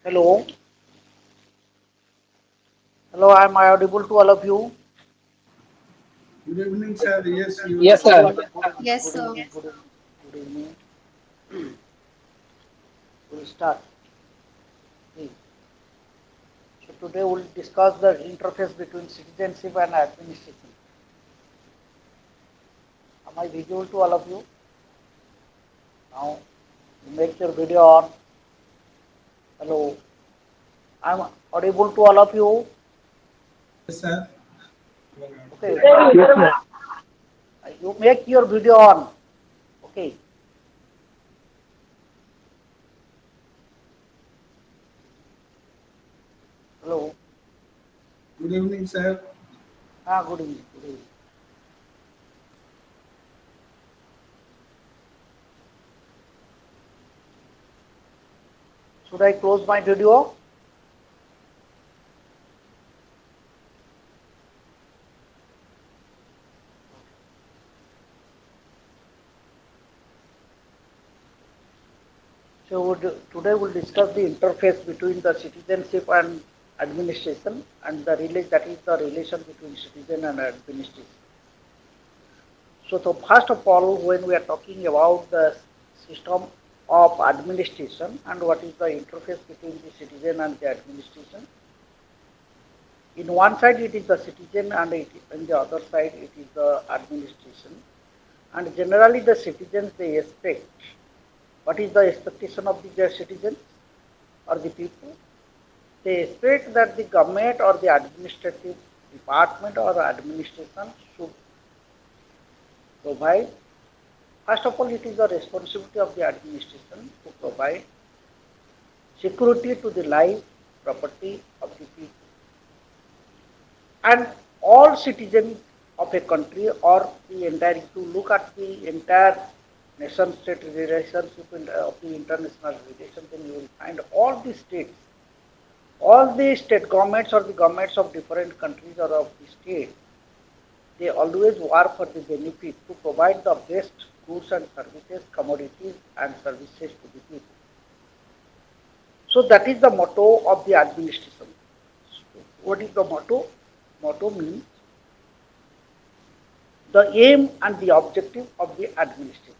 Hello. Hello, am I audible to all of you? Good evening, sir. Yes, you are Yes, Good sir. audible. evening, good evening, Yes, good sir. evening, good evening, good evening. We'll start. Okay. So today we'll discuss the interface between citizenship and administration. Am I visible to all of you? Now, you make your video on. Hello. I'm audible to all of you. Yes, sir. You are audible. Okay. Yes, sir. You make your video on. Okay. Hello. Good evening, sir. Good evening. Good evening. Should I close my video? Today we'll discuss the interface between the citizenship and administration and that is the relation between citizen and administration. So first of all, when we are talking about the system of administration and what is the interface between the citizen and the administration, in one side it is the citizen and in the other side it is the administration. And generally the citizens they expect what is the expectation of the citizens or the people? They expect that the government or the administrative department or administration should provide. First of all, it is the responsibility of the administration to provide security to the life, property of the people. And all citizens of a country or the entire, if you look at the entire nation-state relationship of the international relations, then you will find all the state governments or the governments of different countries or of the state, they always work for the benefit to provide the best goods and services, commodities and services to the people. So that is the motto of the administration. What is the motto? Motto means the aim and the objective of the administration.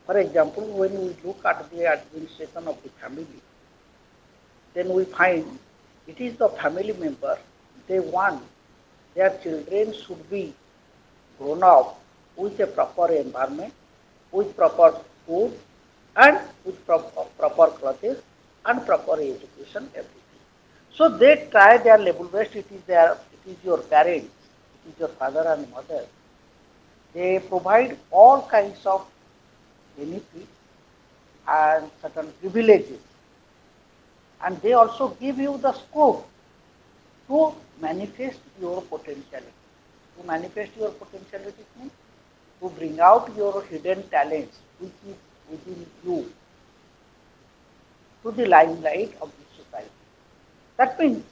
For example, when we look at the administration of the family, then we find it is the family member, they want their children should be grown up with a proper environment, with proper food, and with proper clothes and proper education, everything. So they try their level best. It is your parents, it is your father and mother. They provide all kinds of benefits and certain privileges, and they also give you the scope to manifest your potentiality. To manifest your potentiality means to bring out your hidden talents which is within you to the limelight of the society. That means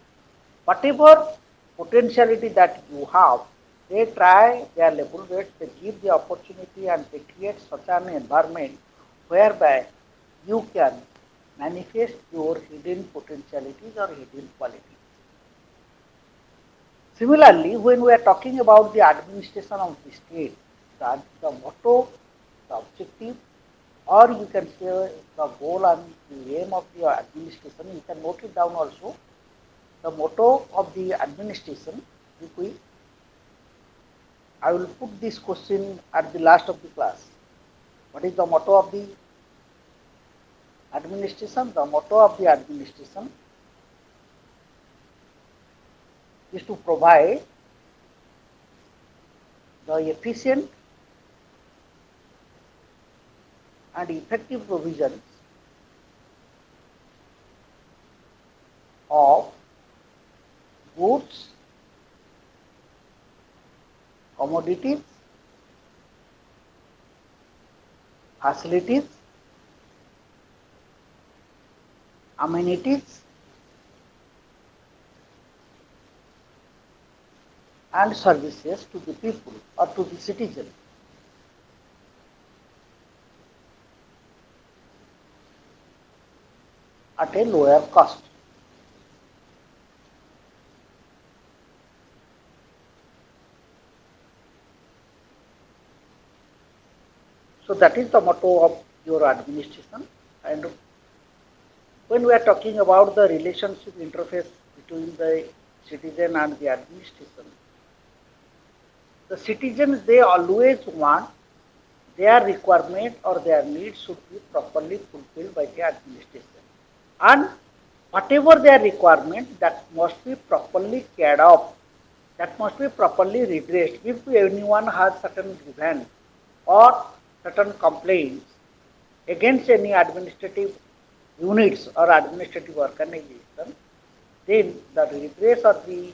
whatever potentiality that you have, they try their level best, they give the opportunity and they create such an environment whereby you can manifest your hidden potentialities or hidden qualities. Similarly, when we are talking about the administration of the state, the motto, the objective, or you can say the goal and the aim of the administration, you can note it down also. The motto of the administration, if we, I will put this question at the last of the class. What is the motto of the administration? The motto of the administration is to provide the efficient and effective provisions of goods, commodities, facilities, amenities, and services to the people or to the citizen at at a lower cost. So that is the motto of your administration. And when we are talking about the relationship interface between the citizen and the administration, the citizens, they always want their requirement or their needs should be properly fulfilled by the administration. And whatever their requirement, that must be properly carried out, that must be properly redressed. If anyone has certain grievance or certain complaints against any administrative units or administrative organization, then the redress or the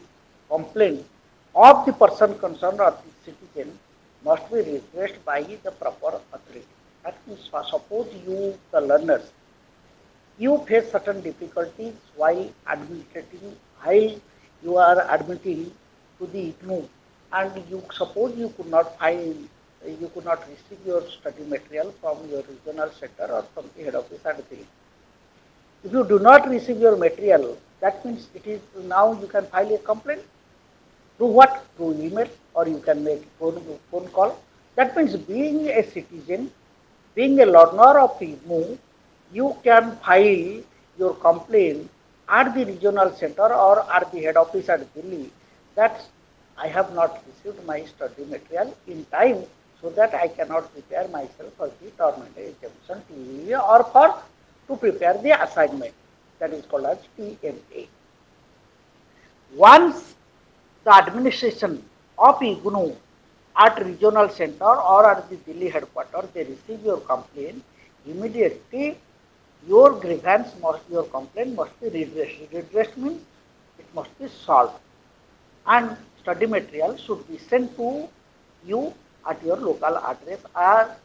complaint of the person concerned or the citizen must be redressed by the proper authority. That means, suppose you, the learners, you face certain difficulties while administrating, while you are admitting to the IGNOU, and you suppose you could not find, you could not receive your study material from your regional center or from the head office and the. If you do not receive your material, that means it is now you can file a complaint. Through what? Through email, or you can make phone call. That means being a citizen, being a learner of IGNOU, you can file your complaint at the regional center or at the head office at Delhi that I have not received my study material in time, so that I cannot prepare myself for the terminal exemption TEA or for to prepare the assignment, that is called as PMA. Once the administration of IGNOU at regional center or at the Delhi headquarters, they receive your complaint, immediately your grievance must, your complaint must be redressed. Redressed means it must be solved, and study material should be sent to you at your local address or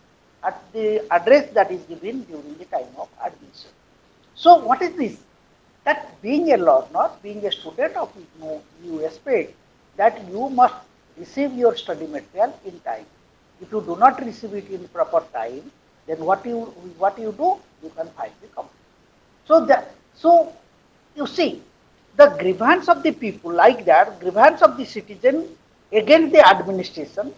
at the address that is given during the time of admission. So what is this? That being a learner, being a student of IGNOU, you expect that you must receive your study material in time. If you do not receive it in proper time, then what you do? You can file the complaint. So you see, the grievance of the people like that, grievance of the citizen against the administration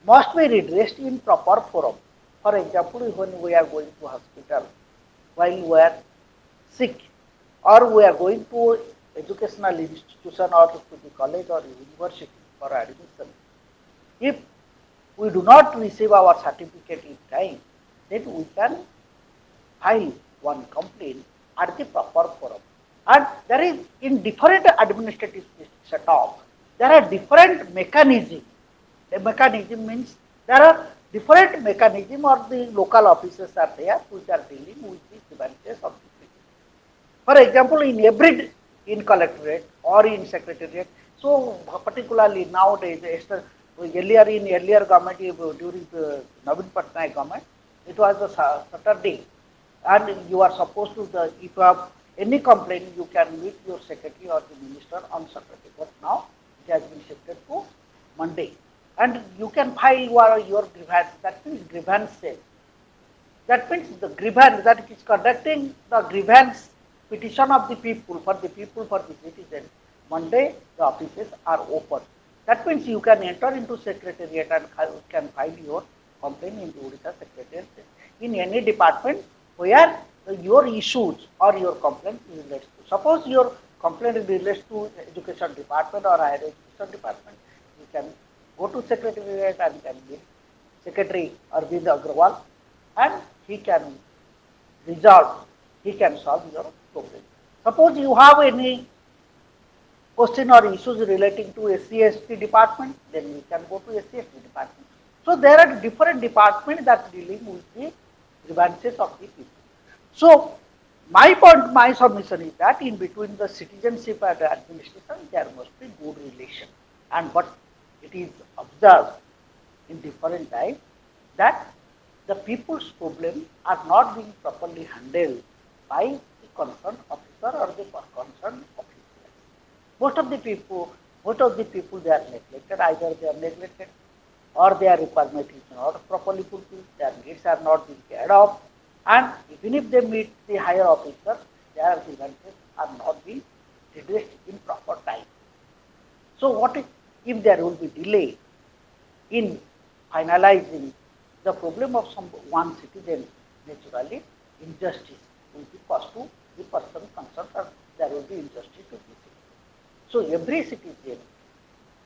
must be redressed in proper forum. For example, when we are going to hospital, while we are sick, or we are going to educational institution or to the college or university for admission, if we do not receive our certificate in time, then we can file one complaint at the proper forum. And there is, in different administrative setup, there are different mechanisms. The mechanism means there are different mechanism, or the local officers are there which are dealing with the grievances of the people. For example, in collectorate or in secretariat, so particularly nowadays, earlier government, during the Navin Patnaik government, it was a Saturday, and you are supposed to, if you have any complaint, you can meet your secretary or the minister on Saturday. But now it has been shifted to Monday, and you can file your grievance. That means grievance sale. That means the grievance, that is conducting the grievance petition of the people, for the citizens. Monday, the offices are open. That means you can enter into secretariat and can file your complaint in the Odisha secretariat in any department where your issues or your complaint relates to. Suppose your complaint relates to education department or higher education department, you can go to secretariat and can meet Secretary Arvind Agrawal, and he can solve your problem. Suppose you have any question or issues relating to SC/ST department, then you can go to SC/ST department. So there are different departments that are dealing with the grievances of the people. So my submission is that in between the citizenship and the administration, there must be good relation. And what it is observed in different times, that the people's problems are not being properly handled by the concerned officer or the concerned official. Most of the people, they are neglected. Either they are neglected, or their requirement is not properly fulfilled. Their needs are not being cared of, and even if they meet the higher officer, their grievances are not being redressed in proper time. So what if there will be delay in finalizing the problem of some one citizen? Naturally injustice will be caused to the person concerned, or there will be injustice to the citizen. So every citizen,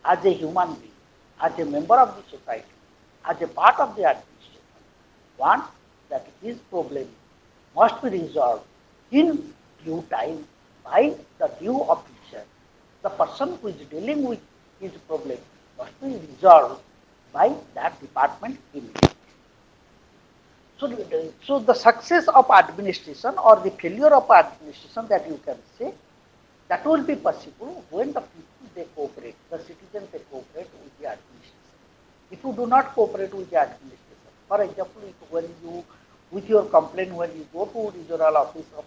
as a human being, as a member of the society, as a part of the administration, wants that his problem must be resolved in due time by the due officer. The person who is dealing with his problem must be resolved by that department immediately. So the success of administration or the failure of administration, that you can say, that will be possible when the people they cooperate, the citizens they cooperate with the administration. If you do not cooperate with the administration, for example, when you with your complaint, when you go to regional office of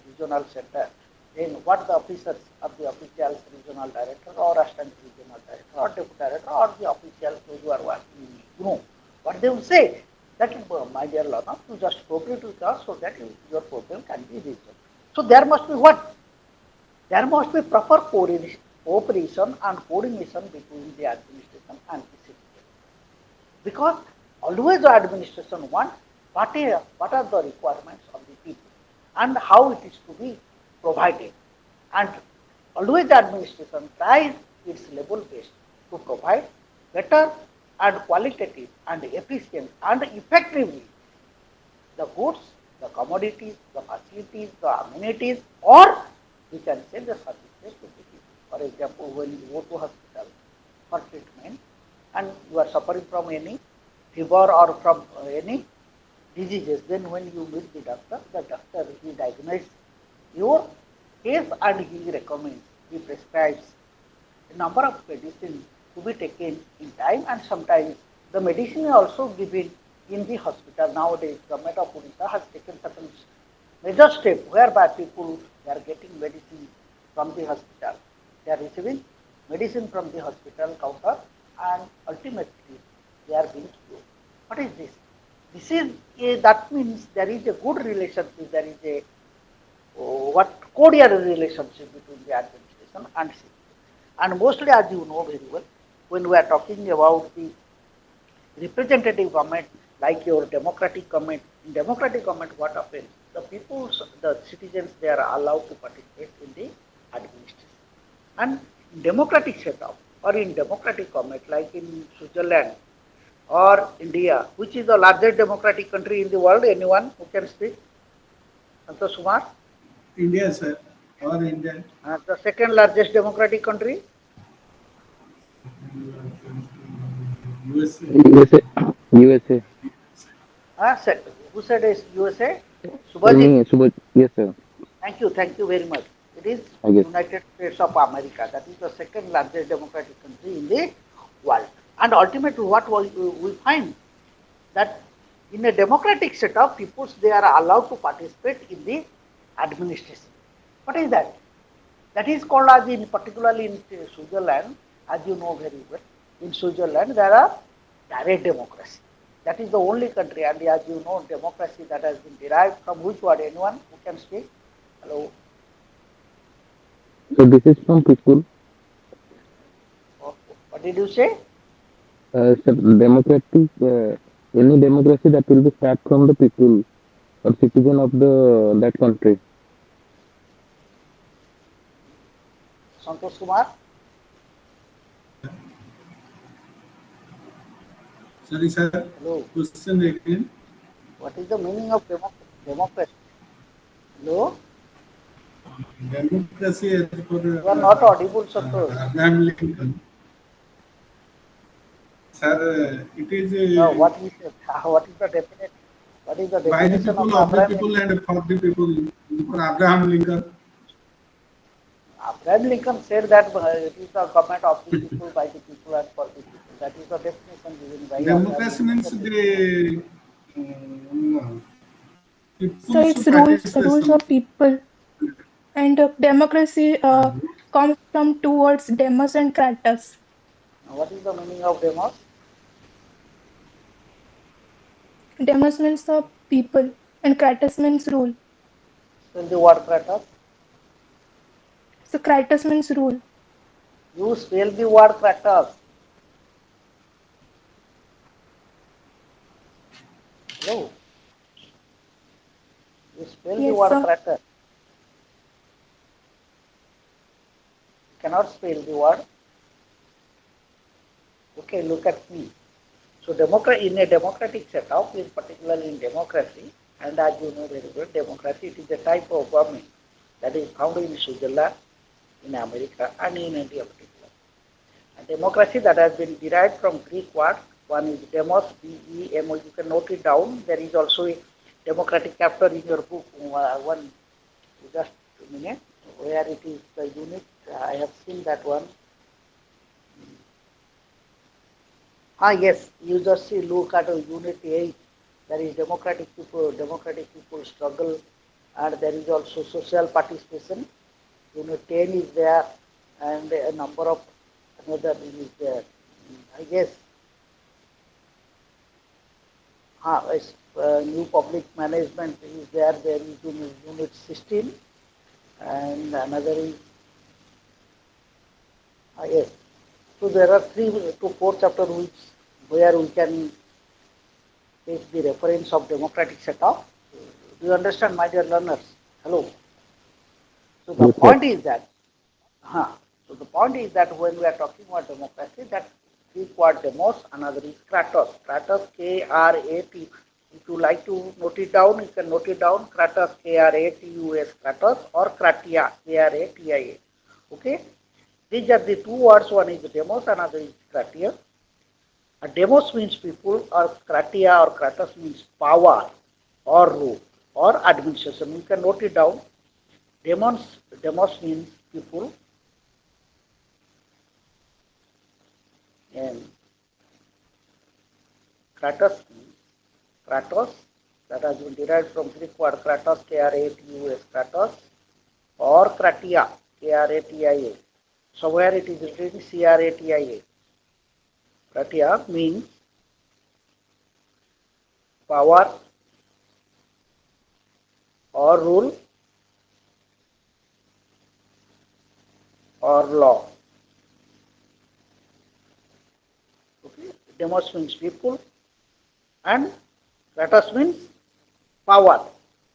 regional center, then what the officers of the officials, regional director or assistant regional director or deputy director or the officials who are working in the room, what they will say that, my dear Lana, you just cooperate with us so that your problem can be resolved. So there must be what? There must be proper cooperation and coordination between the administration and the citizen. Because always the administration wants what are the requirements of the people and how it is to be provided. And always the administration tries its level best to provide better and qualitative and efficient and effectively the goods, the commodities, the facilities, the amenities, or we can say the services to the people. For example, when you go to hospital for treatment and you are suffering from any fever or from any diseases, then when you meet the doctor he diagnoses your case and he recommends, he prescribes a number of medicines to be taken in time, and sometimes the medicine is also given in the hospital. Nowadays, government of Odisha has taken certain major step whereby people they are getting medicine from the hospital. They are receiving medicine from the hospital counter and ultimately they are being cured. What is this? This is that means there is a good relationship, there is a what cordial relationship between the administration and citizen. And mostly, as you know very well, when we are talking about the representative government, like your democratic government, in democratic government, what happens? The people, the citizens, they are allowed to participate in the administration. And in democratic setup or in democratic government, like in Switzerland or India, which is the largest democratic country in the world, anyone who can speak? Santosh Kumar? India, sir, or India. The second largest democratic country? USA. USA. USA. Who said is USA? For Subhajit. me, Subhash, yes, sir. Thank you very much. It is I guess. United States of America. That is the second largest democratic country in the world. And ultimately, what we find that in a democratic setup, people they are allowed to participate in the administration. What is that? That is called as in particularly in Switzerland, as you know very well. In Switzerland, there are direct democracy. That is the only country, and as you know, democracy that has been derived from which word? Anyone who can speak? Hello. So this is from people. What did you say? Sir, democratic, any democracy that will be start from the people or citizen of the that country. Santosh Kumar. Sorry, sir. Hello. Question again. What is the meaning of democracy? Hello. Democracy as per You are not audible, Santosh. Abraham Lincoln. Sir, it is What is it? What is the definite? What is the by the definition of people, the of the Abraham people, Lincoln? and for the people. For Abraham Lincoln. Abraham Lincoln said that it is the government of the people, by the people, and for the people. That is the definition given by Abraham Democracy Lincoln. means That is the So people's it's rules participation. of people, and democracy comes from two words, demos and kratos. what is the meaning of demos? Demos means the people, and kratos means rule. Spell the word Kratos. So Kratos means rule. You spell the word Kratos. Hello. You spell the Yes, word sir. Kratos. You cannot spell the word. Okay, look at me. So in a democratic setup, in particularly in democracy, and as you know very well, democracy it is a type of government that is found in Switzerland, in America, and in India particularly. A democracy that has been derived from Greek word. One is demos, D-E-M-O. You can note it down. There is also a democratic chapter in your book. One, just a minute, where it is the unit. I have seen that one. Yes, you just see, look at Unit 8. There is democratic people struggle, and there is also social participation. Unit 10 is there, and a number of another is there. I guess, new public management is there. There is Unit 16, and another is, yes. So there are 3 to 4 chapters where we can take the reference of democratic setup. Do you understand, my dear learners? Hello. So the Yes, sir. point is that, huh, so the point is that when we are talking about democracy, that Greek word demos, another is Kratos. Kratos, K-R-A-T. If you like to note it down, you can note it down. Kratos, K-R-A-T-U-S, Kratos, or Kratia, K-R-A-T-I-A. Okay? These are the 2 words. One is demos, another is Kratia. A demos means people, or Kratia or Kratos means power or rule or administration. You can note it down. Demos means people, and Kratos means Kratos, that has been derived from Greek word Kratos, K-R-A-T-U-S, Kratos, or Kratia, K-R-A-T-I-A. So where it is written C-R-A-T-I-A. Kratia means power or rule or law. Okay? Demos means people, and Kratos means power.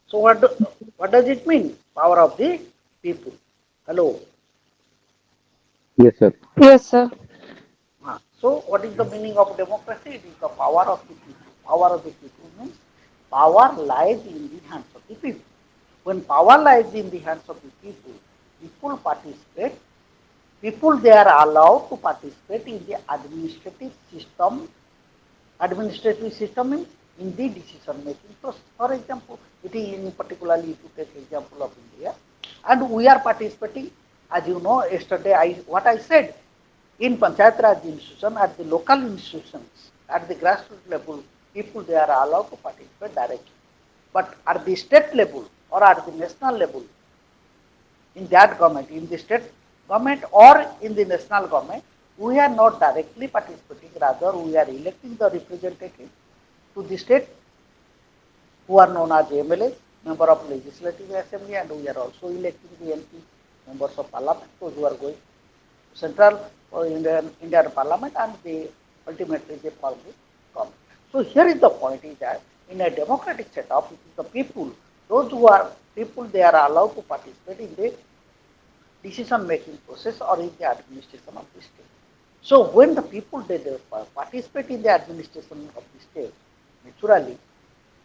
So what does it mean? Power of the people. Hello. Yes, sir. Yes, sir. So what is the meaning of democracy? It is the power of the people. Power of the people means power lies in the hands of the people. When power lies in the hands of the people participate. People they are allowed to participate in the administrative system. Administrative system means in the decision making process. For example, it is in particularly to take example of India, and we are participating. As you know, yesterday what I said, in Panchayat Raj institution, at the local institutions, at the grassroots level, people they are allowed to participate directly. But at the state level or at the national level, in that government, in the state government or in the national government, we are not directly participating. Rather, we are electing the representative to the state who are known as MLAs, member of legislative assembly, and we are also electing the MP, members of parliament, those who are going to central or Indian parliament, and they ultimately they form the government. So here is the point: is that in a democratic setup, it is the people, those who are people, they are allowed to participate in the decision making process or in the administration of the state. So when the people they participate in the administration of the state, naturally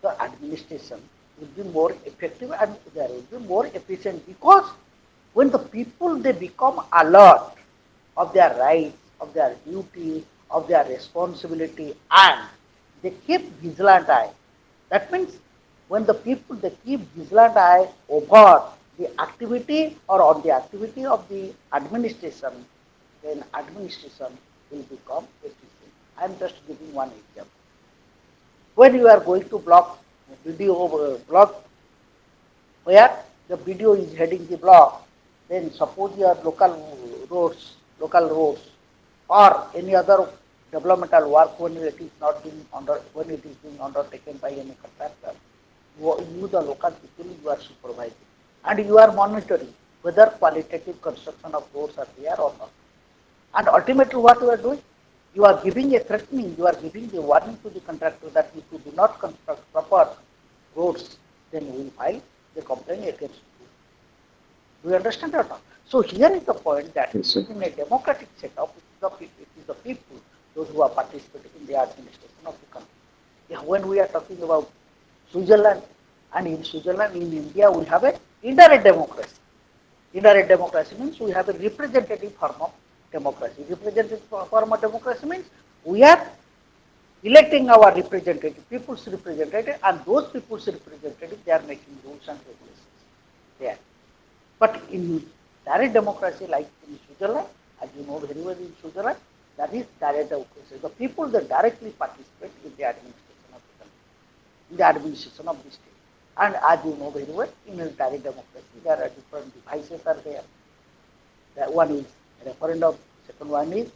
the administration will be more effective and there will be more efficient, because when the people they become alert of their rights, of their duty, of their responsibility, and they keep vigilant eye. That means when the people they keep vigilant eye over the activity or on the activity of the administration, then administration will become efficient. I am just giving one example. When you are going to block block where the video is heading the block, then suppose your local roads, or any other developmental work when it is not being when it is being undertaken by any contractor, you the local people you are supervising. and you are monitoring whether qualitative construction of roads are there or not. And ultimately, what you are doing, you are giving a threatening, you are giving the warning to the contractor that if you do not construct proper roads, then we will file the complaint against you. Do you understand or not? So here is the point that Yes, sir. in a democratic setup, it is the people, those who are participating in the administration of the country. Yeah, when we are talking about Switzerland, and in Switzerland, in India, we have a indirect democracy. Indirect democracy means we have a representative form of democracy. Representative form of democracy means we are electing our representative, people's representative, and those people's representative, they are making rules and regulations there. But in direct democracy, like in Switzerland, as you know very well in Switzerland, that is direct democracy. The people that directly participate in the administration of the country, in the administration of the state. And as you know very well, in a direct democracy, there are different devices are there. That one is referendum, second one is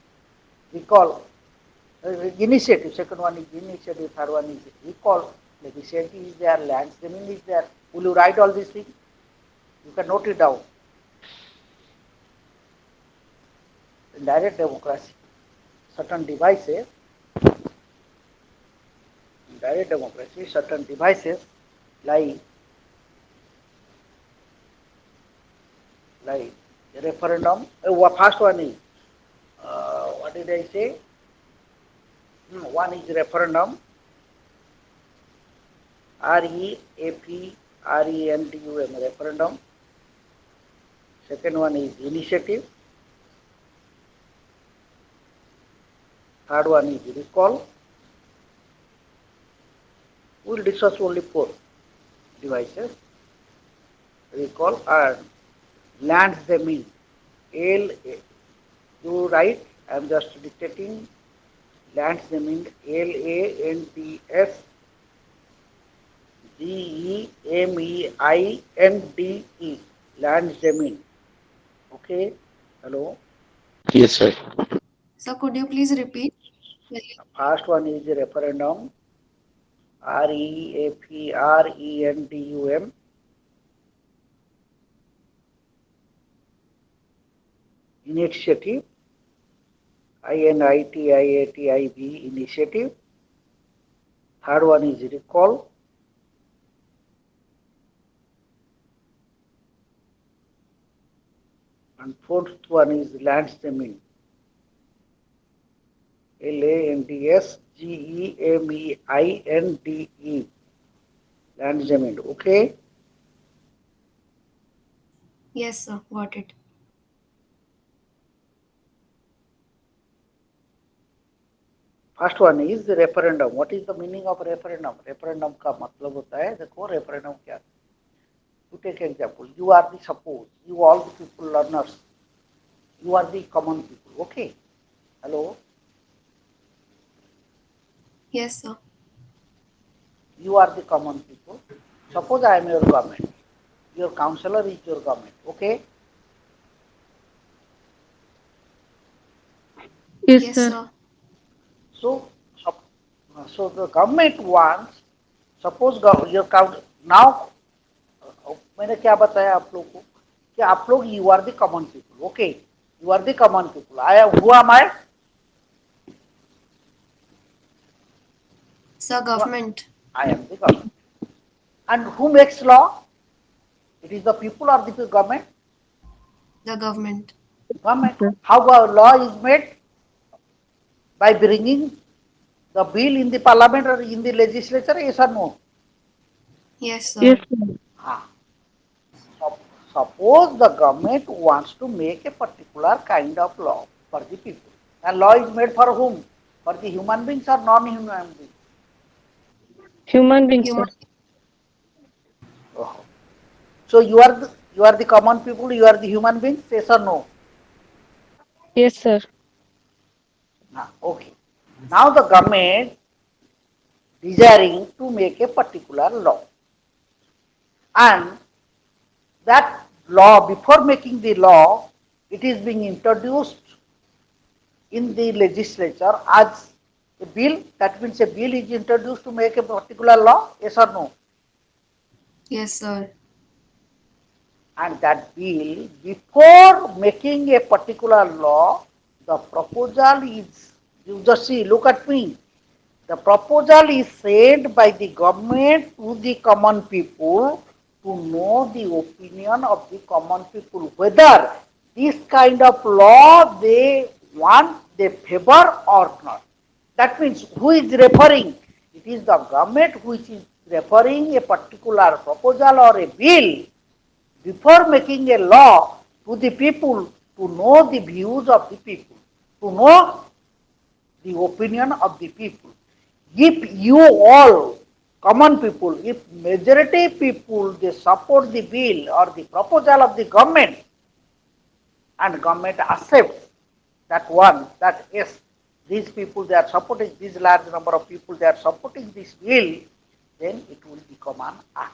recall, initiative, second one is initiative, third one is recall, legislative is there, land swimming is there. Will you write all these things? You can note it down. In direct democracy, certain devices, in direct democracy, certain devices like like referendum. First one is what did I say? One is referendum, REFRENDUM, referendum. Second one is initiative. Third one is recall. We will discuss only four devices. Recall and lands them in L. You write. I am just dictating. Lands them in LANDSGEMEINDE. Lands them in. Okay. Hello. Yes, sir. So could you please repeat? First one is the referendum. REFRENDUM. Initiative. INITIATIV initiative. Third one is recall. And fourth one is lands them in. LANDSGEMEINDE. Lands them in. Okay. Yes, sir. Got it. First one is referendum. What is the meaning of referendum? Referendum का मतलब होता है, देखो referendum क्या, you take example, you are the suppose, you all the people learners, you are the common people. Okay. Hello. Yes, sir. You are the common people. Suppose I am your government. Your counselor is your government. Okay. Yes, sir. So, so the government wants, suppose your now, मैंने क्या बताया आप लोग को कि आप लोग you are the common people. Okay. You are the common people. Who am I? Sir, government. I am the government. And who makes law? It is the people or the government? The government. Government. How law is made? By bringing the bill in the parliament or in the legislature, yes or no? Yes, sir. Yes, sir. Suppose the government wants to make a particular kind of law for the people. And law is made for whom? For the human beings or non-human beings? Human beings, sir. Oh. So you are the common people, you are the human beings, yes or no? Yes, sir. Okay. Now the government desiring to make a particular law. And that law, before making the law, it is being introduced in the legislature as a bill. That means a bill is introduced to make a particular law, yes or no? Yes, sir. And that bill, before making a particular law, the proposal is, you just see, look at me. The proposal is sent by the government to the common people to know the opinion of the common people, whether this kind of law they want, they favor or not. That means who is referring? It is the government which is referring a particular proposal or a bill before making a law to the people to know the views of the people, to know the opinion of the people. If you all common people, if majority people they support the bill or the proposal of the government and government accepts that one, that yes, these people they are supporting, this large number of people they are supporting this bill, then it will become an act.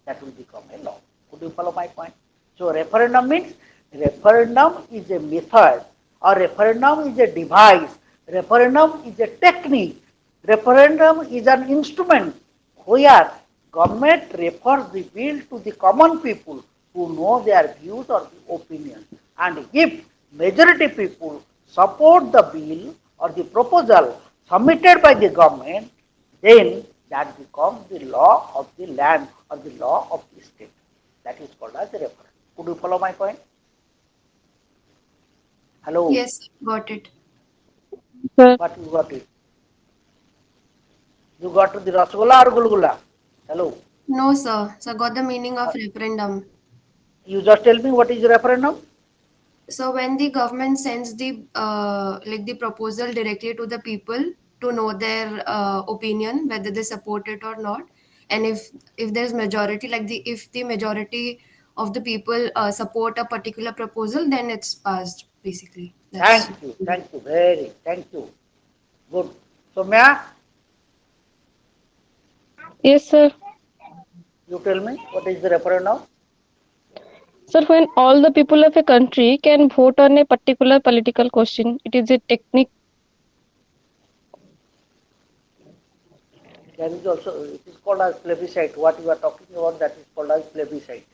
That will become a law. Could you follow my point? So referendum means referendum is a method or referendum is a device. Referendum is a technique. Referendum is an instrument where government refers the bill to the common people who know their views or the opinion. And if majority people support the bill or the proposal submitted by the government, then that becomes the law of the land or the law of the state. That is called as a referendum. Could you follow my point? Hello, Yes, got it. Sir. what you got it? You got the Rasgulla or Gulgula? Hello, No, sir. So got the meaning of referendum. you just tell me what is referendum? So when the government sends the like the proposal directly to the people to know their opinion, whether they support it or not, and if there's majority, like the if the majority of the people support a particular proposal, then it's passed. Basically, that's. Thank you, very, thank you. Good. So, Maya, Yes, sir. you tell me what is the referendum? Sir, when all the people of a country can vote on a particular political question, it is a technique. There is also, it is called as plebiscite. What you are talking about, that is called as plebiscite.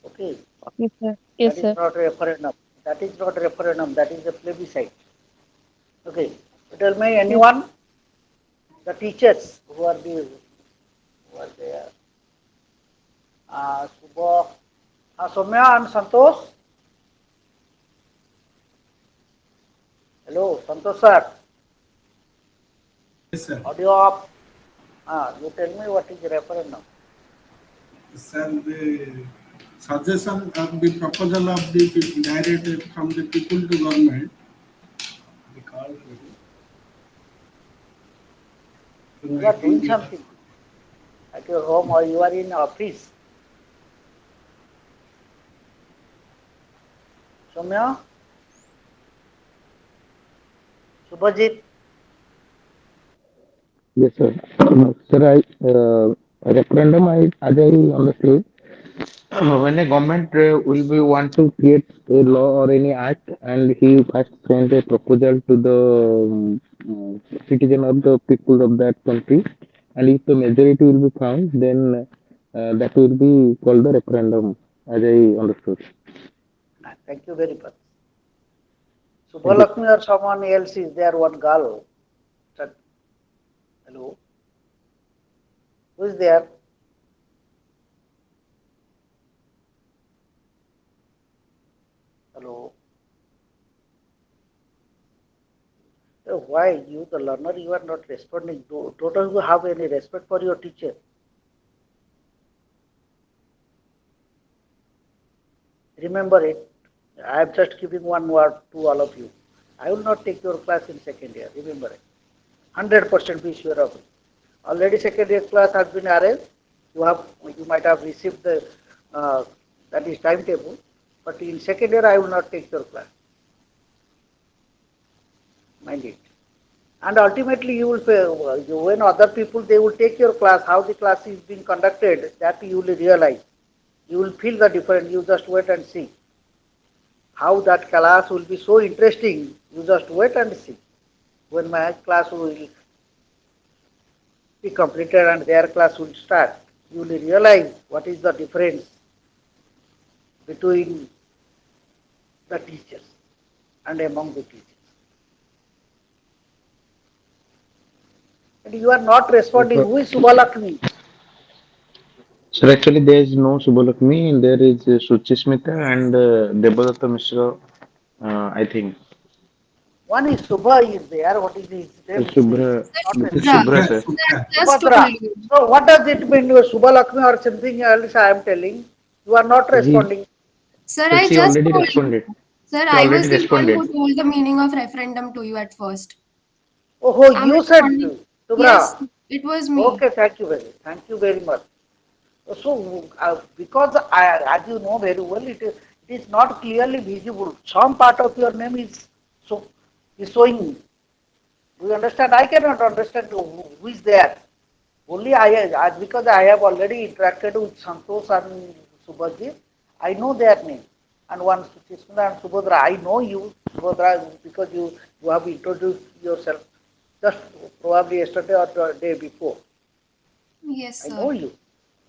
Okay, Yes, sir. that Yes, is sir. not referendum. That is not referendum, that is a plebiscite. Okay, so tell me Yes. anyone, the teachers who are there, Subha, Soumya and Santosh. Hello, Santosh sir, Yes, sir. audio up. You tell me what is referendum. Sir, the suggestion of the proposal of the people directed from the people to government. We call it You are doing something at your home or you are in office. Soumya, Subhajit, Yes, sir. Sir, referendum, as I understood, when a government will be want to create a law or any act, and he first send a proposal to the citizen of the people of that country, and if the majority will be found, then that will be called the referendum, as I understood. thank you very much. Thank you. Subhalakshmi or someone else is there, one girl. Hello, who is there? Hello. Why you, the learner, you are not responding? Don't you have any respect for your teacher? Remember it. I am just giving one word to all of you. I will not take your class in second year. Remember it. 100% be sure of it. Already second year class has been arranged. You might have received the that is timetable. But in second year I will not take your class. Mind it. And ultimately you will when other people they will take your class, how the class is being conducted, that you will realize. You will feel the difference. You just wait and see how that class will be so interesting. You just wait and see when my class will be completed and their class will start. you will realize what is the difference between the teachers and among the teachers. And you are not responding. So, Who is Subhalakshmi? sir, actually, there is no Subbalakshmi. There is Suchismita and Devadatta Mishra, I think. One is Subha is there. What is his name? Subhra, Not this is Subhra. Subhra, Subhra, sir. Subhra. Just told Subhadra. you. So what does it mean? You are Subhalakshmi or something else? I am telling. You are not He, responding. Sir, sir, I she just already told you. responded. Sir, She I already was the one responded. who told the meaning of referendum to you at first. Oh, I'm you said responding. Yes, Subhra. it was me. Okay, thank you very much. So, because as you know very well, it is not clearly visible. Some part of your name so is showing. Do you understand? I cannot understand who is there. Only because I have already interacted with Santosh and Subhajit, I know their name. And one Suchishmita and Subhadra, I know you, Subhadra, because you have introduced yourself just probably yesterday or the day before. Yes, I sir. know you.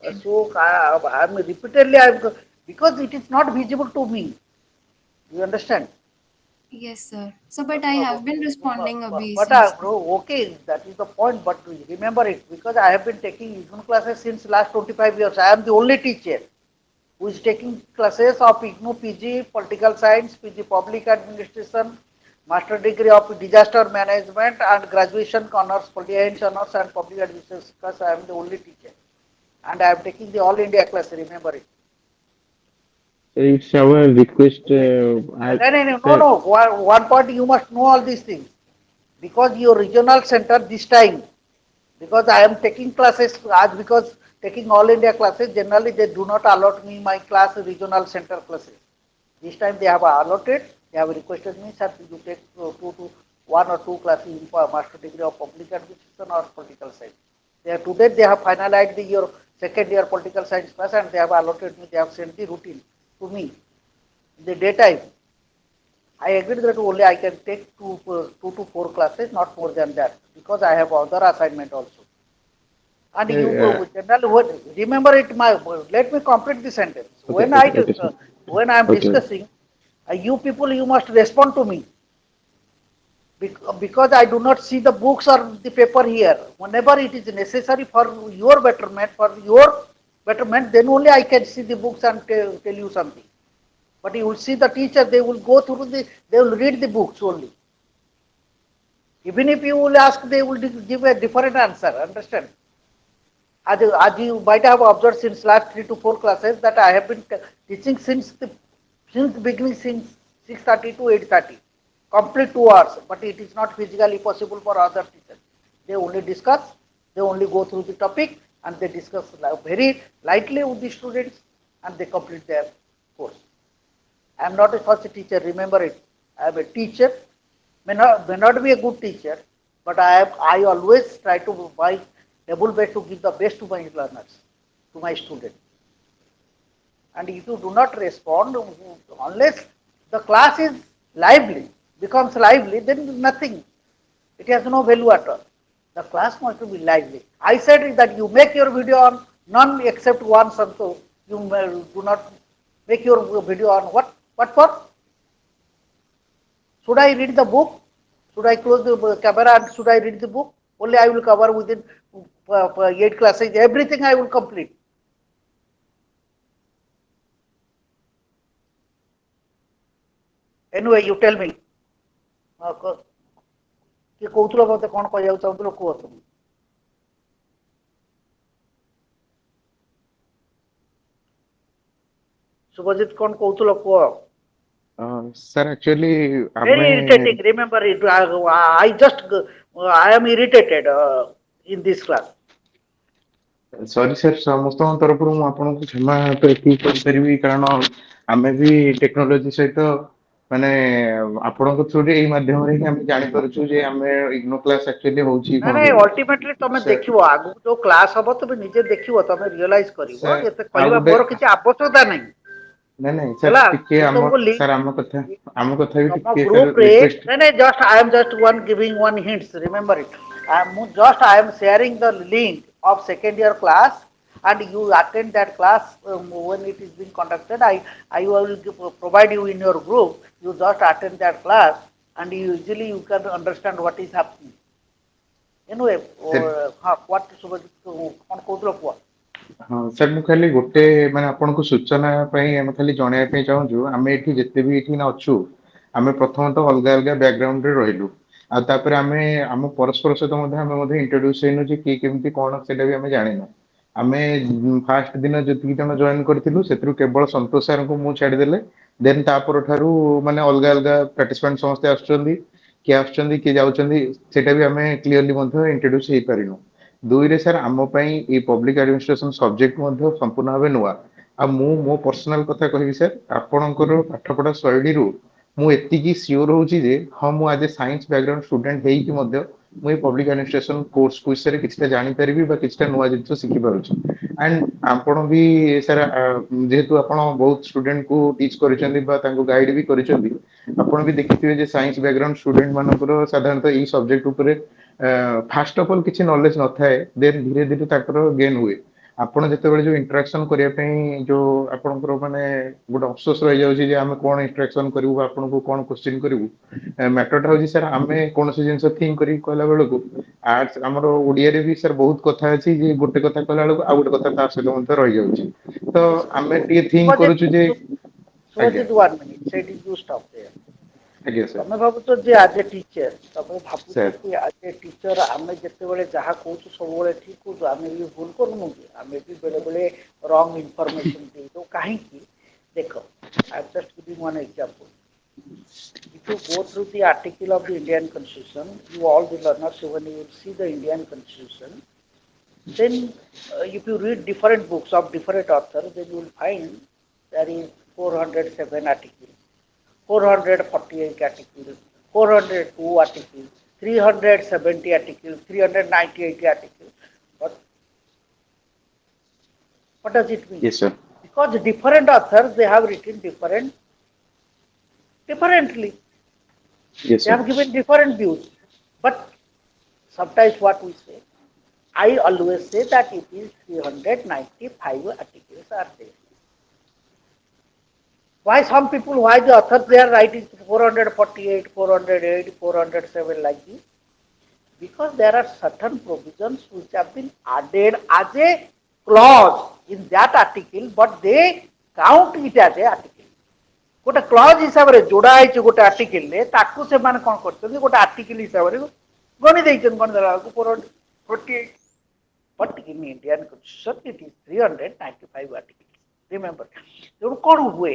Did. So I am repeatedly, because it is not visible to me. Do you understand? Yes, sir. So, but I have been responding, Abhi, But since. bro, okay, that is the point. But remember it, because I have been taking IGNOU classes since last 25 years. I am the only teacher who is taking classes of IGNOU PG, Political Science, PG Public Administration, Master Degree of Disaster Management, and Graduation Honors, Political Honors, and Public Administration. Because I am the only teacher, and I am taking the All India class. Remember it. So it's our request. No, Sir, no. One point you must know all these things because your regional center this time, because I am taking classes as because taking all India classes, generally they do not allot me my class regional center classes. This time they have allotted, they have requested me, sir, you take one or two classes in master degree of public administration or political science. Today they have finalized your second year political science class and they have allotted me, they have sent the routine to me. The daytime, I agree that only I can take two to four classes, not more than that, because I have other assignment also. And you uh, generally remember it. Let me complete the sentence. okay, okay, sir. When I am Okay. discussing, you people you must respond to me because I do not see the books or the paper here. Whenever it is necessary for your betterment, then only I can see the books and tell you something. But you will see the teacher, they will go through they will read the books only. Even if you will ask, they will give a different answer. Understand? As you might have observed since last 3 to 4 classes that I have been teaching since the beginning, since 6:30 to 8:30, complete 2 hours. But it is not physically possible for other teachers. They only discuss, they only go through the topic, and they discuss very lightly with the students, and they complete their course. I am not a first teacher. Remember it. I am a teacher. May not be a good teacher, but I always try to my able best to give the best to my learners, to my students. And if you do not respond, unless the class is lively, becomes lively, then nothing. It has no value at all. The class must be lively. I said that you make your video on none except one Santo. You do not make your video on what? What for? Should I read the book? Should I close the camera and should I read the book? Only I will cover within 8 classes. Everything I will complete. Anyway, you tell me. କିଏ କହୁଥିଲ ମୋତେ କ'ଣ କହିବାକୁ ଚାହୁଁଥିଲ କୁହ তুমি ଶୁଭଜିତ କ'ଣ କହୁଥିଲ କୁହ Sir, actually, very irritating remember it I am irritated in this class sorry sir ସମସ୍ତଙ୍କ ତରଫରୁ ମୁଁ ଆପଣଙ୍କୁ କ୍ଷମା ତ ଏତିକି କରିପାରିବି କାରଣ ଆମେ ବି ଟେକ୍ନୋଲୋଜି ସହିତ ମାନେ ଆପଣଙ୍କ ଥ୍ରୁରେ ଏଇ ମାଧ୍ୟମରେ ହିଁ ଆମେ ଜାଣିପାରୁଛୁ ଯେ ଆମେ ଇଗ୍ନୋ କ୍ଲାସ ଆକ୍ଚୁଆଲି ହଉଛି ନାଇଁ କଣ ନାଇଁ ବୋଲି ଅଲ୍ଟିମେଟଲି ତମେ ସାର୍ ଦେଖିବ ଆଗକୁ ଯୋଉ କ୍ଲାସ ହବ ତମେ ନିଜେ ଦେଖିବ ତମେ ରିଅଲାଇଜ କରିବ ସାର୍ ଏତେ ଆଉ କହିବା ଗୋଟେ ମୋର କିଛି ଆବଶ୍ୟକତା ନାହିଁ ନାଇଁ ସାର୍ ହେଲା ଟିକେ ମୁଁ ଆମ ତମକୁ ସାର୍ ଆମ କଥା ବି ତମ ଟିକେ ସାର୍ ଗ୍ରୁପ ରେ ରିକ୍ୱେଷ୍ଟ ନାଇଁ ନାଇଁ just I am just want giving one hints remember it ମୁଁ just I am sharing the link of second year class and you attend that class when it is being conducted. I will provide you in your group. You just attend that class and you easily you can understand what is happening. Anyway, or what କଣ କହୁଥିଲ କୁହ? ହଁ sir ମୁଁ ଖାଲି ଗୋଟେ ମାନେ ଆପଣଙ୍କୁ ସୂଚନା ପାଇଁ ଆମେ ଖାଲି ଜଣେଇବା ପାଇଁ ଚାହୁଁଛୁ ଆମେ ଏଠି ଯେତେ ବି ଏଠି ନା ଅଛୁ ଆମେ ପ୍ରଥମତଃ ଅଲଗା ଅଲଗା ବ୍ୟାକଗ୍ରାଉଣ୍ଡରେ ରହିଲୁ ଆଉ ତାପରେ ଆମେ ଆମ ପରସ୍ପର ସହିତ ମଧ୍ୟ ଆମେ ମଧ୍ୟ ଇଣ୍ଟ୍ରୋଡ୍ୟୁସ ହେଇନୁ ଯେ କିଏ କେମିତି କଣ ସେଇଟା ବି ଆମେ ଜାଣିନୁ ଆମେ ଫାଷ୍ଟ ଦିନ ଯେତିକି ଜଣ ଜଏନ କରିଥିଲୁ ସେଥିରୁ କେବଳ ସନ୍ତୋଷ ସାରଙ୍କୁ ମୁଁ ଛାଡ଼ିଦେଲେ ଦେନ୍ ତା ପରଠାରୁ ମାନେ ଅଲଗା ଅଲଗା ପାର୍ଟିସିପାଣ୍ଟ ସମସ୍ତେ ଆସୁଛନ୍ତି କିଏ ଆସୁଛନ୍ତି କିଏ ଯାଉଛନ୍ତି ସେଇଟା ବି ଆମେ କ୍ଲିୟରଲି ମଧ୍ୟ ଇଣ୍ଟ୍ରୋଡ୍ୟୁସ ହେଇପାରିନୁ ଦୁଇରେ ସାର୍ ଆମ ପାଇଁ ଏଇ ପବ୍ଲିକ ଆଡମିନିଷ୍ଟ୍ରେସନ ସବଜେକ୍ଟ ମଧ୍ୟ ସମ୍ପୂର୍ଣ୍ଣ ଭାବେ ନୂଆ ଆଉ ମୁଁ ମୋ ପର୍ସନାଲ କଥା କହିବି ସାର୍ ଆପଣଙ୍କର ପାଠପଢା ଶୈଳୀରୁ ମୁଁ ଏତିକି ସିଓର ହଉଛି ଯେ ହଁ ମୁଁ ଆଜ ଏ ସାଇନ୍ସ ବ୍ୟାକଗ୍ରାଉଣ୍ଡ ଷ୍ଟୁଡେଣ୍ଟ ହେଇକି ମଧ୍ୟ ମୁଁ ଏଇ ପବ୍ଲିକ ଆଡମିନିଷ୍ଟ୍ରେସନ କୋର୍ସ ବିଷୟରେ କିଛିଟା ଜାଣିପାରିବି ବା କିଛିଟା ନୂଆ ଜିନିଷ ଶିଖିପାରୁଛି ଆଣ୍ଡ ଆପଣ ବି ସାର୍ ଯେହେତୁ ଆପଣ ବହୁତ ଷ୍ଟୁଡେଣ୍ଟକୁ ଟିଚ୍ କରିଛନ୍ତି ବା ତାଙ୍କୁ ଗାଇଡ ବି କରିଛନ୍ତି ଆପଣ ବି ଦେଖିଥିବେ ଯେ ସାଇନ୍ସ ବ୍ୟାକଗ୍ରାଉଣ୍ଡ ଷ୍ଟୁଡେଣ୍ଟ ମାନଙ୍କର ସାଧାରଣତଃ ଏଇ ସବଜେକ୍ଟ ଉପରେ ଫାଷ୍ଟ ଅଫ୍ ଅଲ୍ କିଛି ନଲେଜ ନଥାଏ ଦେନ୍ ଧୀରେ ଧୀରେ ତାଙ୍କର ଗେନ୍ ହୁଏ ଆପଣ ଯେତେବେଳେ ଯୋଉ ଇଣ୍ଟରାକ୍ସନ କରିବା ପାଇଁ ଯୋଉ ଆପଣଙ୍କର ମାନେ ଗୋଟେ ଅଫସୋସ ରହିଯାଉଛି ଯେ ଆମେ କଣ ଇଣ୍ଟରାକ୍ସନ କରିବୁ ବା ଆପଣଙ୍କୁ କଣ କ୍ୱେଶ୍ଚିନ୍ କରିବୁ ମ୍ୟାଟରଟା ହଉଛି ସାର୍ ଆମେ କୌଣସି ଜିନିଷ ଥିଙ୍କ କରିକି କହିଲା ବେଳକୁ ଆର୍ଟସ ଆମର ଓଡିଆରେ ବି ସାର୍ ବହୁତ କଥା ଅଛି ଯେ ଗୋଟେ କଥା କହିଲା ବେଳକୁ ଆଉ ଗୋଟେ କଥା ତା ସହିତ ମଧ୍ୟ ରହିଯାଉଛି ତ ଆମେ ଟିକେ ଥିଙ୍କ କରୁଛୁ ଯେ ଆଜ୍ଞା Subhajit, 1 minute. Said you stop there. ଆଜ୍ଞା ସାର୍ ତମେ ଭାବୁଛ ଯେ ଆଜ ଏ ଟିଚର ତମେ ଭାବୁଛ ସାର୍ କି ଆଜ ଏ ଟିଚର ଆମେ ଯେତେବେଳେ ଯାହା କହୁଛୁ ସବୁବେଳେ ଠିକ କହୁଛୁ ଆମେ ବି ଭୁଲ କରୁନୁ କି ଆମେ ବି ବେଳେ ବେଳେ ରଙ୍ଗ ଇନଫର୍ମେସନ ଦେଇଦଉ କାହିଁକି ଦେଖ I am just giving one example. If you go through the article of the Indian Constitution, you all the learners, when you will see the Indian Constitution, then if you read different books of different authors, then you will find there is 407 articles. 448 articles, 402 articles, 370 articles, 398 articles. But what does it mean? yes sir Because different authors, they have written differently. yes They sir have given different views. But sometimes what we say, I always say that it is 395 articles are there. Why some people, why the authors they are writing 448, 408, 407 like this? Because there are certain provisions which have been added as a clause in that article, but they count it as a article. गोटे clause हिसाब से जोड़ा है गोटे article से कौन कर गोटे आर्टिकल हिसाब से गणि गणिदेला 448 but in Indian constitution it is 395 articles. Remember, तेणु कौन हुए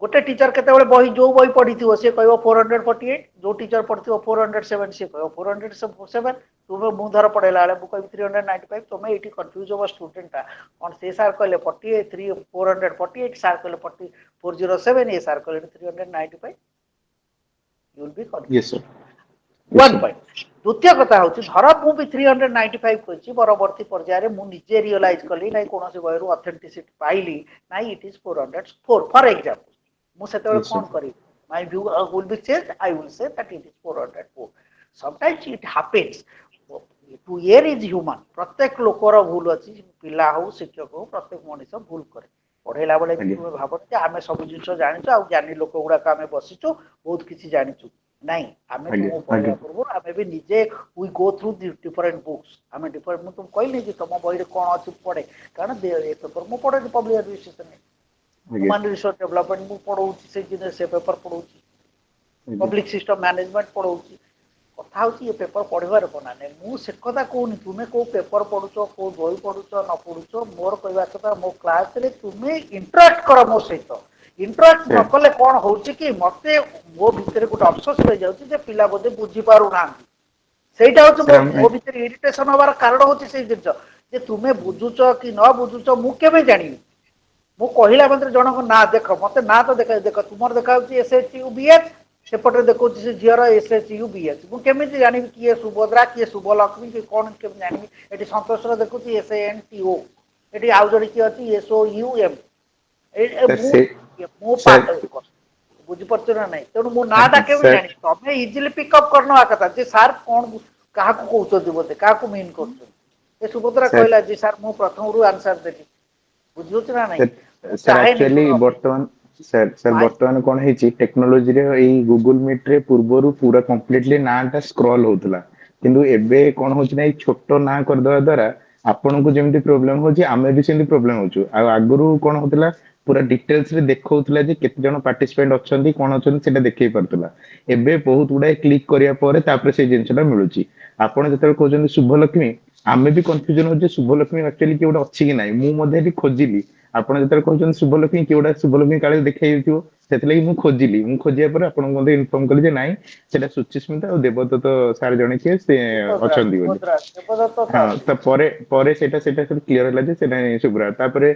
गोटे टीचर केते बही जो बही पढ़ी सी कह 448 जो टीचर पढ़ी 407 सी कह 407 तुम्हें मु धर पढ़ेला बेले मुझे 395 तुम्हें ये कन्फ्यूज हम स्टूडेंटा कौन से सार कहले 448 सार कहले 407 ये सार कहले 395 you will be yes confused. sir yes One sir point. द्वितीय कथा हूँ धर मुझे 395 कही परवर्ती पर्यायर मुझे रियलाइज कली ना कौन से बही अथेंटिसिटी पाइली ना इट इज 404 फॉर एग्जांपल मुझे yes sir कौन करी my view will be changed. I will say that it is 404. Sometimes it happens. To err is human. प्रत्येक लोकर भूल अच्छी पिला हो शिक्षक हो प्रत्येक मनीष भूल करे पढ़ेला बेले भी ଆଜ୍ଞା तुम भाव आम सब जिन जानी आ ज्ञानी लोक गुड़ाक आम बसीचु बहुत किसी जानीचु नहीं आम ଆଜ୍ଞା तुम पढ़ा ଆଜ୍ଞା पूर्व आम भी निजे we go through different books आम डिफरेंट मुझे तुम कहली कि तुम बही कौन अच्छी पढ़े कारण पेपर मुझे पढ़े पब्लिक एडमिनिस्ट्रेशन ଆଜ୍ଞା ह्यूमन रिसोर्स डेवलपमेंट मुझे पढ़ाऊँ से पेपर पढ़ाऊँ ଆଜ୍ଞା पब्लिक सिस्टम मैनेजमेंट पढ़ाऊँ कथा हूँ ये पेपर पढ़वार बना नहीं मुझे कथा कहूनी तुम्हें कौ पेपर पढ़ुच कौ बही पढ़ुच न पढ़ुच मोर कहवा कथा मो क्लास रे तुम्हें इंटराक्ट कर मो सहित इंटराक्ट न sir कले कौन हो कि मत मो भितर गोटे अफसोस रही जाऊँ पिला बोधे बुझी पार ना ସେଇଟା ହଉଛି sir ମୋ ଭିତରେ ଇରିଟେସନ ହବାର କାରଣ ହଉଛି ସେଇ ଜିନିଷ ଯେ ତୁମେ ବୁଝୁଛ କି ନ ବୁଝୁଛ ମୁଁ କେବେ ଜାଣିବି ମୁଁ କହିଲା ମାତ୍ରେ ଜଣଙ୍କ ନାଁ ଦେଖ ମତେ ନାଁ ତ ଦେଖ ଦେଖ ତୁମର ଦେଖାଯାଉଛି SHUBH ସେପଟରେ ଦେଖାଉଛି ସେ ଝିଅର SHUBH ମୁଁ କେମିତି ଜାଣିବି କିଏ ସୁଭଦ୍ରା କିଏ ଶୁଭଲକ୍ଷ୍ମୀ କି କଣ କେମିତି ଜାଣିବି ଏଠି ସନ୍ତୋଷର ଦେଖୁଛି SANTO ଏଠି ଆଉ ଜଣେ କିଏ ଅଛି SOUM ମୁଁ ସେ ମୁଁ sir ବୁଝିପାରୁଛ ନା ନାଇଁ ତେଣୁ ମୋ ନାଁଟା କେମିତି sir ଜାଣିବି ତମେ ଇଜିଲି ପିକଅପ୍ କରିନେବା କଥା ଯେ ସାର୍ କଣ କାହାକୁ କହୁଛନ୍ତି ବୋଧେ କାହାକୁ ମିନ୍ କରୁଛନ୍ତି ଏ ସୁଭଦ୍ରା Sir, କହିଲା ଯେ ସାର୍ ମୁଁ ପ୍ରଥମରୁ ଆନ୍ସର ଦେଲି, ବୁଝୁଛୁ ନା ନାଇଁ? ମୁଁ sir ଚାହେଁନି actually କଣ ବର୍ତ୍ତମାନ sir ଭାଇ ବର୍ତ୍ତମାନ କଣ ହେଇଛି ଟେକ୍ନୋଲୋଜିରେ ଏଇ ଗୁଗଲ ମିଟ ରେ ପୂର୍ବରୁ ପୁରା କମ୍ପ୍ଲିଟଲି ନାଁଟା ସ୍କ୍ରଲ ହଉଥିଲା, କିନ୍ତୁ ଏବେ କଣ ହଉଛି ନା ଏଇ ଛୋଟ ନାଁ କରିଦବା ଦ୍ଵାରା ଆପଣଙ୍କୁ ଯେମିତି ପ୍ରୋବ୍ଲେମ ହଉଛି ଆମେ ବି ସେମିତି ପ୍ରୋବ୍ଲେମ ହଉଛୁ। ଆଉ ଆଗରୁ କଣ ହଉଥିଲା ପୁରା ଡିଟେଲ୍ସ ରେ ଦେଖଉଥିଲା ଯେ କେତେ ଜଣ ପାର୍ଟିସିପେଣ୍ଟ ଅଛନ୍ତି କଣ ଅଛନ୍ତି ସେଟା ଦେଖେଇ ପାରୁଥିଲା। ଏବେ ବହୁତ ଗୁଡାଏ କ୍ଲିକ କରିବା ପରେ ତାପରେ ସେଇ ଜିନିଷଟା ମିଳୁଛି। ଆପଣ ଯେତେବେଳେ କହୁଛନ୍ତି ଶୁଭଲକ୍ଷ୍ମୀ, ଆମେ ବି କନଫ୍ୟୁଜନ ହଉଛି ଯେ ଶୁଭଲକ୍ଷ୍ମୀ ଆକ୍ଚୁଆଲି କିଏ ଗୋଟେ ଅଛି କି ନାହିଁ। ମୁଁ ମଧ୍ୟ ବି ଖୋଜିଲି, ଆପଣ ଯେତେବେଳେ କହୁଛନ୍ତି ଶୁଭଲକ୍ଷ୍ମୀ କିଏ ଗୋଟେ ଶୁଭଲକ୍ଷ୍ମୀ କାଳେ ଦେଖେଇ ଦେଇଥିବ, ସେଥିଲାଗି ମୁଁ ଖୋଜିଲି। ମୁଁ ଖୋଜିବା ପରେ ଆପଣଙ୍କୁ ମଧ୍ୟ ଇନଫର୍ମ କଲି ଯେ ନାଇଁ ସେଟା ସୁଚିସ୍ମିତା ଆଉ ଦେବଦତ୍ତ ସାର୍ ଜଣେ କିଏ ସେ ଅଛନ୍ତି ବୋଲି। ଦେବଦତ୍ତ ତ ହଁ ଅଛି। ତ ପରେ ସେଇଟା ସବୁ କ୍ଲିୟର ହେଲା ଯେ ସେଟା ଶୁଭ୍ରା। ତାପରେ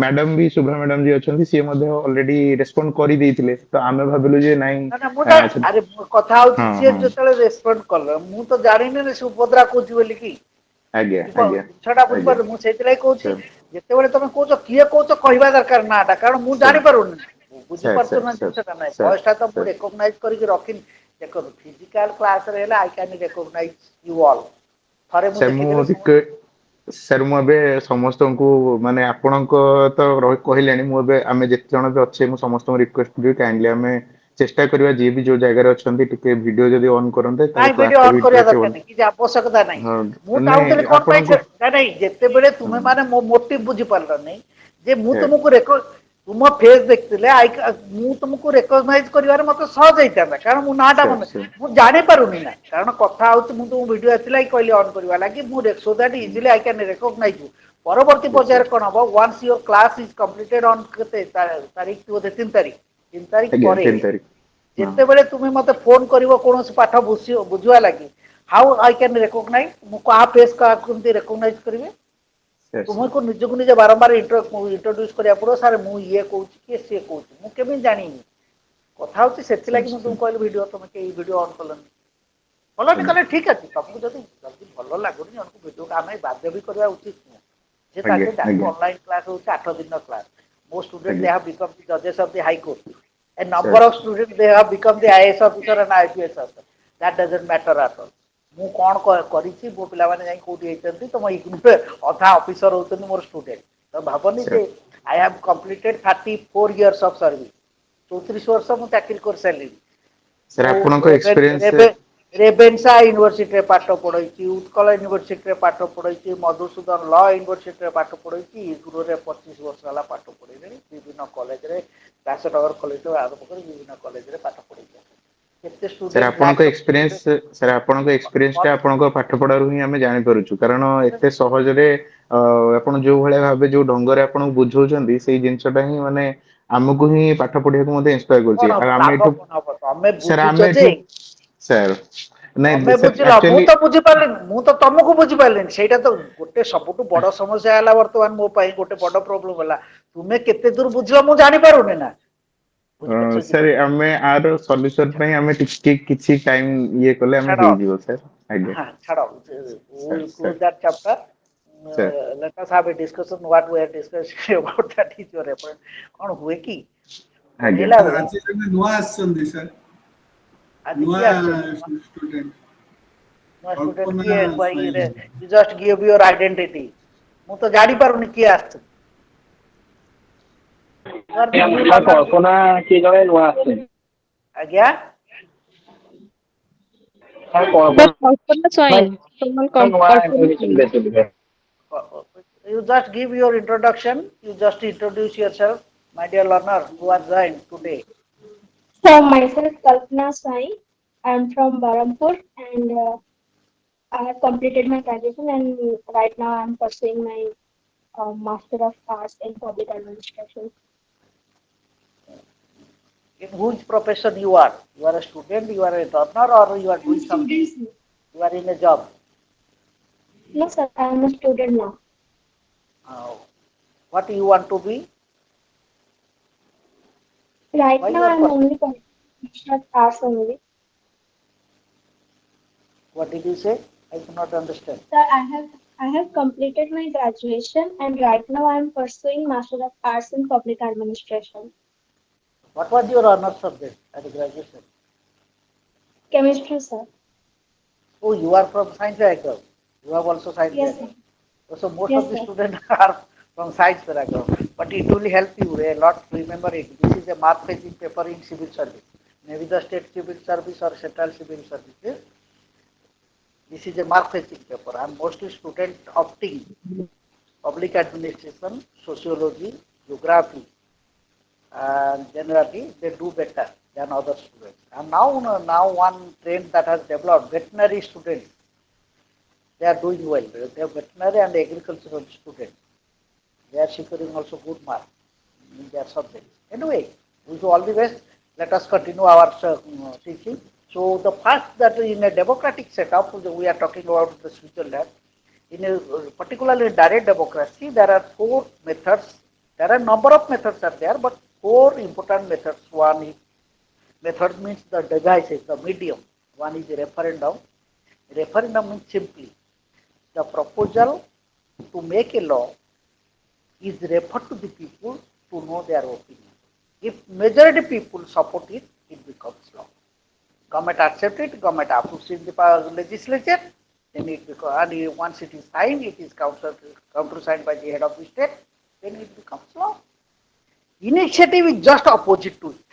ମ୍ୟାଡାମ ବି ଶୁଭ୍ରା ମ୍ୟାଡାମ ଯିଏ ଅଛନ୍ତି ସିଏ ମଧ୍ୟ ଅଲରେଡି ରେସ୍ପଣ୍ଡ କରିଦେଇଥିଲେ, ତ ଆମେ ଭାବିଲୁ ଯେ ନାଇଁ ନା ମୁଁ ସେ- ଆରେ କଥା ହଉଛି ହଁ ସିଏ ହଁ ଯେତେବେଳେ ରେସ୍ପଣ୍ଡ କଲ ମୁଁ ତ ଜାଣିନି ସୁଭଦ୍ରା କହୁଛି ବୋଲି କି। ଆଜ୍ଞା ଆଜ୍ଞା ଜିନିଷଟା ଆଜ୍ଞା ବୁଝିପାରୁଛ, ମୁଁ ସେଇଥିଲାଗି କହୁଛି ସାର୍ ଯେତେବେଳେ ତମେ କହୁଛ କିଏ କହୁଛ କହିବା ଦରକାର ନା ଟା, କାରଣ ମୁଁ ସାର୍ ଜାଣିପାରୁନି। ସାର୍ ବୁଝିପାରୁଛ ସାର୍ ନା ସାର୍ ଜିନିଷଟା ନାହିଁ, ସାର୍ ଭଏସଟା ତ ମୁଁ ସାର୍ ରେକଗ୍ନାଇଜ କରିକି ରଖିନି। ଦେଖନ୍ତୁ ଫିଜିକାଲ କ୍ଲାସରେ ହେଲେ I can recognise you all. ଥରେ ମୁଁ ସାର୍ ଦେଖିଦେଲେ ସାର୍ ମୁଁ ଏବେ ସମସ୍ତଙ୍କୁ ମାନେ ଆପଣଙ୍କ ତ କହିଲେଣି, ମୁଁ ଏବେ ଆମେ ଯେତେ ଜଣ ବି ଅଛେ ମୁଁ ସମସ୍ତଙ୍କୁ ରିକ୍ୱେଷ୍ଟ କରିବି କାଇଣ୍ଡଲି ଆମେ ଚେଷ୍ଟା କରିବା ଯିଏ ବି ଯୋଉ ଜାଗାରେ ଅଛନ୍ତି ଟିକେ ଭିଡିଓ ଯଦି ଅନ୍ କରନ୍ତେ ତାହେଲେ କାଇଁ କ୍ଲାସ ଭିଡିଓ ଟା ଅନ୍ ବି କରିବା ଟିକେ ଦରକାର ନାହିଁ, କିଛି ଆବଶ୍ୟକତା ନାହିଁ। ହଁ ମୁଁ ନାଇଁ ଚାହୁଁଥିଲି କଣ ପାଇଁ ଆପଣଙ୍କୁ ନାଇଁ ଯେତେବେଳେ ତୁମେ ହଁ ମାନେ ମୋ ମୋଟିଭ ବୁଝିପାରିଲନି ଯେ ମୁଁ ସାର୍ ତୁମକୁ ତୁମ ଫେସ୍ ଦେଖିଥିଲେ ମୁଁ ତୁମକୁ ରେକଗ୍ନାଇଜ କରିବାରେ ମତେ ସହଜ ହେଇଥାନ୍ତା, କାରଣ ମୁଁ ନାଁଟା ସାର୍ ମନେ ସାର୍ ମୁଁ ଜାଣିପାରୁନି ନା, କାରଣ କଥା ହଉଛି ମୁଁ ତୁମ ଭିଡିଓ ଆସିଲା କହିଲି ଅନ୍ କରିବା ଲାଗି ମୁଁ so that easily I can recognise you. ପରବର୍ତ୍ତୀ ୟେସ୍ ପର୍ଯ୍ୟାୟରେ ସାର୍ କଣ ହବ, once your class is completed on କେତେ ତାରିଖ ବୋଧେ 3 ତାରିଖ ଆଜ୍ଞା ପରେ 3 ତାରିଖ ହଁ ଯେତେବେଳେ ତୁମେ ମତେ ଫୋନ କରିବ କୌଣସି ପାଠ ବୁଝିବା ଲାଗି, ହାଉ ଆଇ କ୍ୟାନ୍ ରେକଗ୍ନାଇଜ, ମୁଁ କାହା ଫେସ୍ କାହାକୁ କେମିତି ରେକଗ୍ନାଇଜ କରିବି? ସାର୍ ସାର୍ ତୁମକୁ ନିଜକୁ ନିଜେ ବାରମ୍ବାର ଇଣ୍ଟ୍ରୋଡ୍ୟୁସ କରିବାକୁ ପଡିବ, ସାର୍ ମୁଁ ଇଏ କହୁଛି କି ସିଏ କହୁଛି, ମୁଁ କେମିତି ଜାଣିବି? କଥା ହଉଛି ସାର୍ ସେଥିଲାଗି ମୁଁ ସାର୍ ତୁମକୁ କହିଲି ଭିଡିଓ, ତମେ କେହି ଭିଡିଓ ଅନ୍ କଲନି। କଲନି ଆଜ୍ଞା କଲେ ଠିକ ଅଛି, ତମକୁ ଯଦି ଭଲ ଲାଗୁନି ଜଣକୁ ଭିଡିଓ ଆମେ ବାଧ୍ୟ ବି କରିବା ଉଚିତ ନୁହଁ। ଯେ ଆଜ୍ଞା ତାକୁ ଆଜ୍ଞା ଅନଲାଇନ କ୍ଲାସ ହଉଛି 8 ଦିନର କ୍ଲାସ। Most students ଆଜ୍ଞା they have become the judges of the High Court. A number sir of students they have become the IAS officer and IPS officer. That doesn't matter at all. ମୁଁ କଣ କରିଛି, ମୋ ପିଲାମାନେ ଯାଇ କୋଉଠି ହେଇଛନ୍ତି, ତମ ଇଗ୍ନୋରେ ଅଧା ଅଫିସର ହଉଛନ୍ତି ମୋର ଷ୍ଟୁଡେଣ୍ଟ। ତ ଭାବନି ଯେ sir I have completed 34 years of service। 34 ବର୍ଷ ମୁଁ ଚାକିରି କରିସାରିଲିଣି। ସାର୍ ମୁଁ ଆପଣଙ୍କ ଏକ୍ସପିରିଏନ୍ସ ରେଭେନ୍ସା ୟୁନିଭର୍ସିଟିରେ ପାଠ ପଢେଇଛି, ଉତ୍କଳ ୟୁନିଭର୍ସିଟିରେ ପାଠ ପଢେଇଛି, ମଧୁସୂଦନ ଲ ୟୁନିଭର୍ସିଟିରେ ପାଠ ପଢେଇଛି, ଇଗ୍ନୋରେ 25 ବର୍ଷ ହେଲା ପାଠ ପଢେଇଲିଣି। ବିଭିନ୍ନ କଲେଜରେ ବ୍ୟାସନଗର କଲେଜରୁ ଆରମ୍ଭ କରି ବିଭିନ୍ନ କଲେଜରେ ପାଠ ପଢେଇଛି। କେତେ ସାର୍ ଷ୍ଟୁଡେଣ୍ଟ ଆପଣଙ୍କ ଲାକ୍ସ ଅଫ ଏକ୍ସପିରିଏନ୍ସ ସାର୍ ଆପଣଙ୍କ ଏକ୍ସପିରିଏନ୍ସ ଟା ଆପଣଙ୍କ ପାଠ ପଢାରୁ ହିଁ ଆମେ ଜାଣିପାରୁଛୁ, କାରଣ ଏତେ ସହଜରେ ଆପଣ ଯୋଉ ଭଳିଆ ଭାବେ ଯୋଉ ଢଙ୍ଗରେ ଆପଣଙ୍କୁ ବୁଝଉଛନ୍ତି ସେଇ ଜିନିଷଟା ହିଁ ମାନେ ଆମକୁ ହିଁ ପାଠ ପଢିବାକୁ ମଧ୍ୟ ଇନ୍ସପାୟାର କରୁଛି। କଣ ଆଉ ହବ ଆମେ ଲାଭ ଏଠୁ କଣ ହବ? ତମେ ସାର୍ ବୁଝୁଛ ଆମେ ଯେ ଏଠୁ ସାର୍ ନାଇଁ ତମେ ସାର୍ ବୁଝିଲ, ମୁଁ ଆକ୍ଚୁଆଲି ତ ବୁଝିପାରିଲିନି, ମୁଁ ତ ତମକୁ ବୁଝିପାରିଲିନି। ସେଇଟା ତ ଗୋଟେ ସବୁଠୁ ବଡ ସମସ୍ୟା ହେଲା ବର୍ତ୍ତମାନ ମୋ ପାଇଁ ଗୋଟେ ବଡ ପ୍ରୋବ୍ଲେମ ହେଲା। ତୁମେ କେତେ ଦୂର ବୁଝିବ ମୁଁ ଜାଣିପାରୁନି ନା। ବୁଝିପାରୁଛ କି ସାର୍ ନାଇଁ? ଆମେ ଆର ସଲ୍ୟୁସନ ପାଇଁ ଆମେ ଟିକେ କିଛି ଟାଇମ ଇଏ କଲେ ଆମେ ଛାଡ ହେଇଯିବ ସାର୍। ଆଜ୍ଞା ହଁ ଛାଡ, sir sir close that chapter. Sir Let us have a discussion what we are discussing about that is your reference. କଣ ହୁଏ କି ଆଜ୍ଞା ପଢେଇଲା ବେଳେ ଆଜି ଜଣେ ନୂଆ ଆସିଛନ୍ତି ସାର୍, ଆଜି ନୂଆ କିଏ ଆସିଛନ୍ତି? ଷ୍ଟୁଡେଣ୍ଟ ନୂଆ ଷ୍ଟୁଡେଣ୍ଟ କଳ୍ପନା କିଏ Swain. you just give your identity। ମୁଁ ତ ଜାଣିପାରୁନି କିଏ ଆସିଛନ୍ତି। You are the new learner। କଳ୍ପନା କିଏ ଜଣେ ନୂଆ ଆସିଛନ୍ତି। ଆଜ୍ଞା But Kalpana Swain, someone ନୂଆ Kalpana ଇଣ୍ଟ୍ରୋଡ୍ୟୁସନ Swain. ଦେଇଛନ୍ତି। you just give your introduction, you just introduce yourself, my dear learner who are joined today। So myself Kalpana Sai. I'm from Barampur and I have completed my graduation and right now I'm pursuing my Master of Arts in Public Administration. In whose profession you are? You are a student, you are a learner, or you are I'm a doing something? student. You are in a job. No sir, I'm a student now. Uh, what you want to be? Right Why you now are I'm pursuing? only pursuing Master of Arts only. What did you say? I cannot understand. Sir, I have completed my graduation and right now I'm pursuing Master of Arts in Public Administration. What was your honor subject at graduation? Chemistry sir. Oh, you are from science background. You have also science Yes sir. background. So most Yes, of the sir. students are from science background, but it will help you a lot. Remember it. This is a mark facing paper in civil service. Maybe the state civil service or central civil services. This is a mark facing paper, and mostly students opting public administration, sociology, geography, and generally they do better than other students. And now one trend that has developed, veterinary students, they are doing well. They are veterinary and agricultural students. They are securing also good marks in their subjects. Anyway, wish you all the best. Let us continue our teaching. So the fact that in a democratic setup, we are talking about the Switzerland, in a particularly direct democracy, there are four methods. There are number of methods are there, but four important methods. One is method means the devices, the medium. One is referendum. Referendum means simply the proposal to make a law is referred to the people to know their opinion. If majority people support it, it becomes law. Government accepts it, government approves it in the legislature, then it becomes, and once it is signed, it is countersigned by the head of the state, then it becomes law. Initiative is just opposite to it.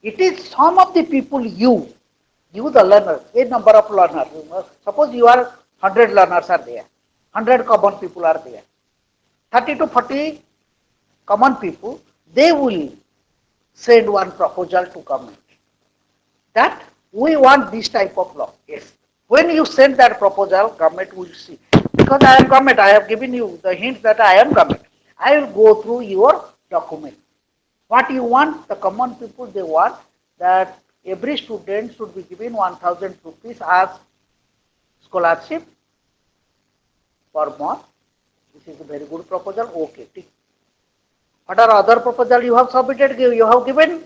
It is some of the people you the learner, a number of learners. Suppose you are 100 learners are there, 100 common people are there. 30 to 40 common people, they will send one proposal to government that we want this type of law. Yes. When you send that proposal, government will see. Because I am government, I have given you the hint that I am government. I will go through your document. What you want, the common people, they want that every student should be given 1,000 rupees as scholarship per month. This is a very good proposal. Okay. What are other proposal you have submitted? You have given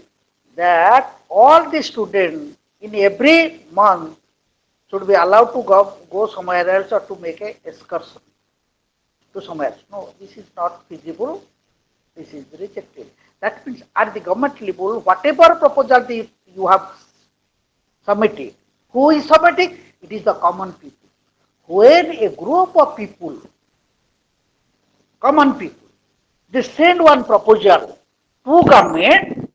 that all the students in every month should be allowed to go somewhere else or to make a excursion to somewhere else. No, this is not feasible. This is rejected. That means at the government level, whatever proposal you have submitted, who is submitting? It is the common people. When a group of people, common people, they send one proposal to government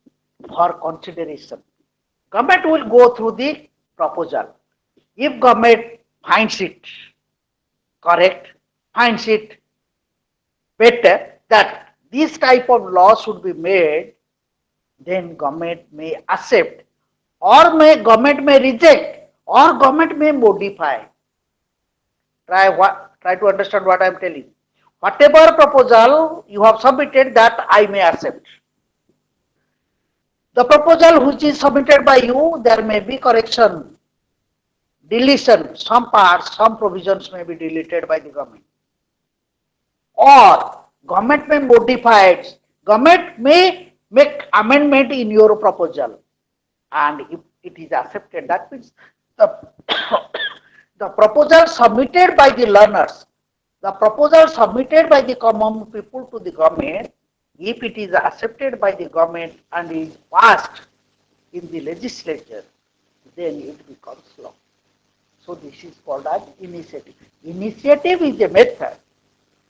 for consideration. Government will go through the proposal. If government finds it correct, finds it better that this type of law should be made, then government may accept, or government may reject, or government may modify. Try to understand what I am telling. Whatever proposal you have submitted, that I may accept. The proposal which is submitted by you, there may be correction, deletion, some parts, some provisions may be deleted by the government. Or government may modify it. Government may make amendment in your proposal. And if it is accepted, that means the, the proposal submitted by the learners, the proposal submitted by the common people to the government, if it is accepted by the government and is passed in the legislature, then it becomes law. So this is called as initiative. Initiative is a method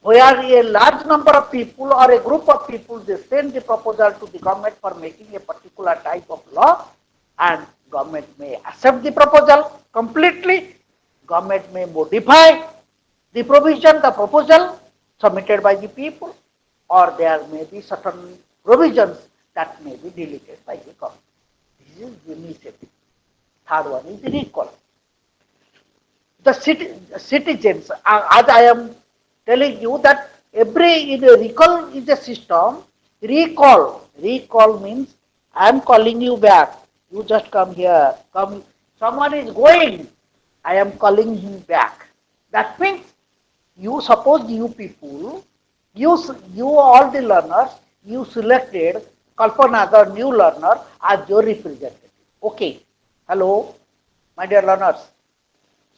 where a large number of people or a group of people, they send the proposal to the government for making a particular type of law, and government may accept the proposal completely, government may modify the provision, the proposal submitted by the people, or there may be certain provisions that may be deleted by the government. This is initiative. Third one is recall. The citizens, as I am telling you that every recall is a system. Recall means I am calling you back. You just come here. Come. Someone is going. I am calling him back. That means you suppose you people, you all the learners, you selected Kalpana, the new learner, as your representative. Okay. Hello, my dear learners.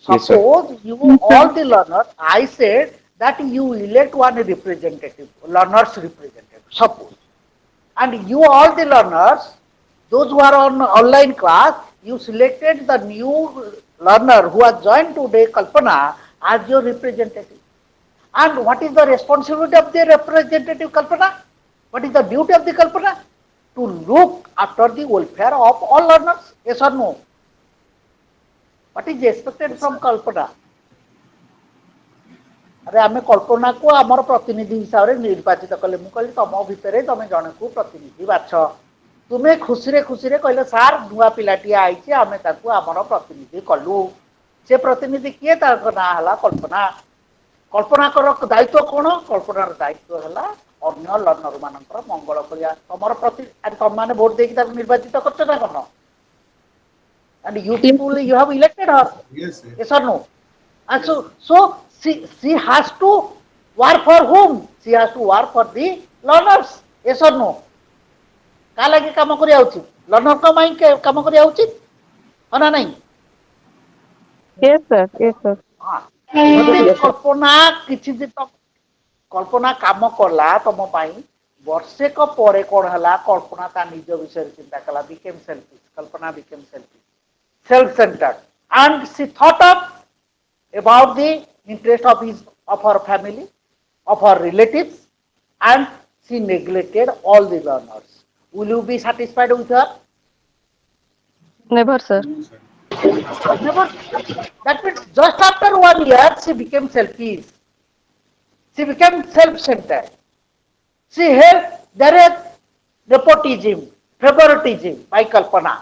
Yes, sir. Suppose you all the learners, I said that you elect one representative, learners representative, suppose. And you all the learners, those who are on online class, you selected the new learner who has joined today, Kalpana, as your representative. And what is the responsibility of the representative Kalpana? What is the duty of the Kalpana? To look after the welfare of all learners. Yes or no? What is expected from Kalpana? अरे आम कल्पना को आमर प्रतिनिधि हिसाब से निर्वाचित कले मुझे कहली तुम भितर तुम जन को प्रतिनिधि बाछ तुम्हें खुशी खुशी कहले सार नुआ पिलाटी आई आम आमर प्रतिनिधि कलु से प्रतिनिधि किए ना है कल्पना कल्पना दायित्व कौन कल्पनार दायित्व है अन्य लर्नर मान मंगल करिया तुम प्रति तुम मैंने भोट देकी निर्वाचित कर ना कौन and you people you have elected her yes or no and so she has to work for whom she has to work for the learners yes or no का लगे काम करिया उचित लर्नर का माई काम करिया उचित है ना नहीं Yes, sir. Yes, sir. हां कल्पना किछि दिन तक कल्पना काम करला तुम पाई वर्षे को परे कोन हला कल्पना ता निज विषय चिंता कला became selfish Kalpana became selfish self-centered and she thought about the interest of her family of her relatives and she neglected all the learners. Will you be satisfied with her? Never, sir. Never. That means just after 1 year she became selfish, she became self-centered, she held there is nepotism, favoritism by Kalpana.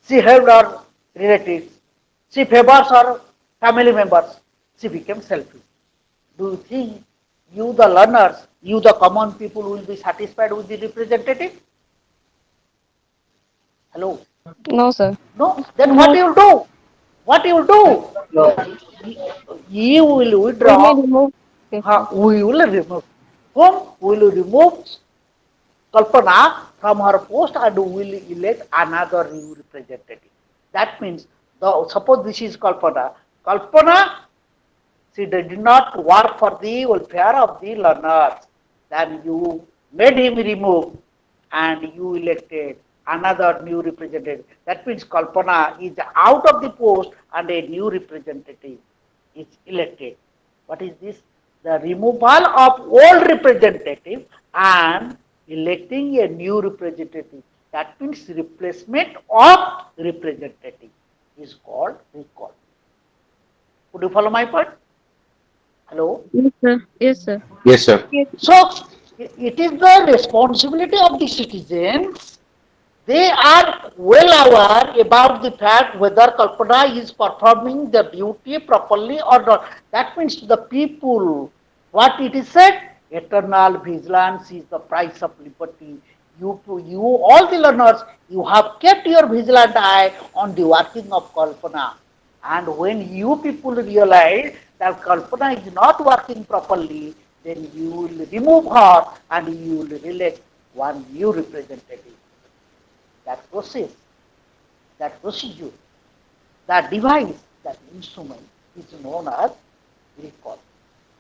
She helped her relatives. She favors her family members. She became selfish. Do you think you, the learners, you, the common people, will be satisfied with the representative? Hello? No, sir. No? Then what you will do? What you will do? You will We may withdraw. remove. Yes, sir. We will remove. Whom? We will remove Kalpana from her post and will elect another new representative. That means, suppose this is Kalpana. Kalpana, she did not work for the welfare of the learners. Then you made him remove and you elected another new representative. That means Kalpana is out of the post and a new representative is elected. What is this? The removal of old representative and electing a new representative. That means replacement of representative is called recall. Could you follow my point? Hello? Yes, sir. Yes, sir. Yes, sir. So, it is the responsibility of the citizens. They are well aware about the fact whether Kalpana is performing the duty properly or not. That means to the people, what it is said, eternal vigilance is the price of liberty. You, all the learners, you have kept your vigilant eye on the working of Kalpana. And when you people realize that Kalpana is not working properly, then you will remove her and you will elect one new representative. That process, that procedure, that device, that instrument is known as recall.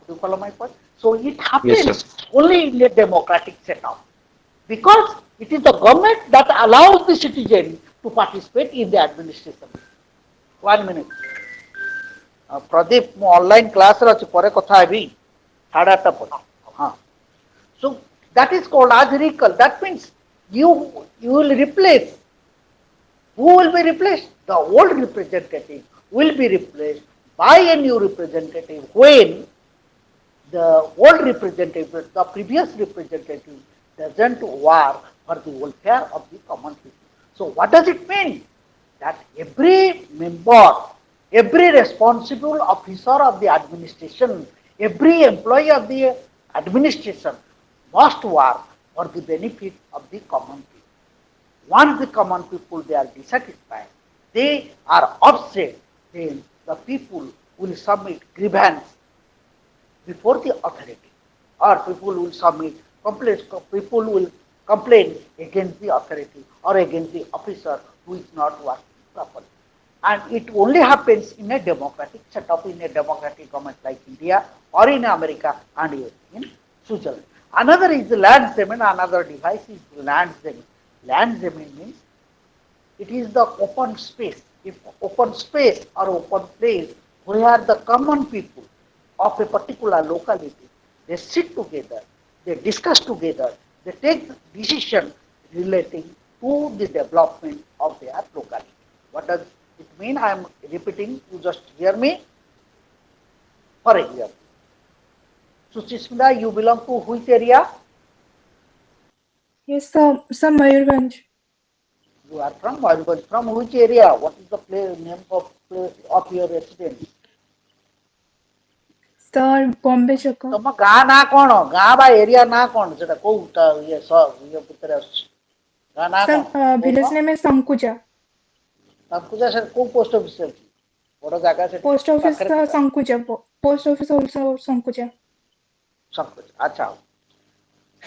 Could you follow my point? So it happens Yes, only in a democratic setup because it is the government that allows the citizen to participate in the administration. 1 minute. Pradeep, online class ଅଛି ପରେ କଥା ହେବି 8:30 ପରେ. हाँ. So that is called as recall. That means you will replace. Who will be replaced? The old representative will be replaced by a new representative when the old representative, the previous representative doesn't work for the welfare of the common people. So what does it mean? That every member, every responsible officer of the administration, every employee of the administration must work for the benefit of the common people. Once the common people they are dissatisfied, they are upset, then the people will submit grievance before the authority, or people will submit complaints. People will complain against the authority or against the officer who is not working properly. And it only happens in a democratic setup, in a democratic government like India or in America and in Switzerland. Another is the land cement, another device is land cement. Land cement means it is the open space. If open space or open place where the common people of a particular locality, they sit together, they discuss together, they take decision relating to the development of their locality. What does it mean? I am repeating, you just hear me. For example, Suchishmita, you belong to which area? Yes, sir, Mayurganj. You are from Mayurganj. From which area? What is the name of place of your residence? Sir, Bombay Chaka. ତମ ଗାଁ ନାଁ କଣ? ଗାଁ ବା area ନାଁ କଣ? ସେଟା କୋଉ ଇଏ ଭିତରେ ଆସୁଛି? ଗାଁ ନାଁ Sir, କଣ? କହୁନ? village name is Sankuja. ତାଙ୍କୁ ସେ କୋଉ ପୋଷ୍ଟ ଅଫିସ ଅଛି? ବଡ ଜାଗା ସେଠି Post office ପାଖରେ କୋଉଟା? Sankuja. Post office also Sankuja. ଶଙ୍କୁଚା। ଆଚ୍ଛା,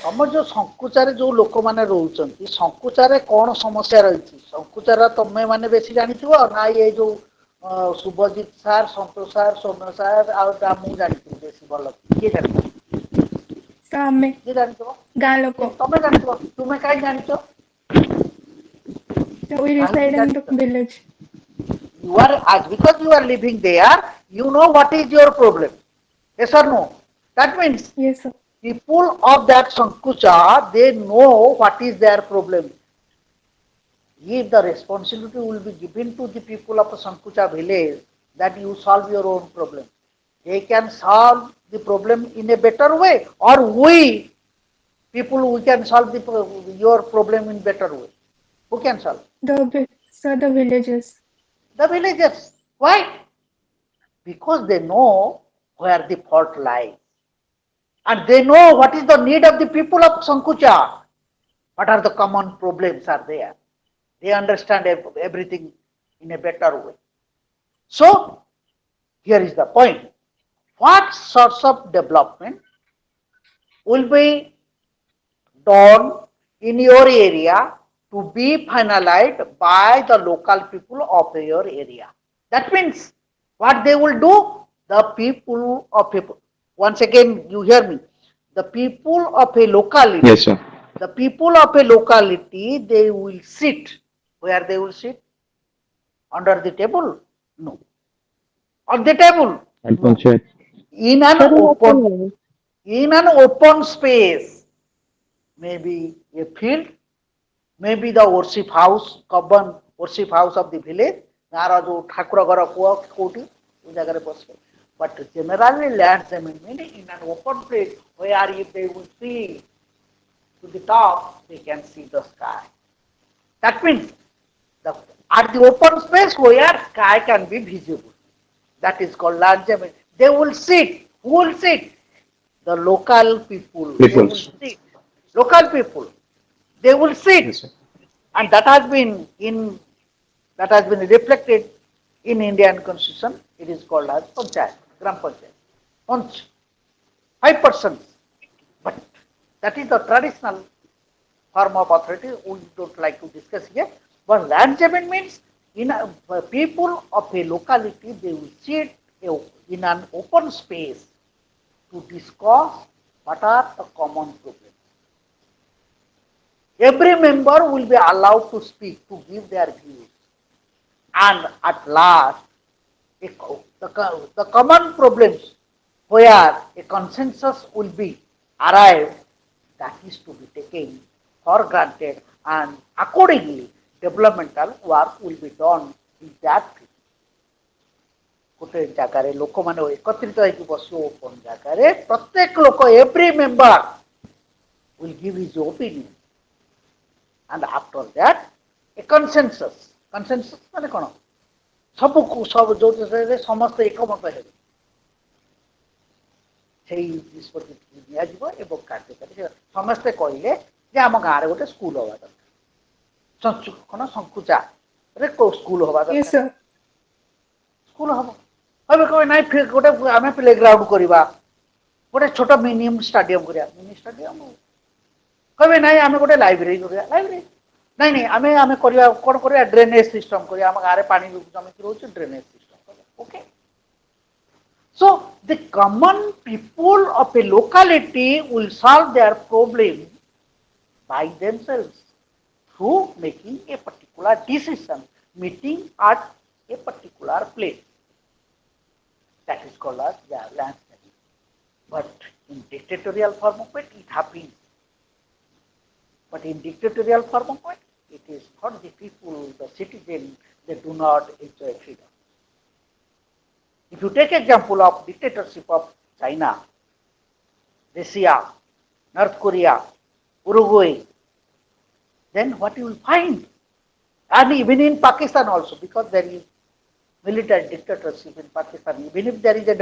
ତମ ଯୋଉ ଶଙ୍କୁଚାରେ ଯୋଉ ଲୋକମାନେ ରହୁଛନ୍ତି, ଶଙ୍କୁଚାରେ କଣ ସମସ୍ୟା ରହିଛି? ଶଙ୍କୁଚାର ତମେ ମାନେ ବେଶୀ ଜାଣିଥିବ ନା ଏଇ ଯୋଉ ଶୁଭଜିତ ସାର୍, ସନ୍ତୋଷ ସାର୍, ସୌମ୍ୟ ସାର୍ ଆଉ ମୁଁ ଜାଣିଥିବି ବେଶୀ ଭଲ? କିଏ ଜାଣିଥିବ? Sir, ଆମେ କିଏ ଜାଣିଥିବ? ଗାଁ ଲୋକ. ତମେ ଜାଣିଥିବ। ତୁମେ କାହିଁ ଜାଣିଛ? So we କାହିଁକି reside in the ଜାଣିଛ? village. You are, as because you are living there, you know what is your problem. Yes or no? That means Yes, sir. people of that Sankucha, they know what is their problem. If the responsibility will be given to the people of a Sankucha village, that you solve your own problem, they can solve the problem in a better way, or we people we can solve your problem in better way. Who can solve? The villages. The villagers. Why? Because they know where the fault lies. And they know what is the need of the people of Sankucha. What are the common problems are there. They understand everything in a better way. So, here is the point. What sorts of development will be done in your area to be finalized by the local people of your area? That means what they will do, the people of people. Once again, you hear me. The people of a locality. Yes, sir. The people of a locality, they will sit. Where they will sit? Under the table? No. On the table? And No. Panchayat. In an open space. Maybe a field, maybe the worship house, common worship house of the village. ଗାଁର ଯୋଉ ଠାକୁର ଘର କୁହ କୋଉଠି କୋଉ ଜାଗାରେ ବସିବେ. But generally lands amendment in an open place where if they will see to the top, they can see the sky. That means at the open space where sky can be visible. That is called land amendment. They will sit. Who will sit? The local people. They will sit. Local people. They will sit. Yes, sir. And that has been reflected in Indian Constitution. It is called as Panchayat, Gram Panchayat. Panch. 5%. But that is the traditional form of authority. We don't like to discuss here. But land amendment means people of a locality, they will sit in an open space to discuss what are the common problems. Every member will be allowed to speak, to give their views. And at last, the common problems where a consensus will be arrived, that is to be taken for granted, and accordingly, developmental work will be done in that field. ଗୋଟେ ଜାଗାରେ ଲୋକମାନେ ଏକତ୍ରିତ ହେଇକି ବସିବ open ଜାଗାରେ ପ୍ରତ୍ୟେକ ଲୋକ every member will give his opinion, and after that a consensus ମାନେ କ'ଣ ସବୁ ଯୋଉଥିରେ ସମସ୍ତେ ଏକମତ ହେବେ ସେଇ ନିଷ୍ପତ୍ତି ନିଆଯିବ ଏବଂ କାର୍ଯ୍ୟକାରୀ ସମସ୍ତେ କହିଲେ ଯେ ଆମ ଗାଁରେ ଗୋଟେ ସ୍କୁଲ ହବା ଦରକାର କ'ଣ ଶଙ୍କୁଚାରେ କୋଉ ସ୍କୁଲ ହବା ଦରକାର ସ୍କୁଲ ହବ କହିବେ ନାଇଁ ଗୋଟେ ଆମେ ପ୍ଲେ ଗ୍ରାଉଣ୍ଡ କରିବା ଗୋଟେ ଛୋଟ ମିନିୟମ ଷ୍ଟାଡିୟମ କରିବା ମିନି ଷ୍ଟାଡିୟମ କହିବେ ନାଇଁ ଆମେ ଗୋଟେ ଲାଇବ୍ରେରୀ କରିବା ଲାଇବ୍ରେରୀ ନାଇଁ ନାଇଁ ଆମେ କରିବା କ'ଣ କରିବା ଡ୍ରେନେଜ ସିଷ୍ଟମ କରିବା ଆମ ଗାଁରେ ପାଣି ଜମିକି ରହୁଛି ଡ୍ରେନେଜ ସିଷ୍ଟମ କରିବା okay. So the common people of a locality will solve their problem by themselves through making a particular decision, meeting at a particular place. That is called as land study. But in dictatorial form of it, it happens. But in dictatorial form of it, it is for the people, the citizens, they do not enjoy freedom. If you take example of dictatorship of China, Russia, North Korea, Uruguay, then what you will find? And even in Pakistan also, because there is military dictatorship in Pakistan, even if there is a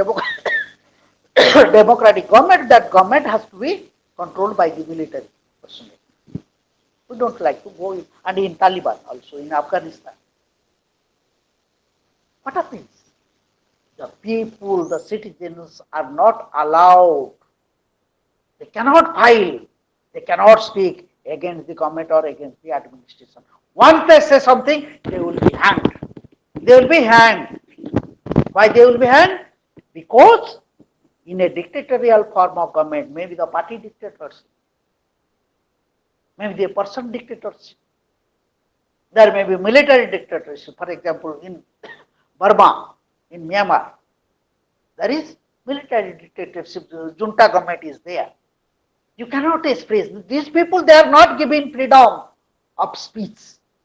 democratic government, that government has to be controlled by the military personnel. We don't like to go in, and in Taliban also, in Afghanistan. What happens? The people, the citizens are not allowed. They cannot file. They cannot speak against the government or against the administration. Once they say something, they will be hanged. They will be hanged. Why they will be hanged? Because in a dictatorial form of government, maybe the party dictatorship, maybe the person dictatorship, there may be military dictatorship. For example, in Burma, in Myanmar, there is military dictatorship, the junta government is there. You cannot express. These people, they are not giving freedom of speech.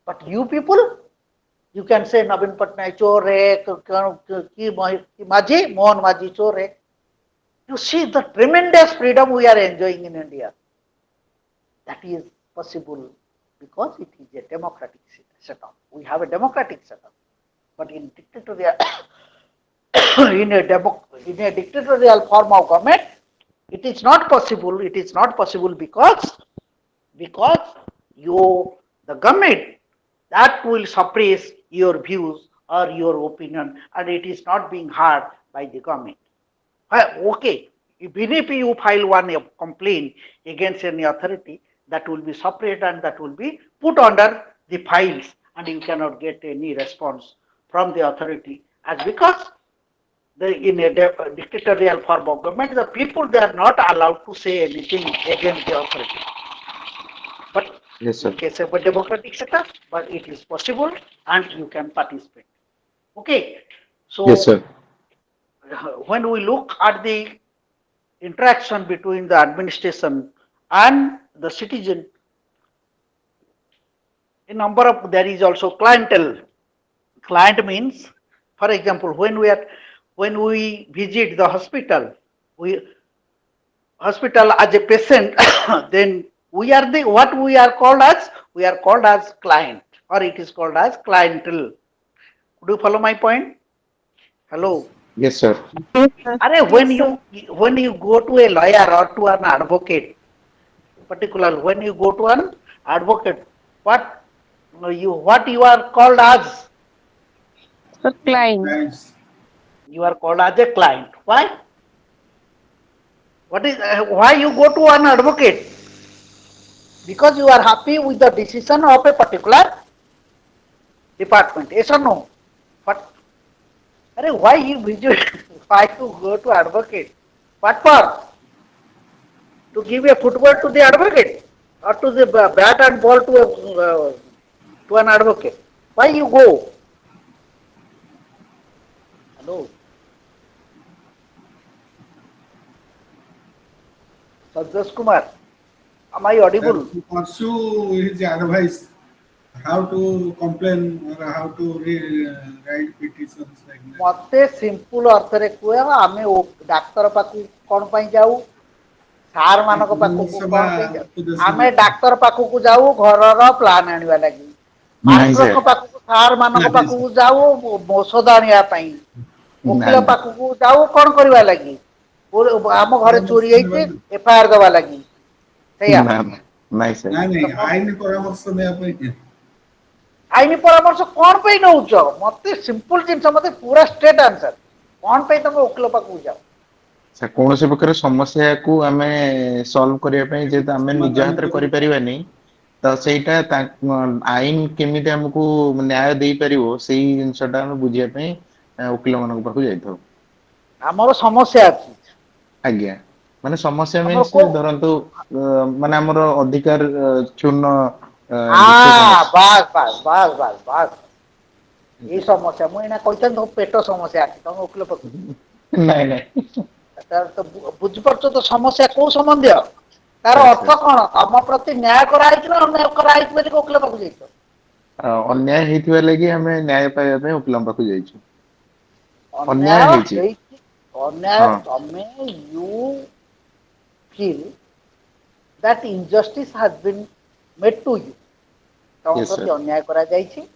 But you people, you can say Navin Patnaik chore hai, Maji, Mohan Maji chore hai. You see the tremendous freedom we are enjoying in India. That is possible because it is a democratic setup. We have a democratic setup. But in dictatorial, in a dictatorial form of government, it is not possible. It is not possible because the government that will suppress your views or your opinion, and it is not being heard by the government. Okay, even if you file one complaint against any authority, that will be separate and that will be put under the files, and you cannot get any response from the authority, as because in a dictatorial form of government, the people, they are not allowed to say anything against the authority. But Yes, sir. in case of a democratic setup, but it is possible and you can participate. Okay, so Yes, sir. when we look at the interaction between the administration and the citizen, a number of, there is also clientele. Client means, for example, when we visit the hospital, we hospital as a patient, then we are the what we are called as client, or it is called as clientele. Could you follow my point? Hello. Yes, sir. Yes, sir. Are when you go to a lawyer or to an advocate, particularly when you go to an advocate, what you are called as? Sir, client. Thanks. You are called as a client. Why? What is why you go to an advocate? Because you are happy with the decision of a particular department. Yes or no? But why you visit? Why you go to advocate? What for? To give a football to the advocate, or to the bat and ball to an advocate? Why you go? Hello, Santosh Kumar. Am I audible? To pursue his advice, how to complain or how to write petitions like that. मते simple अर्थरे कुहे आमे doctor पाखु कोन पई जाऊ सार मानक पाखु कोन पई जाऊ आमे doctor पाखु जाऊ घरर प्लान आनिबा लागि मास्टर पाखु सार मानक पाखु जाऊ औषध आनिबा पई वकील पाखु जाऊ कोन करबा लागि आम घरे चोरी हेइते एफआईआर दबा लागि सैया नहीं सर। नहीं आईन परामर्श देया पई आईनी परामर्श कौन पे नौच मत सिंपल जिन मत पूरा स्ट्रेट आंसर कौन पे तुम वकिल पाखु जाओ सर कौन से प्रकार समस्या को आमे सॉल्व करिया पई जे आमे निज हाथ रे करि परिबानी तो सेटा आईन केमिति हमकु न्याय देई परिवो सेही जिंसटा हम बुझिया पई वकिल मानक पाखु जाइथौ हमरो समस्या अछि आज्ञा माने समस्या मीन्स धरंतु माने हमरो अधिकार चूर्ण बास बास बास बास बास ये समस्या मुझे ना कहते तो पेट समस्या आछि तुम वकिल पाखु नहीं नहीं तो बुझिपार तो समस्या कौ संबंधी तार Yes, अर्थ sir. कौन तम प्रति न्याय कराई ना अन्याय कराई वकील पाक जाइए अन्याय ହେଇଥିବା ଲାଗି ଆମେ ନ୍ୟାୟ ପାଇବା ପାଇଁ ଓକିଲ ପାଖକୁ ଯାଇଛୁ। ଅନ୍ୟାୟ अन्याय ହେଇଛି। अन्याय ହଁ तमे you feel that injustice has been made to you तम yes sir प्रति अन्याय करा जाइए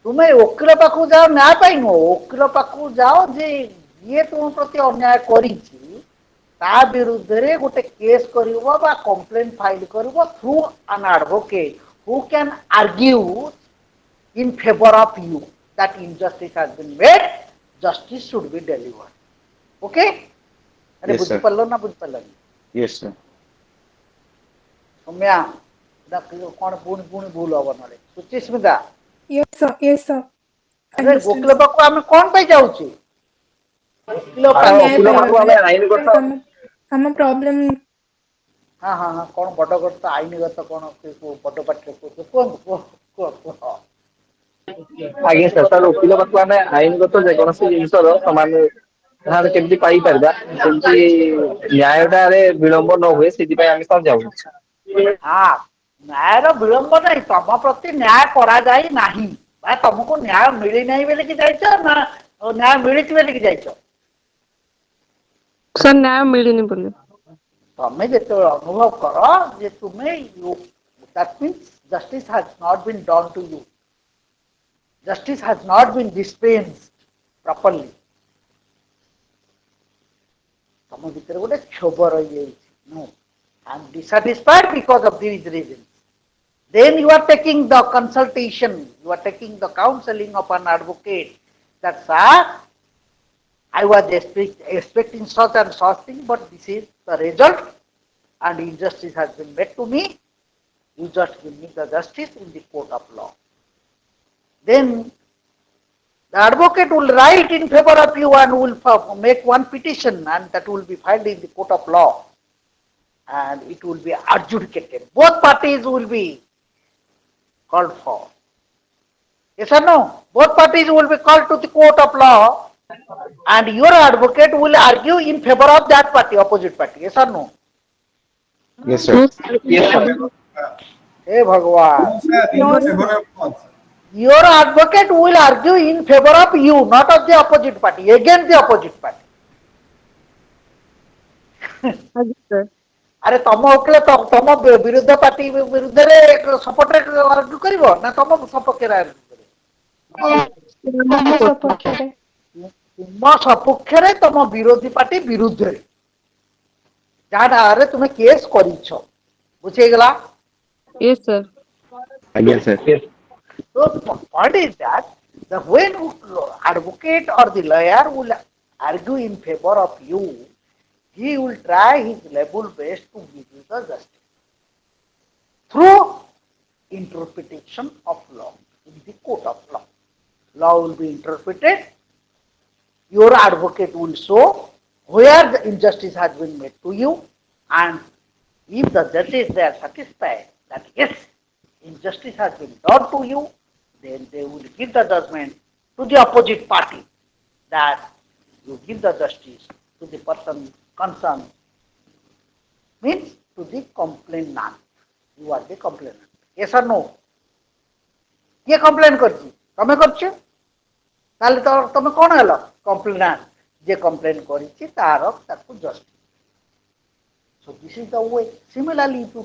तुम्हें वकील पाक जाओ न्याय पाई नुह वकील पाक जाओ जे ये तुम प्रति अन्याय करी ता विरुद्ध रे गोटे केस करिवो बा कंप्लेंट फाइल करिवो through an advocate who can argue in favor of you that injustice has been made justice should be delivered okay अरे yes बुझी sir पल्लो ना बुझी पल्लो yes sir सौम्या कौन पुणी पुणी भूल हम ना Suchismita Yes, sir. Yes, sir. अरे Understand, वकील sir. पाक आम कौन पे जाऊे वकील ସାର୍ पाक न्याय ଓକିଲ पाइबा ପାଖକୁ ପାଇଁ ଆମେ ଆଇନଗତ हम प्रॉब्लम हाँ हाँ हाँ कौन बड़गत आईनगत कौन बड़ पाटे कहतु कह ଆଜ୍ଞା ସାର୍ ସାର୍ ଓକିଲ ପାଖକୁ ଆମେ ଆଇନଗତ ଯେକୌଣସି ଜିନିଷର ସମାନ ହାର କେମିତି ପାଇପାରିବା ଯେମିତି ନ୍ୟାୟଟାରେ ବିଳମ୍ବ ନ ହୁଏ ସେଥିପାଇଁ ଆମେ ସାର୍ ଯାଉ हाँ न्यायर विलंब नहीं तम प्रति न्याय करा जाई नहीं भाई तुमको न्याय मिली नहीं बोल कि जाइछ ना न्याय मिली बोल कि जाइछ सर न्याय मिलनी बोले तमें जो अनुभव कर जे तुम्हें that means justice has not been done to you justice has not been dispensed properly तुम भीतर गोटे क्षोभ रही no I am dissatisfied because of these reasons then you are taking the consultation you are taking the counseling of an advocate that sir I was expecting such and such thing but this is the result and injustice has been made to me you just give me the justice in the court of law then the advocate will write in favor of you and will make one petition and that will be filed in the court of law and it will be adjudicated. Both parties will be called for. Yes or no? Both parties will be called to the court of law and your advocate will argue in favor of that party, opposite party. Yes or no? yes sir Hey Bhagwan. sir in no, favor of what? Your advocate will argue in favor of you, not of the opposite party, against the opposite party. Sir अरे तुम वकील तुम विरुद्ध party विरुद्ध support argue कर ना तुम सपक्ष हम सपक्ष रे तुम सपक्ष तुम विरोधी पार्टी विरुद्ध जहाँ तुम्हें केस कर बुझेगला यस सर ଆଜ୍ଞା sir so what is that the when advocate or the lawyer will argue in favor of you he will try his level best to give you the justice through interpretation of law in the court of law. Law will be interpreted, your advocate will show where the injustice has been made to you and if the judges they are satisfied that yes, injustice has been done to you, then they will give the judgment to the opposite party that you give the justice to the person concerned means to the complainant. You are the complainant. Yes or no? किए complain करछि तमे करछ ताले तो तमे कोन hello complainant जे complain करिछि तार ताकू justice so this is the way similarly if you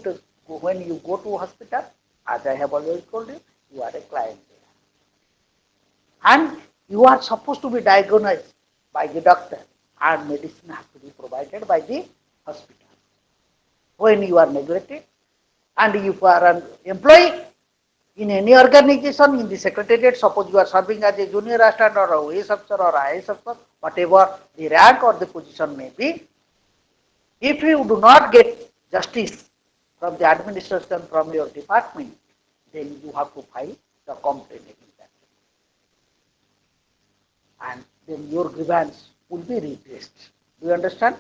when you go to hospital as I have always told you you are a client there and you are supposed to be diagnosed by the doctor and medicine has to be provided by the hospital when you are neglected and if you are an employee in any organization in the secretariat suppose you are serving as a junior assistant or a OS officer or IS officer whatever the rank or the position may be if you do not get justice from the administration from your department then you have to file the complaint against that and then your grievance will be redressed do you understand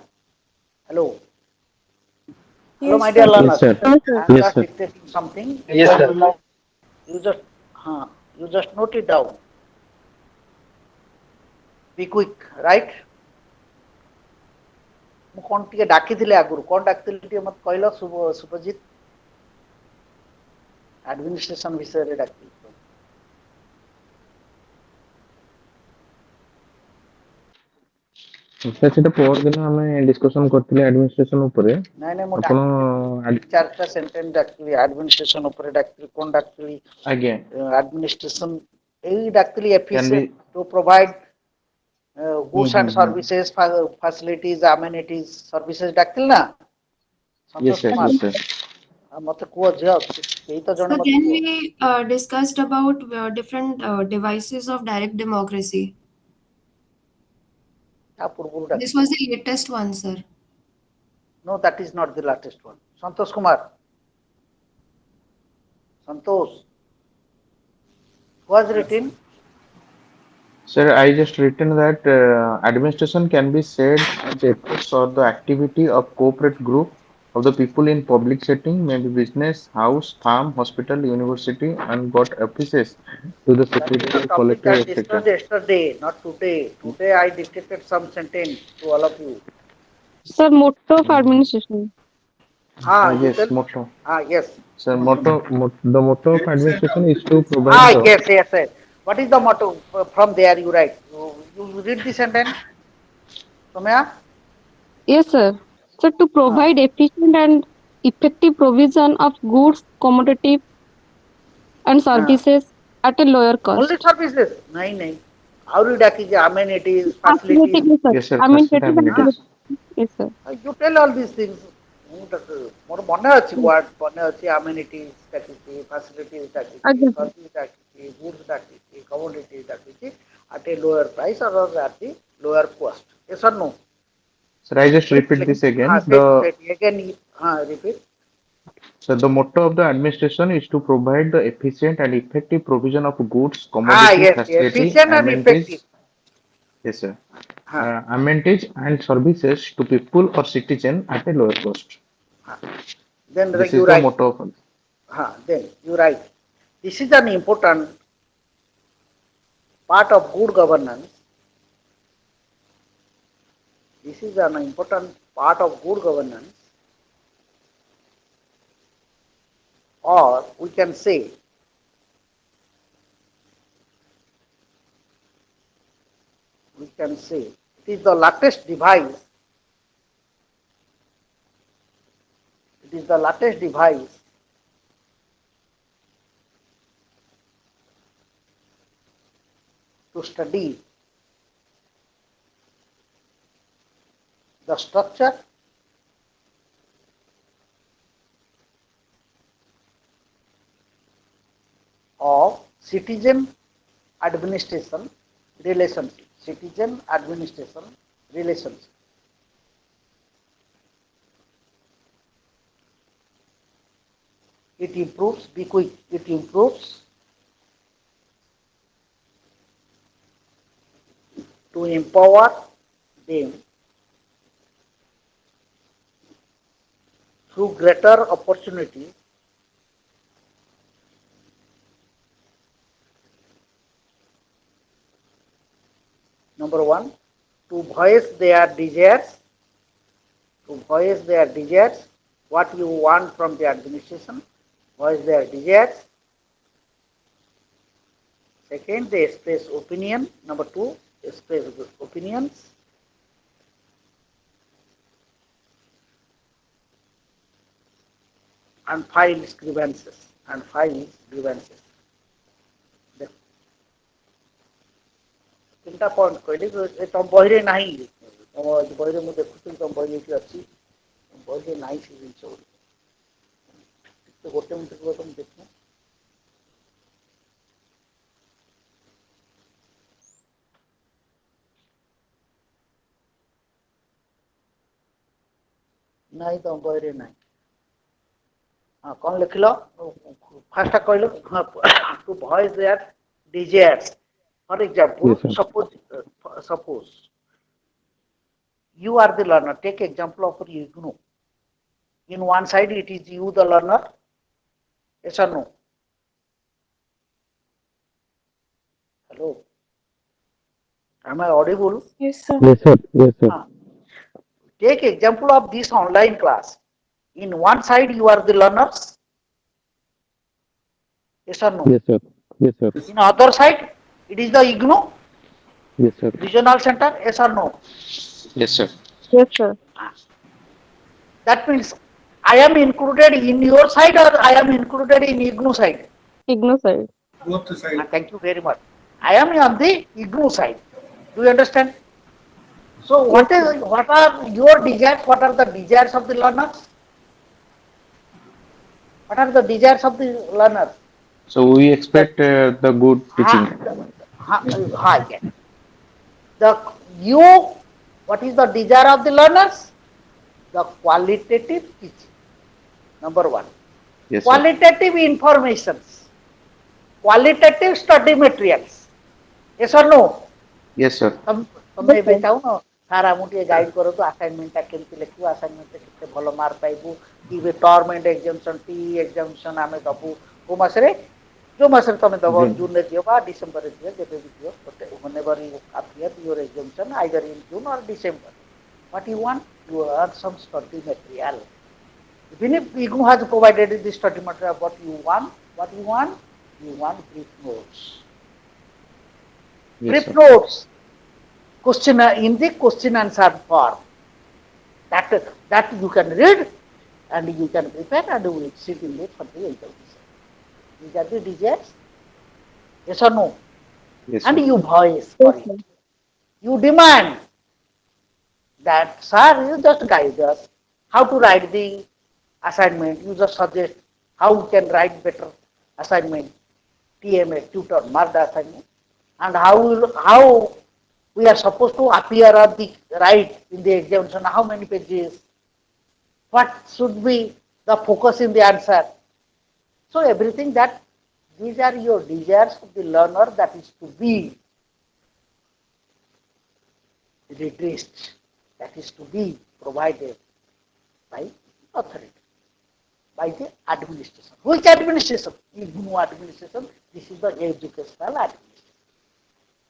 hello hello yes my dear sir yes learners sir I am yes just sir dictating something yes sir you just note it down. Be quick, right? ମୁଁ କଣ ଟିକେ ଡାକିଥିଲି ଆଗରୁ କଣ ଡାକିଥିଲି ଟିକେ ମତେ କହିଲ ସୁଭଜିତ administration ବିଷୟରେ ଡାକିଥିଲି ସେଟା ପରଦିନ ଆମେ ଡିସ୍କସନ କରିଥିଲେ ଆଡମିନିଷ୍ଟ୍ରେସନ ଉପରେ ନାଇଁ ନାଇଁ ମୁଁ ଆପଣ ଚାରିଟା ସେଣ୍ଟେନ୍ସ ଡାକିଥିଲି ଆଡମିନିଷ୍ଟ୍ରେସନ ଉପରେ ଡାକିଥିଲି କଣ ଡାକିଥିଲି ଆଜ୍ଞା administration ଏଇ ଡାକିଥିଲି can be efficient to provide goods and services facilities amenities services ଡାକିଥିଲି ନା yes ସନ୍ତୋଷ sir କୁମାର yes sir ମତେ କୁହ ଝିଅ କେହି ତ ଜଣେ So ମତେ then କୁହ we discussed about different devices of direct democracy. ତା ପୂର୍ବରୁ This ଡାକିଥିଲି was the latest one, sir. no that is not the latest one Santosh Kumar Santosh was written sir I just written that administration can be said as efforts or the activity of corporate group of the people in public setting, maybe business, house, farm, hospital, university, and got offices to the that is the secretary, topic collector, I etc. discussed yesterday, not today. Today I dictated some sentence to all of you. Sir, motto of administration. You Yes, tell? motto. Yes. Sir, Motto. the motto of Let's set administration up is to this. provide the Yes. What is the motto? From there you write. You read the sentence, Somya? Yes, sir. Sir, to Ah. provide efficient and effective provision of goods, commodity, and Ah. services at a lower Only cost. services? नहीं. Auri daki amenities, facilities. Facilitative, yes, sir. yes, sir, facility Administrative and Ah. amenities. yes, sir. You tell all these things. ମୋର ମନେ ଅଛି ward ମନେ ଅଛି amenities ଡାକିଛି facilities ଡାକିଛି Agree, sir. service ଡାକିଛି goods ଡାକିଛି commodities ଡାକିଛି at a lower price or at the lower cost. Yes or no? Sir, I just repeat this again. The Again repeat. So the motto of the administration is to provide the efficient and effective provision of goods, commodity, Yes, facility, efficient and effective. amenities, yes, sir, Ah, amenities and services to people or citizen at a lower cost. then This you is the write. motto of. Then you write. This is an important part of good governance. This is an important part of good governance, or we can say it is the latest device. It is the latest device to study the structure of citizen administration relationship. Citizen administration relationship. It improves, be quick, it improves to empower them through greater opportunity number one to voice their desires what you want from the administration voice their desires second they express opinion number two express opinions and file grievances ତିନିଟା point କହିଲି ତମ ବହିରେ ନାହିଁ ତମ ବହିରେ ମୁଁ ଦେଖୁଥିଲି ତମ ବହି ଏଇଠି ଅଛି ବହିରେ ନାହିଁ ସେ ଜିନିଷ ଗୋଟେ ମିନିଟ୍ ରୁହ ତମେ ଦେଖ ନାହିଁ ତମ ବହିରେ ନାହିଁ ହଁ କଣ ଲେଖିଲ ଫାର୍ଷ୍ଟ କହିଲ to voice their desires for example Yes, sir. suppose you are the learner take example of you in one side it is you the learner yes or no hello am I audible Yes, sir. Yes, sir. Yes, sir. Ah. Take example of this online class. In one side you are the learners, yes or no? Yes, sir. Yes, sir. In other side, it is the IGNO, Yes, sir. regional center, yes or no? Yes, sir. Yes, sir. That means I am included in your side or I am included in IGNO side? Ignore side. Both sides. Thank you very much. I am on the IGNO side. Do you understand? So Yes, sir. what are your desires? What are the desires of the learners? What are the desires of the learners? So we That expect the good teaching. yes. The you what is the desire of the learners? The qualitative teaching. Number one. Yes, sir. Qualitative informations. Qualitative study materials. Yes or no? Yes, sir. ତମେ Yes, ଏବେ sir. ଚାହୁଁନ sir ଆମକୁ ଟିକେ guide କରନ୍ତୁ ଆସାଇନମେଣ୍ଟଟା କେମିତି ଲେଖିବୁ ଆସାଇନମେଣ୍ଟରେ କେତେ ଭଲ mark ପାଇବୁ କି ଟର୍ମ ଏଣ୍ଡ ଏକ୍ଜାମିନେସନ୍ ଟି ଏକ୍ଜାମିନେସନ୍ ଆମେ ଦେବୁ କୋଉ ମାସରେ ଯୋଉ ମାସରେ ତମେ ଦେବ June. ଜୁନରେ ଦିଅ ବା ଡିସେମ୍ବରରେ ଦିଅ ଯେବେ ବି ଦିଅ whenever you appear your examination either in June or December. What you want? You earn some study material. Even if IGNOU has provided the study material, what you want? What you want? You want brief notes. Yes, Brief sir. notes. Question in the question answer form. That you can read and you can prepare and you will sit in it for the examination. These are the desires. Yes or no? Yes, And sir. you voice for Yes, it. sir. You demand that, sir, you just guide us how to write the assignment. You just suggest how we can write better assignment, TMA, tutor, mark the assignment, and how we are supposed to appear on the right in the examination, how many pages, what should be the focus in the answer. So everything that these are your desires of the learner that is to be redressed, that is to be provided by authority, by the administration. Which administration? IGNOU administration. This is the educational administration.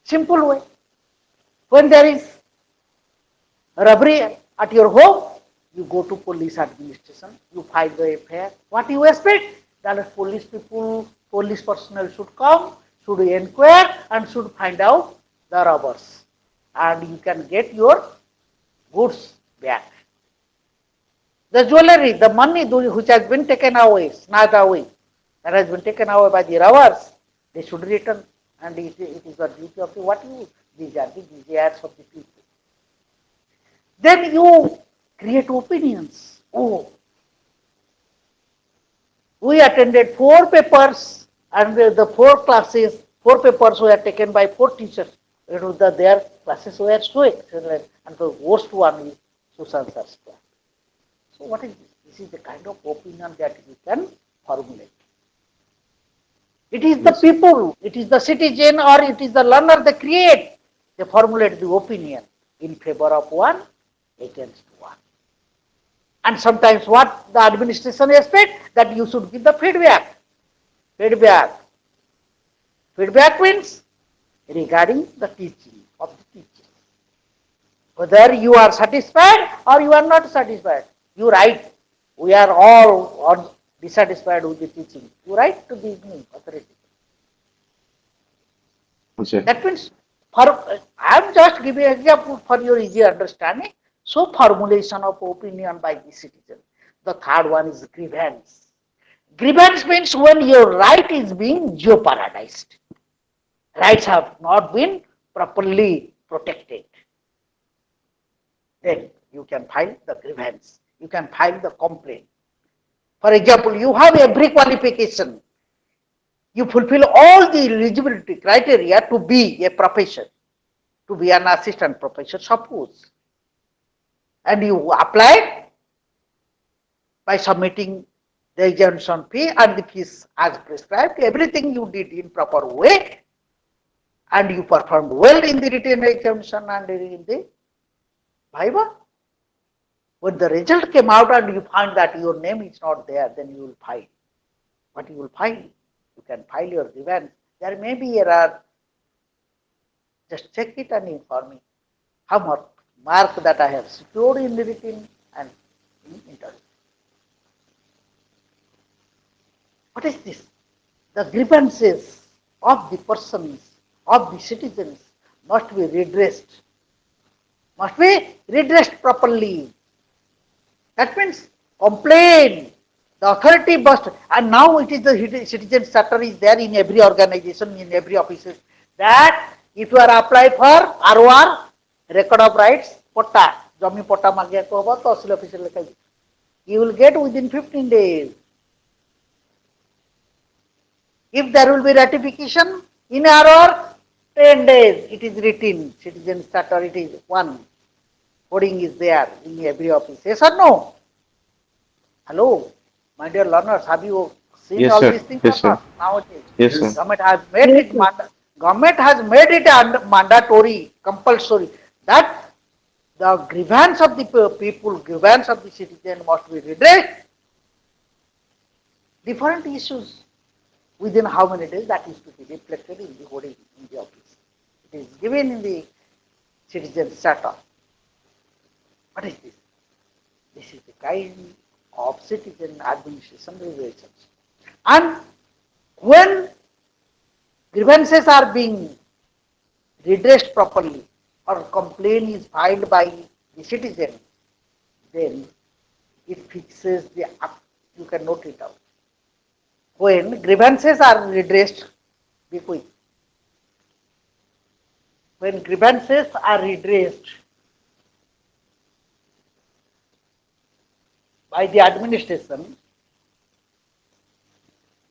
Simple way. When there is robbery at your home, you go to police administration, you file the FIR. What you expect? That police people, police personnel should come, should inquire and should find out the robbers. And you can get your goods back. The jewelry, the money which has been taken away, snatched away, that has been taken away by the robbers, they should return. And it is the duty of the what you, these are the desires of the people. Then you create opinions. Oh, we attended 4 papers and the 4 classes, 4 papers were taken by 4 teachers. Their classes were so excellent and the worst one is Susan Sir's class. So what is this? This is the kind of opinion that we can formulate. It is the people, it is the citizen or it is the learner they create. They formulate the opinion in favor of one, against one. And sometimes what the administration expects that you should give the feedback. Feedback. Feedback means regarding the teaching of the teacher. Whether you are satisfied or you are not satisfied. You write, we are all dissatisfied with the teaching. You write to the authority. Okay. That means, I am just giving an example for your easy understanding. So formulation of opinion by the citizen. The third one is grievance. Grievance means when your right is being jeopardized. Rights have not been properly protected. Then you can file the grievance. You can file the complaint. For example, you have every qualification. You fulfill all the eligibility criteria to be a professor, to be an assistant professor, suppose. And you apply by submitting the examination fee and the fees as prescribed, everything you did in proper way, and you performed well in the written examination and in the viva. When the result came out and you find that your name is not there, then you will file. What you will file? You can file your grievance. There may be error. Just check it and inform me. How mark that I have secured in the written and in interview. What is this? The grievances of the persons, of the citizens must be redressed properly. That means complain. The authority must, and now it is the citizen charter is there in every organization, in every office, that if you are applied for ROR, record of rights, pota, jami pota magya ko haba, tahsil office lekha you will get within 15 days. If there will be ratification in ROR, 10 days, it is written, citizen charter, it is one. Coding is there in every office. Yes or no? Hello, my dear learners, have you seen Yes, all sir. these things or Yes, sir. not nowadays? Yes, sir. Government has made it mandatory, compulsory that the grievance of the people, grievance of the citizen must be redressed. Different issues within how many days that is to be reflected in the holding in the office. It is given in the citizen charter. What is this? This is the kind of citizen administration regulations. And when grievances are being redressed properly or complaint is filed by the citizen, then it fixes the you can note it out. When grievances are redressed, be quick. When grievances are redressed by the administration,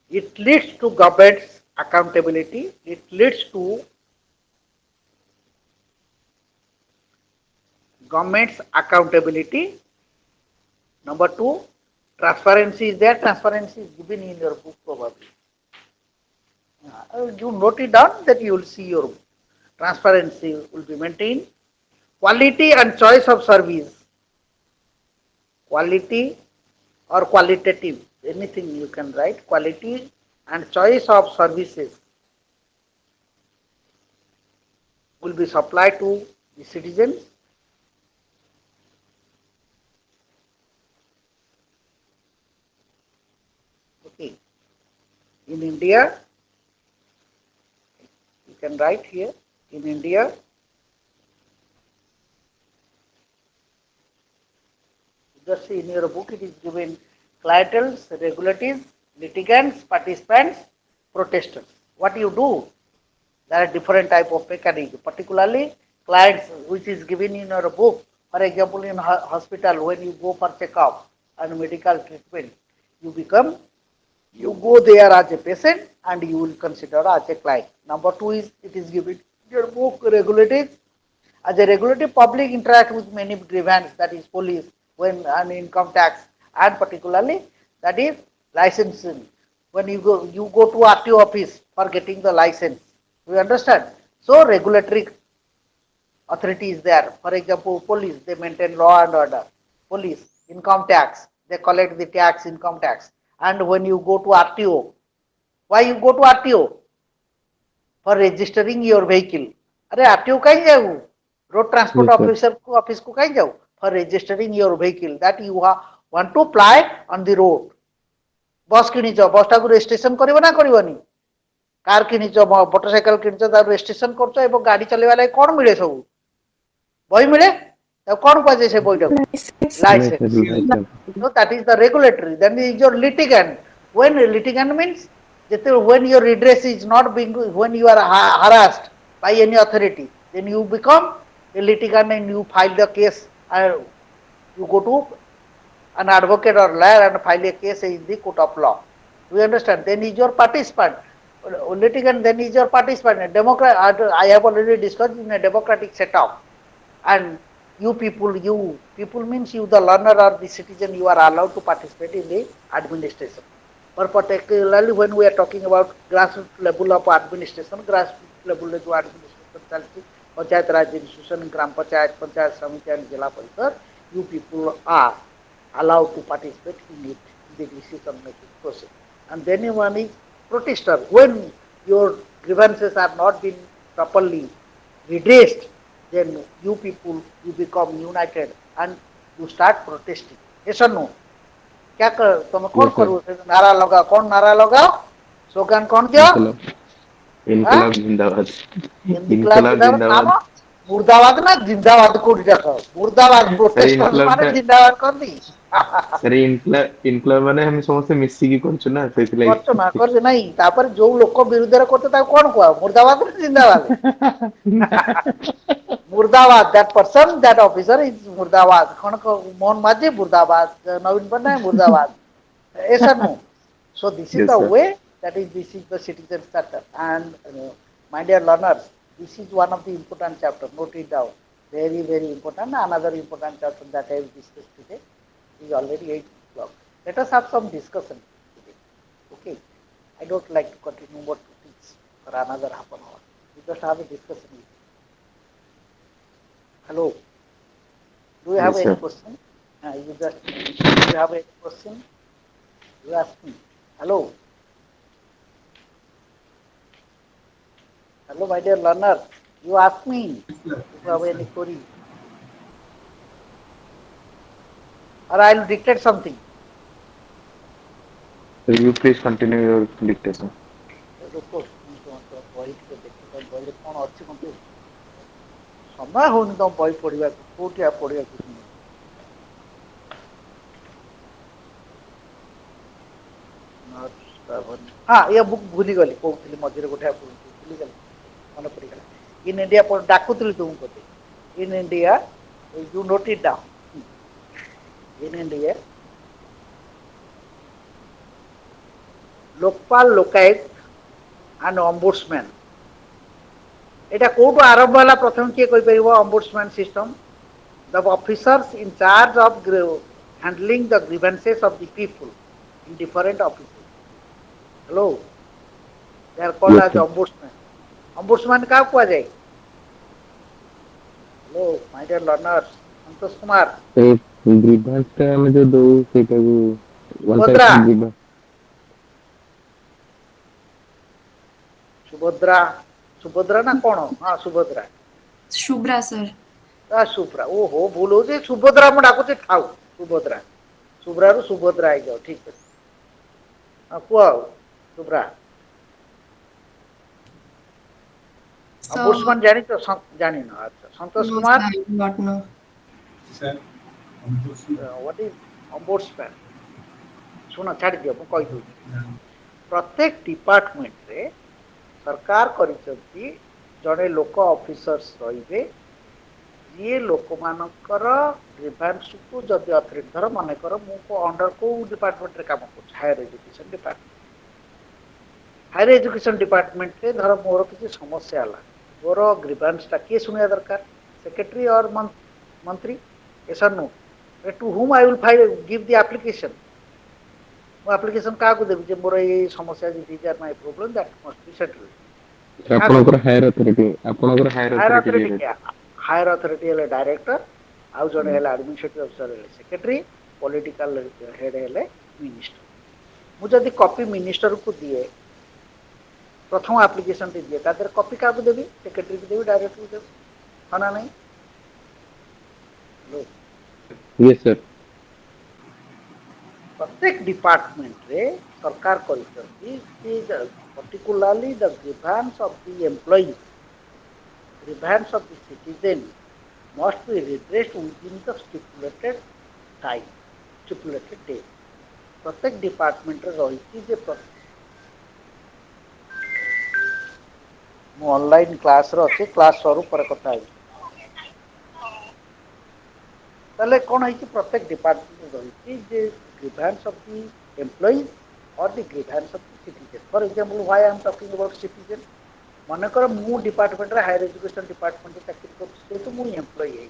it leads to government's accountability, it leads to government's accountability. Number two, transparency is there. Transparency is given in your book probably. You note it down that you will see your book. Transparency will be maintained. Quality and choice of service. Quality or qualitative, anything you can write. Quality and choice of services will be supplied to the citizens. Okay. In India, you can write here, in India, just see in your book it is given clientels, regulators, litigants, participants, protesters. What you do? There are different type of mechanism, particularly clients, which is given in your book. For example, in hospital, when you go for checkup and medical treatment, you go there as a patient and you will consider as a client. Number two is it is given in your book regulators. As a regulative, public interact with many grievance, that is police, when and income tax, and particularly that is licensing. When you go to RTO office for getting the license. You understand? So regulatory authority is there. For example, police, they maintain law and order. Police, income tax, they collect the tax, income tax. And when you go to RTO, why you go to RTO? For registering your vehicle. अरे RTO कहीं जाऊ? Road transport Yes, sir. officer को office को कहीं जाऊ? For registering your vehicle that you want to fly on the road. बस किनिच बस टाକୁ registration करिवो ना करिवोनी? कार किनिच मोटरसाइकल किनिच ता registration करछ एबो गाड़ी चलेवा लागि कोन मिले सब? बही मिले? त कोन कुआ जे से बहीटाକୁ? License. License. So that is the regulatory. Then is your litigant. When litigant means when your redress is not being, when you are harassed by any authority, then you become a litigant and you file the case. You go to an advocate or lawyer and file a case in the court of law. We understand. Then is your participant. Litigant then is your participant. Democrat. I have already discussed in a democratic setup. And you people means you, the learner or the citizen, you are allowed to participate in the administration. But particularly when we are talking about grassroots level of administration, grassroots level of administration, Panchayat Raj institution, Gram Panchayat, Panchayat Samiti and Jila Parishad, you people are allowed to participate in it, in the decision making process. And then one is protester. When your grievances are not being properly redressed, then you people, you become united and you start protesting. Yes or no? क्या कर तुम कौन Yes, sir. करो नारा लगाओ कौन नारा लगाओ स्लोगन कौन दियो इनकलाब हाँ इनकलाब जिंदाबाद इनकलाब इनकलाब जिंदाबाद नाम जिंदाबाद मुर्दाबाद ना जिंदाबाद कोड जाओ मुर्दाबाद सर प्रोटेस्टर इनकलाब माने टा जिंदाबाद कर दी सर इनकलाब माने हम समस्त मिसिकी करछु ना করছো ସେଇଥିଲାଗି না করছে নাই তারপরে ଯୋଉ ଲୋକ ବିରୁଦ୍ଧରେ করছে ତାକୁ କଣ କୁହ ମୁର୍ଦାବାଦ ନା ଜିନ୍ଦାବାଦ मुर्दाबाद that person that officer is मुर्दाबाद कौन को मोहन माझी मुर्दाबाद नवीन पटनायक मुर्दाबाद ऐसा no so this is yes the sir way that is this is the citizen charter and my dear learners this is one of the important chapter note it down very important another important chapter that I will discuss today is already 8 o'clock let us have some discussion today okay I don't like to continue more to teach for another half an hour we just have a discussion with you. Hello. Do you have yes any sir question? You just, do you have any question? You ask me. Hello. Hello, my dear learner. You ask me if you have any query. Or I will dictate something. sir you please continue your dictation रुको बही टे देखिए बही कौन अच्छी मत समय होनी तुम बही पढ़ा कौटिया पढ़ा हाँ ये बुक भूली गली कहती मझे गोटे भूली गली मन पड़गला इन इंडिया डाकुली तुमको in India you note it down in India Lokpal Lokayukta and ombudsman एटा कोटो आरंभ होला प्रथम किए कोइ परिबो ombudsman system the officers in charge of handling the grievances of the people in different offices hello they are called yes as sir ombudsman ombudsman का कुआ जाए hello my dear learners Santosh Kumar तो ग्रीवेंस टा ଆମେ ଯୋଉ ଦଉ ସେଇଟାକୁ one type Subhadra of grievance Subhadra Subhadra ना कौन हाँ सुभद्रा Shubhra, sir. सुभ्रा ओहो भूल हो सुभद्रा मैं डाकुचे ठाऊ सुभद्रा सुभ्रा रु सुभद्रा आई जाओ ठीक है हाँ कुआ सुभ्रा So, ombudsman जानी तो जानी ना अच्छा संतोष no, sir, Kumar I do not know. Sir, ombudsman. What is ombudsman सुना छाड़ दियो मु कहि दउ प्रत्येक डिपार्टमेंट रे सरकार करिसथि जड़े लोक ऑफिसर्स रहिबे ये लोक मानकर ग्रीवेंस को जदि अथॉरिटी धर माने कर मु को अंडर को डिपार्टमेंट रे काम कर higher education department higher education department रे धर मोर किसी समस्या हला मोर ग्रीवेंस टा के सुनिया दरकार सेक्रेटरी और मंत्री ऐसा know to whom I will file give the application मो एप्लीकेशन का को देबी जे मोर ये समस्या this are my problem that must be settled ଆପଣଙ୍କର ହାୟର ଅଥରିଟି क्या हायर अथॉरिटी हेले डायरेक्टर आउ जने हेले एडमिनिस्ट्रेटिव अफिसर हेले सेक्रेटरी पॉलिटिकल हेड हेले मिनिस्टर मु जदी कॉपी मिनिस्टर को दिए प्रथम एप्लीकेशन दिए तादर कॉपी का को देबी सेक्रेटरी को देबी डायरेक्टर को देबी हना नहीं लो yes sir प्रत्येक डिपार्टमेंट रे सरकार करिसथि कि particularly the grievance of the employee grievance of the citizen must be redressed within the stipulated time stipulated date प्रत्येक डिपार्टमेंट रे रही जे मु ऑनलाइन क्लास रे अछि क्लास सरू पर कथा है ताले कोन है कि प्रत्येक डिपार्टमेंट रही जे ग्रीवेंस ऑफ द एम्प्लॉई और the grievance of the citizen for example why I am talking about citizen मनकर मु डिपार्टमेंट रे हायर एजुकेशन डिपार्टमेंट रे चाकरी कर तो मु एम्प्लॉई है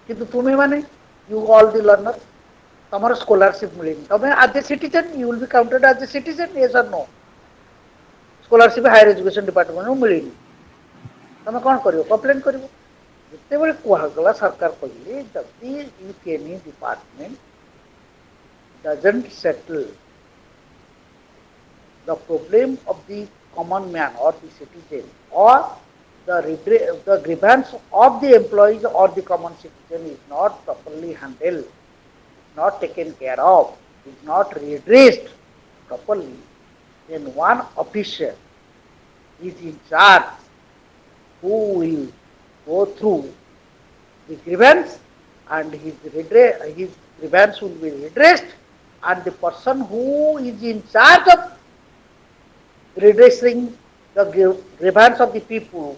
किंतु तुम्हें माने यू ऑल द लर्नर तमर स्कॉलरशिप मिलेनी तमे as a citizen you will be counted as a citizen yes और no scholarship higher education department में मिलेनी तमे कौन करियो कंप्लेन करियो जिते बेले कहगला सरकार कहले जदि if any department doesn't settle the problem of the common man or the citizen or the grievance of the employees or the common citizen is not properly handled, not taken care of, is not redressed properly, then one officer is in charge who will go through the grievance and his grievance will be redressed, and the person who is in charge of redressing the grievance of the people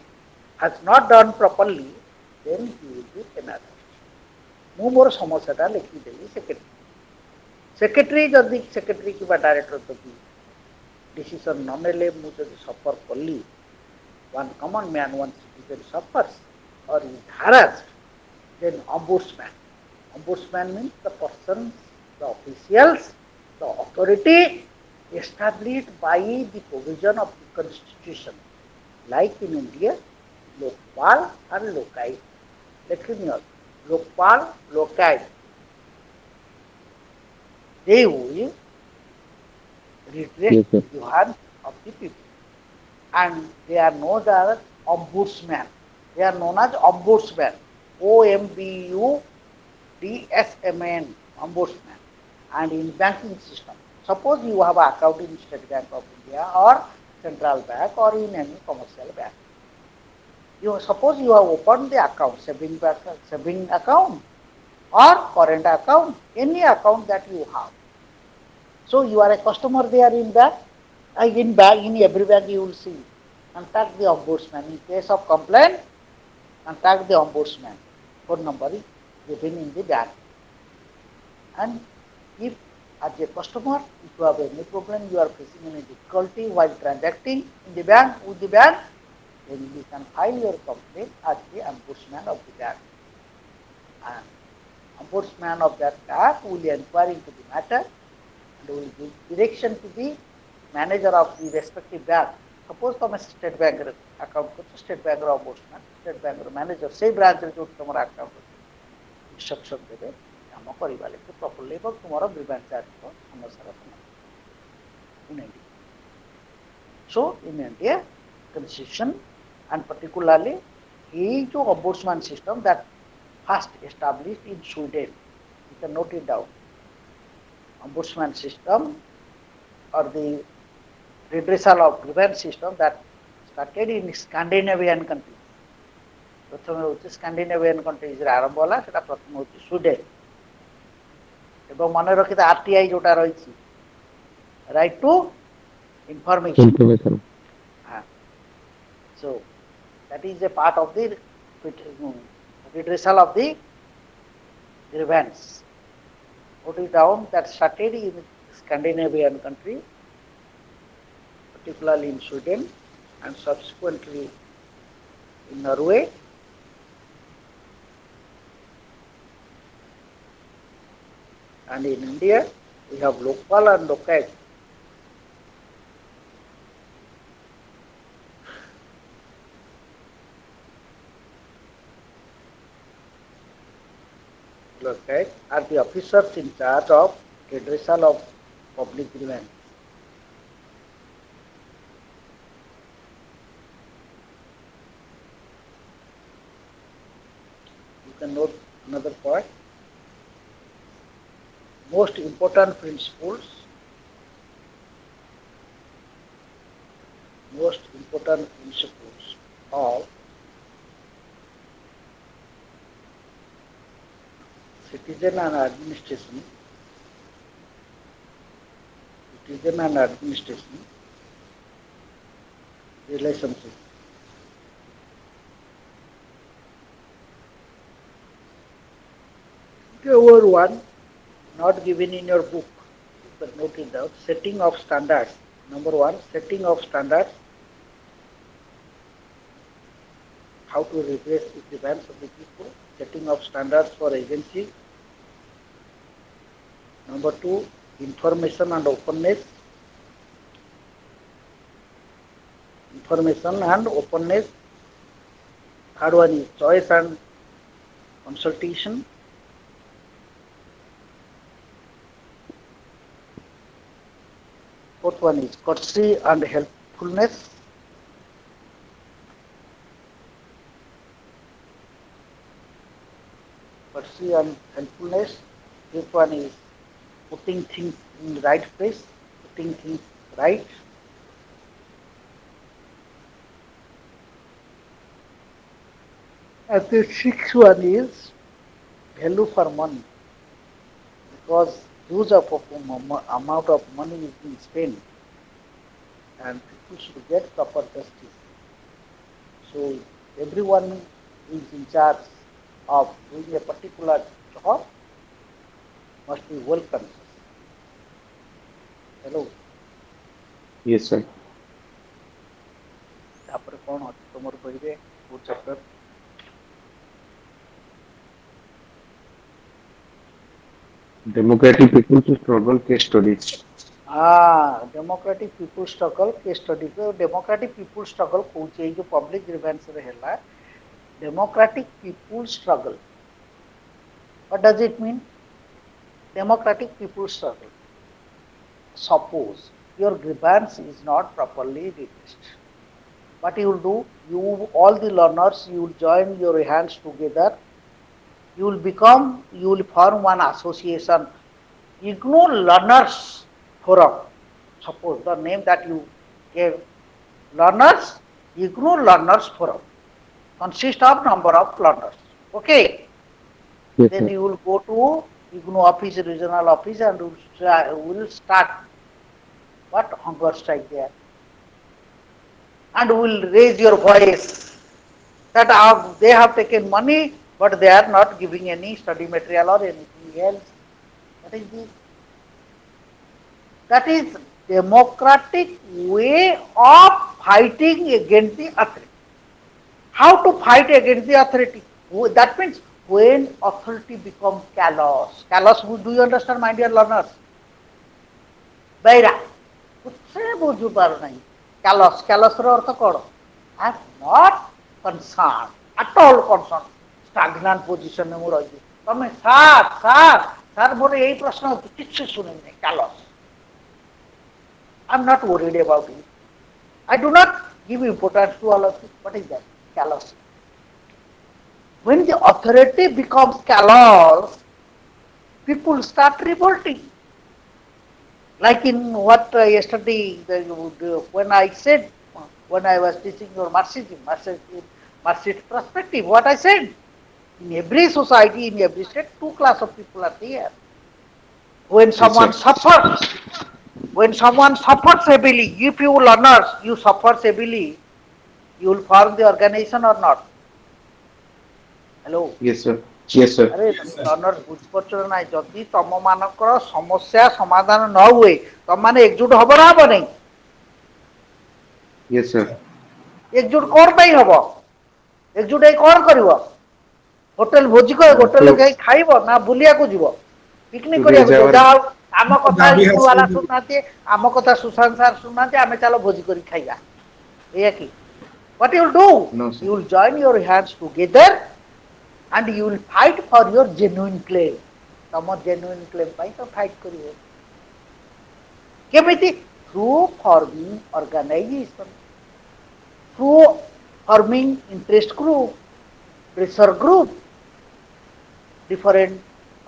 has not done properly, then he will be penalized. ମୁଁ ମୋର ସମସ୍ୟାଟା ଲେଖିଦେଲି secretary ଯଦି secretary କିମ୍ବା director ଯଦି decision ନ ନେଲେ ମୁଁ ଯଦି ସଫର କଲି, one common man, one citizen suffers or is harassed, then ombudsman. Ombudsman means the persons, the officials, the authority established by the provision of the constitution. Like in India, Lokpal and Lokayut. Let me know. Lokpal, Lokayut. They will redress the grievance of the people. And they are known as ombudsman. They are known as ombudsman. OMBUDSMN, ombudsman. And in banking system, suppose you have an account in State Bank of India or Central Bank or in any commercial bank. Suppose you have opened the account, saving account or current account, any account that you have. So you are a customer there in bank. In every bank you will see, contact the ombudsman. In case of complaint, contact the ombudsman. Phone number is given in the bank. And if as a customer, if you have any problem, you are facing any difficulty while transacting in the bank with the bank, then you can file your complaint as the ombudsman of the bank. And ombudsman of that bank will inquire into the matter and will give direction to the manager of the respective bank. Suppose you have State Bank account, State Bank ombudsman, State Bank manager, say branch जो तुम्हारा account instruction देवे, काम करिबा लेके properly और तुम्हारा grievance charge को समस्या in India. So in India, constitution and particularly he जो ombudsman system that first established in Sweden, you can note it down. Ombudsman system or the redressal of grievance system that started in Scandinavian countries. प्रथम होची Scandinavian countries रे आरंभ होला, सेटा प्रथम होची Sweden. एवं मन रखिता आरटीआई जोटा रहिछि, right to information. So that is a part of the redressal of the grievance. Put it down, that started in Scandinavian country, particularly in Sweden and subsequently in Norway. And in India, we have Lokpal and Lokayut. Lokayut are the officers in charge of redressal of public grievance. You can note another point. Most important principles of citizen and administration relationship. Number one, not given in your book, but note it down. Setting of standards. Number one, setting of standards. How to redress the grievance of the people. Setting of standards for agencies. Number two, information and openness. Third one is choice and consultation. Fourth one is courtesy and helpfulness. courtesy and helpfulness. Fifth one is putting things in the right place, putting things right. And the sixth one is value for money, because huge amount of money is being spent and people should get proper justice. So everyone who is in charge of doing a particular job must be well conscious. Hello. Yes, sir. ତାପରେ କ'ଣ ଅଛି ତମର କହିବେ କୋଉ chapter? Democratic People's Struggle Case Studies. Democratic people struggle case study. Democratic people struggle କହୁଛି ଏଇ ଯୋଉ public grievance ରେ ହେଲା, democratic people struggle. What does it mean? Democratic people struggle. Suppose your grievance is not properly redressed. What you will do? You all the learners, you will join your hands together. You will form one association. Ignore Learners Forum. Suppose the name that you gave, Learners, Ignore Learners Forum. Consist of number of learners. Okay. Yes, Then sir. you will go to IGNO office, regional office, and will start what hunger strike there, and will raise your voice that they have taken money, but they are not giving any study material or anything else. What is this? That is democratic way of fighting against the authority. How to fight against the authority? That means when authority becomes callous. Callous, do you understand, my dear learners? Baira. Callous. Callous ର ଅର୍ଥ କ'ଣ? I am not concerned, at all concerned. Stagnant position ରେ ମୁଁ ରହିବି. ତମେ sir ମୋର ଏଇ ପ୍ରଶ୍ନ କିଛି ଶୁଣିନି. Callous. I am not worried about it. I do not give importance to all of it. What is that? Callous. When the authority becomes callous, people start revolting. Like in what yesterday, when I said, when I was teaching your Marxist perspective, what I said, in every society, in every state, two classes of people are there. When someone suffers heavily, if you learners, you suffer heavily, you will form the organization or not? Hello? Yes, sir. Yes, sir. ଆରେ learner ବୁଝିପାରୁଛ ନା ନାହିଁ? ଯଦି ତମ ମାନଙ୍କର ସମସ୍ୟା ସମାଧାନ ନ ହୁଏ, ତମମାନେ ଏକଜୁଟ ହବ ନା ହବ ନାହିଁ? Yes, sir. ଏକଜୁଟ କ'ଣ ପାଇଁ ହବ? ଏକଜୁଟ ହେଇ କ'ଣ କରିବ? ହୋଟେଲ ଭୋଜି ହୋଟେଲ ଖାଇବ ନା ବୁଲିବାକୁ ଯିବ, ପିକନିକ କରିବାକୁ ଯିବ? ଯାହା ହଉ ଆମ କଥା ଇଗ୍ନୋ ବାଲା ଶୁଣୁନାହାନ୍ତି, ଆମ କଥା ସୁଶାନ୍ତ ସାର୍ ଶୁଣୁନାହାନ୍ତି, ଆମେ ଚାଲ ଭୋଜି କରି ଖାଇବା, ଏଇଆ କି? What you will do? No, sir. You will join your hands together and you will fight for your genuine claim. ତମ genuine claim ପାଇଁ ତ fight କରିବ. କେମିତି? Through forming organization, through forming interest group, pressure group, different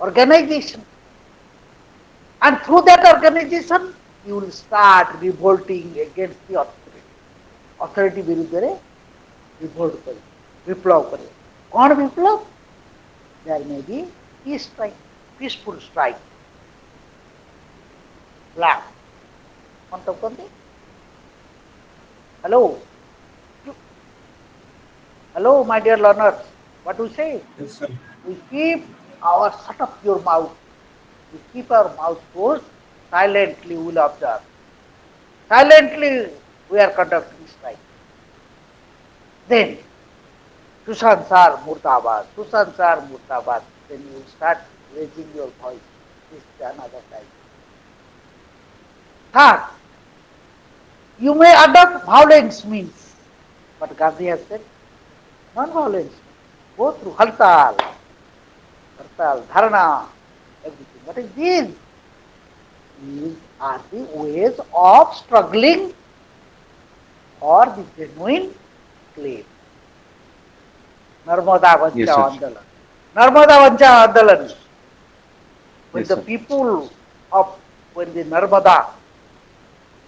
organization, and through that organization you will start revolting against the authority. Authority ବିରୁଦ୍ଧରେ revolt କରିବ, ବିପ୍ଳବ କରିବ. କ'ଣ ବିପ୍ଳବ? There may be peace strike, peaceful strike. Laugh. କ'ଣ ତ କୁହନ୍ତି? Hello, my dear learners. What do you say? Yes, sir. We keep shut up your mouth. We keep our mouth closed. Silently we will observe. Silently we are conducting strike. Then, Sushant sir Murdabad, Sushant sir Murdabad. Then you will start raising your voice. This is another time. Third, you may adopt violence means, but Gandhi has said non-violence. Go through hartal, dharana, everything. What is this? These are the ways of struggling for the genuine claim. Narmada Vancha Andalan. Narmada Vancha Andalan. When Yes, the sir. people of, when the Narmada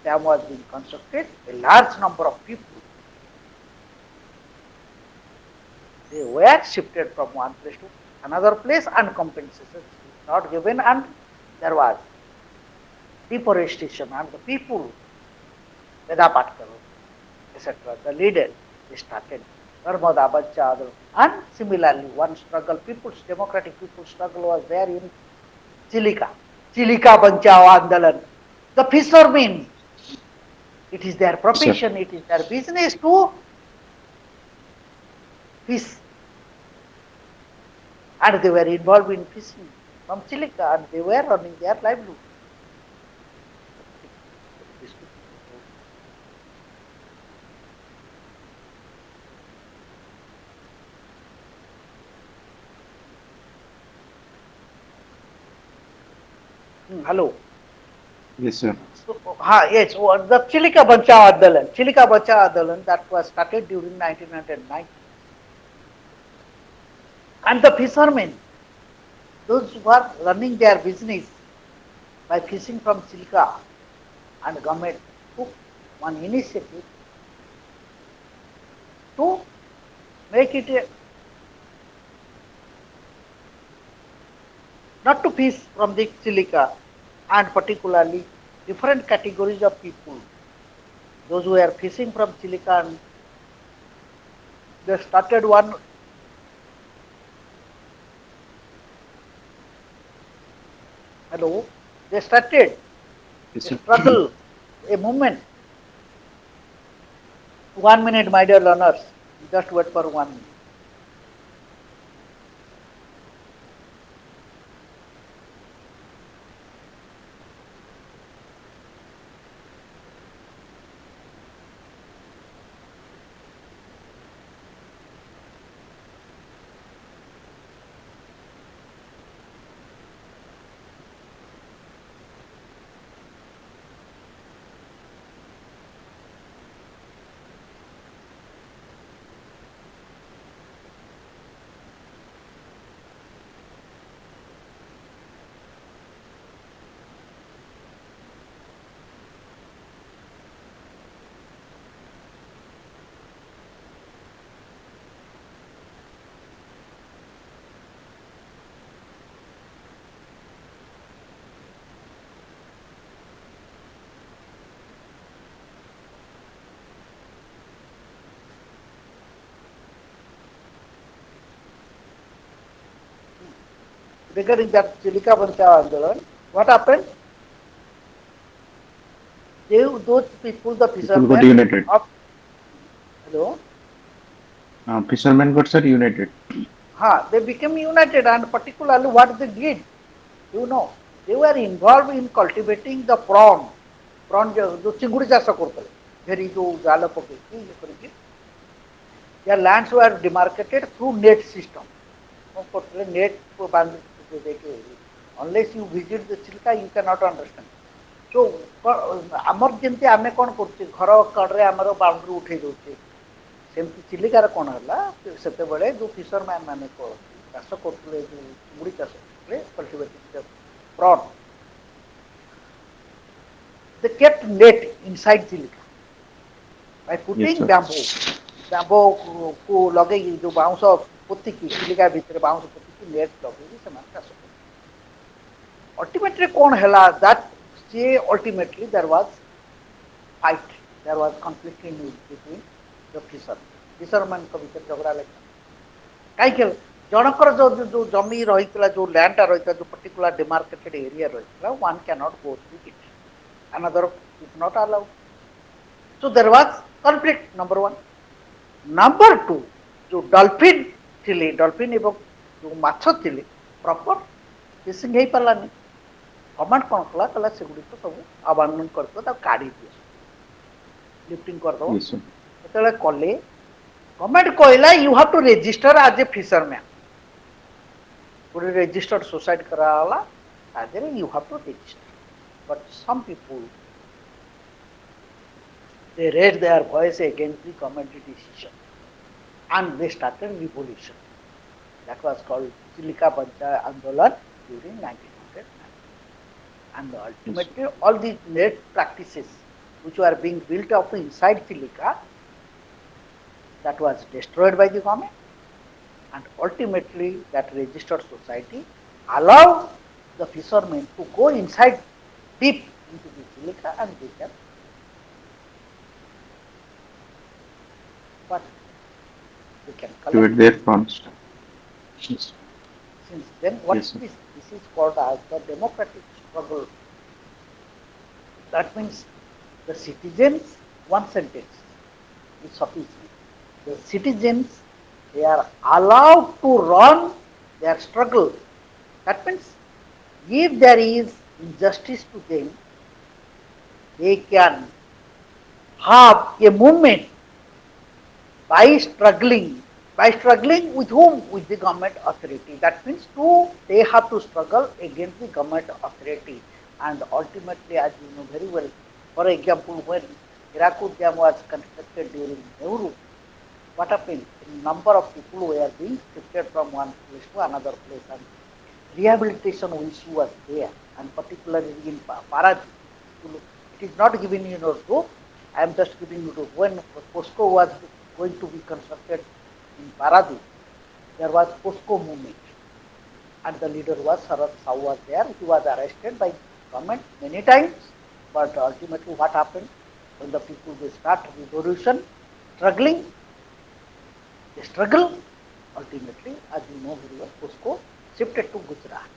dam was being constructed, a large number of people, they were shifted from one place to another place and compensation is not given, and there was deforestation, and the people, Veda Patkar, etc., the leader, they started Narmada Bacha, and similarly one struggle, people's democratic people's struggle was there in Chilika, Chilika Banchao Andalan. The fishermen, it is their Yes, sir. profession, it is their business to fish, and they were involved in fishing from Chilika, and they were running their livelihood. Hello. Yes, sir. So, yes, the Chilika Bancha Andalan, Chilika Bancha Andalan that was started during 1909. And the fishermen, those who are running their business by fishing from Chilika, and government took one initiative to make it not to fish from the Chilika, and particularly different categories of people. Those who are fishing from Chilika, and they started one. Hello, they started Yes, a sir. struggle, a movement. 1 minute, my dear learners. Just wait for 1 minute. Regarding that Chilika Bancha Andalan, what happened? Those people, the People got fishermen united. of, hello, Fishermen got, sir, united. they became united, and particularly what they did, you know, they were involved in cultivating the prawn, जो चिंगुड़ी चाष करते भेरी जो जाल पकईकी ये करके their lands were demarcated through net system. Net unless you visit the Chilka, you cannot understand. So आमर जमी आम कौन कर घर कड़े आमर बाउंड्री उठे दौचे सेमती चिलिकार कौन है से जो फिशरमैन मैंने चाष करुले जो चिंगुड़ी चाष करते cultivating prawn they kept net inside Chilika by Yes, putting sir. bamboo को लगे जो बाउंस पोतिकी चिलिका भितर बाउंस पोतिकी नेट लगे से चाष कर ultimately कौन है that ultimately there was fight, there was conflict in between the fishermen को भीतर झगड़ा लगा कहीं जनकर जो जो जमी रही जो लैंड रही जो पर्टिकुलर डिमार्केटेड एरिया रही one cannot go through it, another is not allowed, so there was conflict, number one. Number two, जो डॉल्फिन थिले डॉल्फिन एवं जो माछ थिले प्रॉपर फिशिंग हो पारानी गवर्नमेंट कौन कला कला से गुड़िक सब अबांडन कर काढ़ी दिए लिफ्टिंग करदे Yes, sir. जो कले गवर्नमेंट कहला you have to register as a fisherman गोटे रजिस्टर्ड सोसाइटी कराला you have to register but some people they raised their voice against the government decision and they started revolution. That was called Chilika Pancha Andolan during 1909. And ultimately, all these net practices which were being built up inside Chilika, that was destroyed by the government, and ultimately that registered society allowed the fishermen to go inside deep into the Chilika and they can. But they can collect. With their funds. Since then, what Yes, is this? This is called as the democratic struggle. That means the citizens, one sentence is sufficient. The citizens, they are allowed to run their struggle. That means if there is injustice to them, they can have a movement by struggling. By struggling with whom? With the government authority. That means they have to struggle against the government authority. And ultimately, as you know very well, for example, when Hirakud Dam was constructed during Nehru, what happened? A number of people were being shifted from one place to another place, and rehabilitation issue was there, and particularly in Paradip. It is not given in your book. I am just giving you the when POSCO was going to be constructed in Paradip, there was POSCO movement, and the leader was Sarat Sahu was there. He was arrested by government many times, but ultimately what happened? When the people they start revolution, struggling, they struggle. Ultimately, as you know very well, POSCO shifted to Gujarat.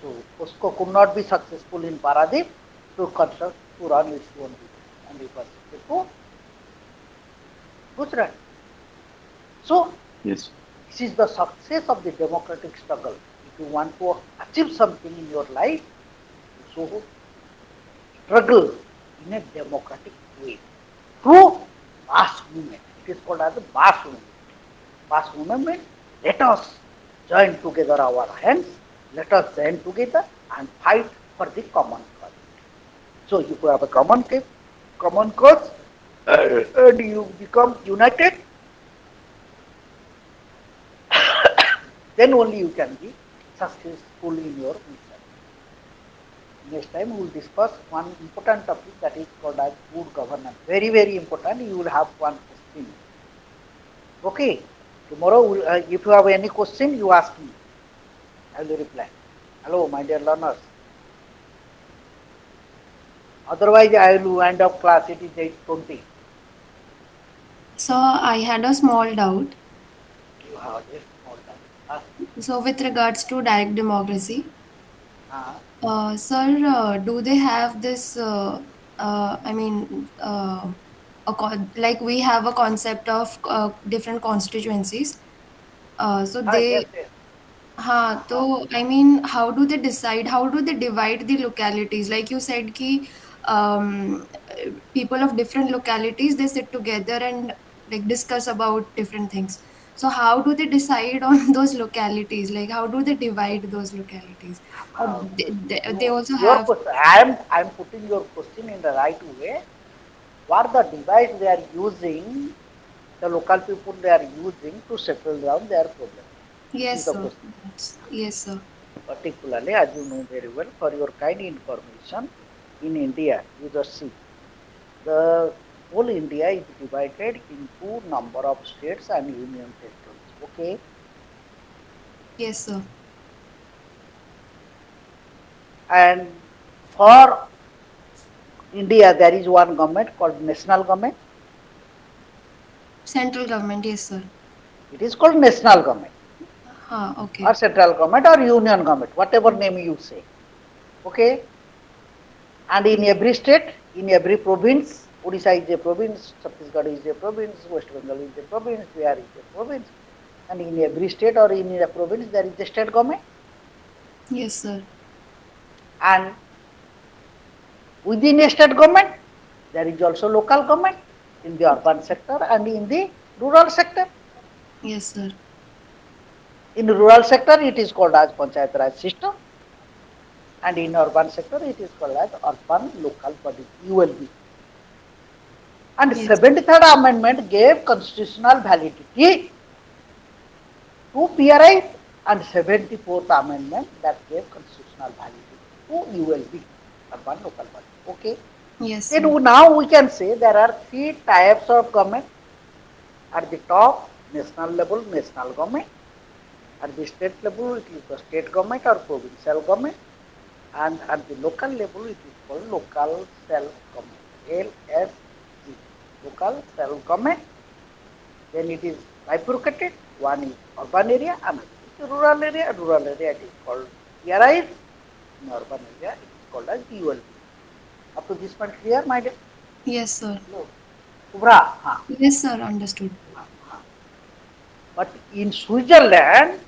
So POSCO could not be successful in Paradip to construct to run its own business, and it was shifted to Gujarat. So yes, this is the success of the democratic struggle. If you want to achieve something in your life, you so struggle in a democratic way through mass movement. It is called as a mass movement. Mass movement. Let us join together our hands. Let us join together and fight for the common cause. So if you have a common cause, and you become united, then only you can be successful in your mission. Next time we will discuss one important topic that is called as good governance. Very, very important. You will have one question. Okay. Tomorrow, if you have any question, you ask me. I will reply. Hello, my dear learners. Otherwise, I will wind up class. It is 8:20. So I had a small doubt. You have just more time. So with regards to direct democracy, Uh, sir, do they have this? I mean, like we have a concept of different constituencies. So yes, they, yes. so I mean, how do they decide? How do they divide the localities? Like you said, ki people of different localities they sit together and like discuss about different things. So how do they decide on those localities? Like how do they divide those localities? Or they also Your have. question, I am putting your question in the right way. What the device they are using, the local people they are using to settle down their problem. This is Yes, the sir. question. Yes, sir. Particularly, as you know very well, for your kind information, in India, you just see the whole India is divided into number of states and union territories. Okay, Yes, sir. and for India there is one government called national government. Central government. Yes, sir. It is called national government or Okay. central government or union government, whatever name you say. Okay, and in every state, in every province, Odisha is a province, Chhattisgarh is a province, West Bengal is a province, Bihar is a province, and in every state or in a province there is a state government, Yes, sir. and within a state government there is also local government in the urban sector and in the rural sector. Yes, sir. In the rural sector it is called as Panchayat Raj system, and in urban sector it is called as urban local body ULB. And Yes. 73rd Amendment gave constitutional validity two PRIs and 74th Amendment that gave constitutional validity to ULB, urban local body. Okay. Yes, Then sir. now we can say there are three types of government. At the top, national level, national government. At the state level, it is the state government or provincial government. And at the local level, it is called local self-government, LSG, local self-government. Then it is bifurcated. One is urban area, another is rural area. Rural area it is called PRIs. In urban area, it is called as ULB. Up to this point clear, my dear? Yes, sir. No. Subra, Yes, sir. Understood. But in Switzerland,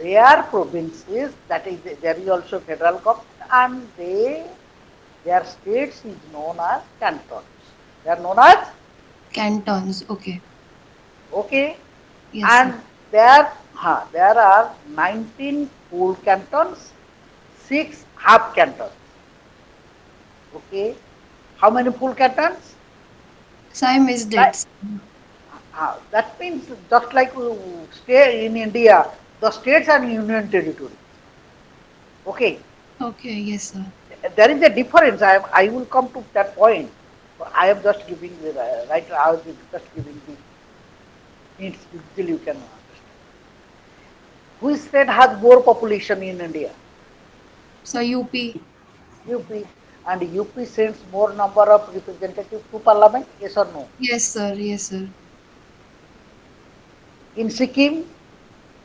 their provinces, that is, there is also federal government, and their states is known as cantons. They are known as, Cantons. Okay. okay, Yes, sir. and there are 19 full cantons, 6 half cantons. Okay, how many full cantons? So I missed Like, it. that means just like stay in India, the states are union territory. Okay, Okay. Yes, sir. there is a difference. I will come to that point. I am just giving the right. I was just giving the hints till you can understand. Which state has more population in India? So UP. UP. And UP sends more number of representatives to parliament. Yes or no? Yes, sir. Yes, sir. In Sikkim,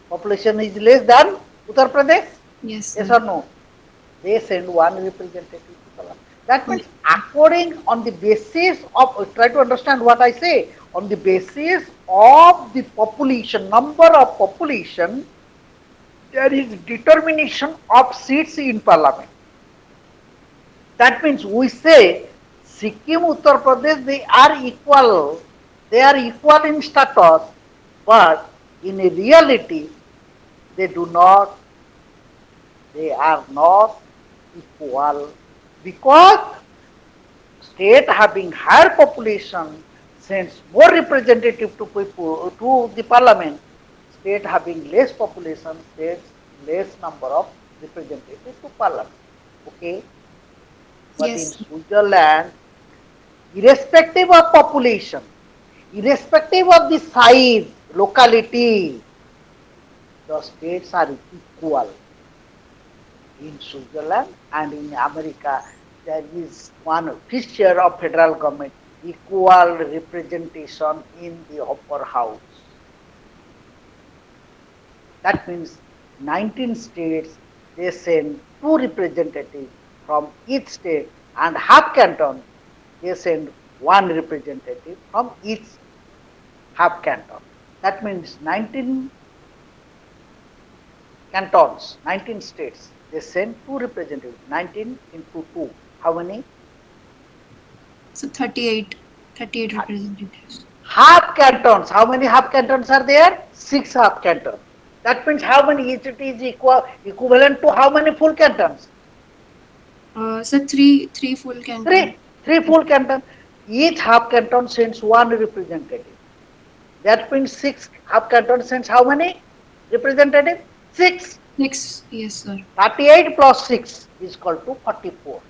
population is less than Uttar Pradesh. Yes, Yes sir. or no? They send one representative to parliament. That means Okay. according on the basis of, try to understand what I say, on the basis of the population, number of population, there is determination of seats in parliament. That means we say Sikkim, Uttar Pradesh, they are equal in status, but in reality, they do not, they are not equal because state having higher population sends more representative to people to the parliament. State having less population sends less number of representatives to parliament. Okay, but in Yes. Switzerland, irrespective of population, irrespective of the size, locality, the states are equal. In Switzerland and in America, there is one feature of federal government, equal representation in the upper house. That means 19 states, they send two representatives from each state, and half canton, they send one representative from each half canton. That means 19 cantons, 19 states, they send two representatives, 19 into 2. How many? So 38. 38 representatives. Half cantons. How many half cantons are there? 6 half cantons. That means how many each it is equivalent to how many full cantons? So three full cantons. Three full cantons. Each half canton sends one representative. That means 6 half cantons sends how many representatives? 6. 6. Yes, sir. 38 plus 6 is equal to 44.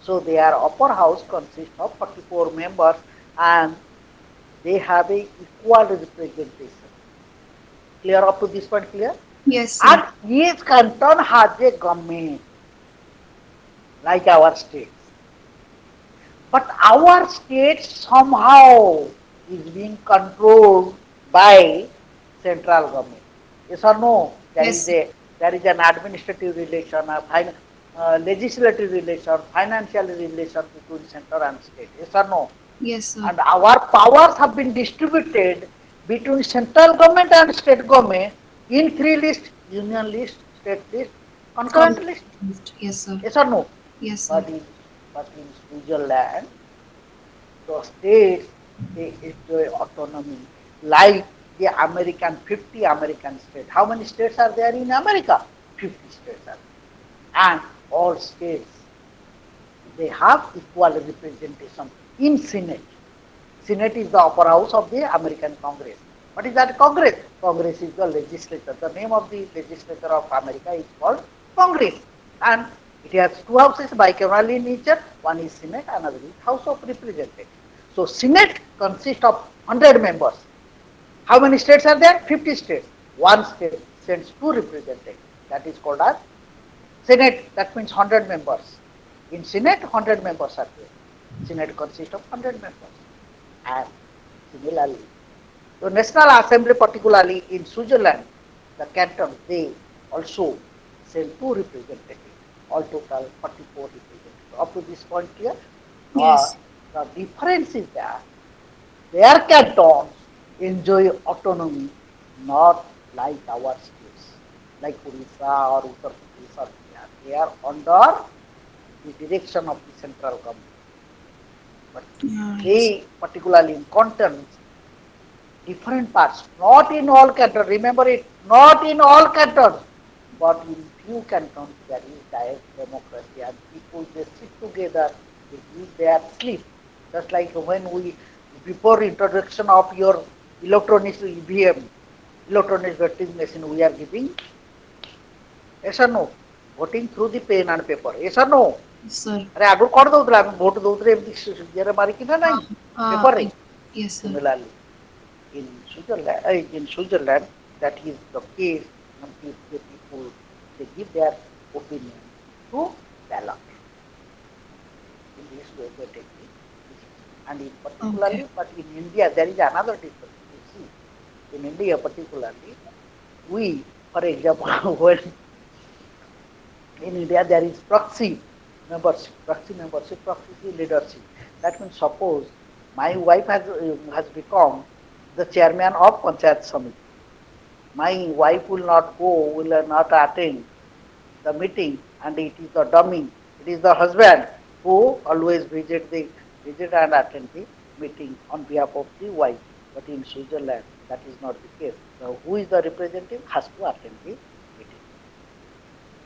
So their upper house consists of 44 members and they have a equal representation. Clear up to this point, clear? Yes, sir. And each canton has a government like our states. But our state somehow is being controlled by central government. Yes or no? Yes. There is an administrative relation, a legislative relation, financial relation between center and state. Yes or no? Yes, sir. And our powers have been distributed between central government and state government in 3 lists: union list, state list, concurrent list. Yes, sir. Yes or no? Yes, sir. But in Switzerland, the states, they enjoy autonomy like the 50 American states. How many states are there in America? 50 states are there. And all states, they have equal representation in Senate. Senate is the upper house of the American Congress. What is that? Congress. Congress is the legislature. The name of the legislature of America is called Congress. And it has two houses bicameral in nature. One is Senate, another is House of Representatives. So Senate consists of 100 members. How many states are there? 50 states. One state sends two representatives. That is called as Senate. That means 100 members. In Senate, 100 members are there. Senate consists of 100 members. And similarly, the National Assembly, particularly in Switzerland, the canton, they also send two representatives, all total 44 representatives. Up to this point here, Yes. the difference is that their cantons enjoy autonomy, not like our states, like Odisha or Uttar Pradesh or Bihar. They are under the direction of the central government. But Yes. they, particularly in cantons, different parts, not in all cantons, remember it, not in all cantons, but in few cantons there is direct democracy and people they sit together, they give their sleep. Just like when we, before introduction of your electronic EVM, electronic voting machine, we are giving yes or no, voting through the pen and paper, yes or no? Sir. अरे आगुर कौन दौड़ रहा है vote दौड़ रहे हैं ये मारी कि ना नहीं पेपर रे Yes, sir. similarly in Switzerland, that is the case. The people they give their opinion to ballot. In this way, they take the decision. And in particularly, but in India, there is another difference. You see, in India particularly, we, for example, when in India there is proxy membership, proxy leadership. That means suppose my wife has become the chairman of Panchayat Samiti. My wife will not go, will not attend the meeting, and it is the dummy, it is the husband who always visit and attend the meeting on behalf of the wife. But in Switzerland, that is not the case. So who is the representative has to attend the meeting.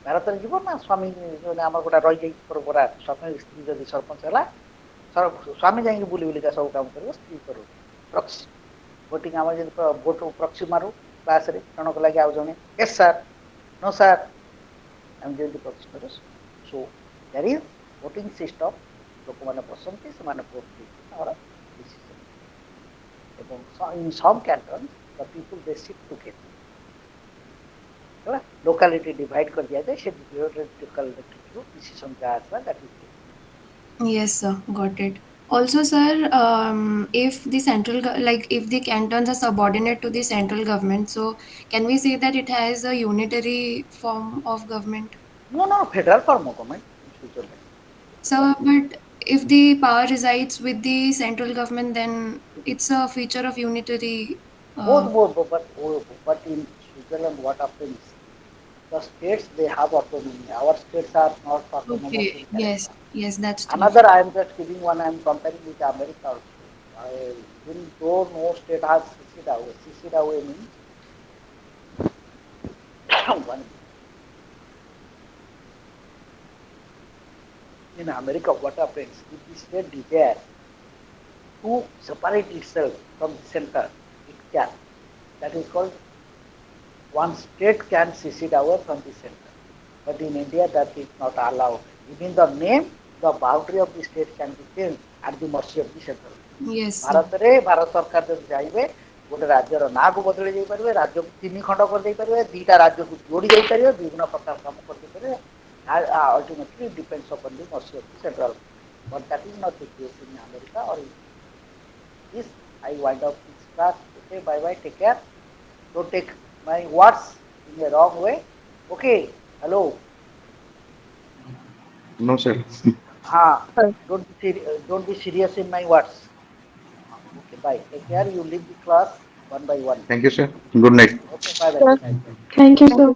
ଭାରତରେ ଯିବ ନା ସ୍ୱାମୀ ଆମର ଗୋଟେ ରହିଯାଇଛି ପରମ୍ପରା ସ୍ୱାମୀ ସ୍ତ୍ରୀ ଯଦି ସରପଞ୍ଚ ହେଲା ସ୍ୱାମୀ ଯାଇକି ବୁଲି ବୁଲିକା ସବୁ କାମ କରିବ ସ୍ତ୍ରୀ କରିବ ପ୍ରକ୍ସି ଭୋଟିଂ ଆମେ ଯଦି ଭୋଟ ପ୍ରକ୍ସି ମାରୁ କ୍ଲାସରେ ଜଣକ ଲାଗି ଆଉ ଜଣେ ଏସ୍ ସାର୍ नो ସାର୍ ଆମେ ଯେମିତି ପ୍ରକ୍ସି କରୁ so that is voting system ଲୋକମାନେ ବସନ୍ତି ସେମାନେ ଭୋଟ ଦେଇକି ତାଙ୍କର ଡିସିସନ୍ ଏବଂ in some canton the people they sit together locality divide कर दिया जाए locality decision क्या आता है that is it. Yes, sir. Got it. Also, sir, if the if the cantons are subordinate to the central government, so can we say that it has a unitary form of government? No, federal form of government in Switzerland. So, but if the power resides with the central government, then it's a feature of unitary. But in Switzerland what happens? The states they have autonomy. Our states are not autonomous in Okay. character. Yes, that's true. Another I am just giving one I am comparing with America also. Even though no state has seceded away means one. In America, what happens? If the state desires to separate itself from the center, it can. That is called one state can secede away from the center. But in India, that is not allowed. Even the name, the boundary of the state can be changed at the mercy of the central. Yes. ଭାରତରେ ଭାରତ ସରକାର ଯଦି ଚାହିଁବେ ଗୋଟେ ରାଜ୍ୟର ନାଁକୁ ବଦଳେଇ ଦେଇପାରିବେ ରାଜ୍ୟକୁ ତିନି ଖଣ୍ଡ କରିଦେଇପାରିବେ ଦିଟା ରାଜ୍ୟକୁ ଯୋଡ଼ି ଦେଇପାରିବେ ବିଭିନ୍ନ ପ୍ରକାର କାମ କରିଦେଇପାରିବେ ultimately depends upon the mercy of the central. But that is not the case in America or in this. I wind up this class. Okay, bye, take care. Don't take my words in a wrong way. Okay, hello. No, sir. Don't be serious in my words. Okay, bye. Take care. You leave the class one by one. Thank you, sir. Good night. Okay, bye. Thank you, sir.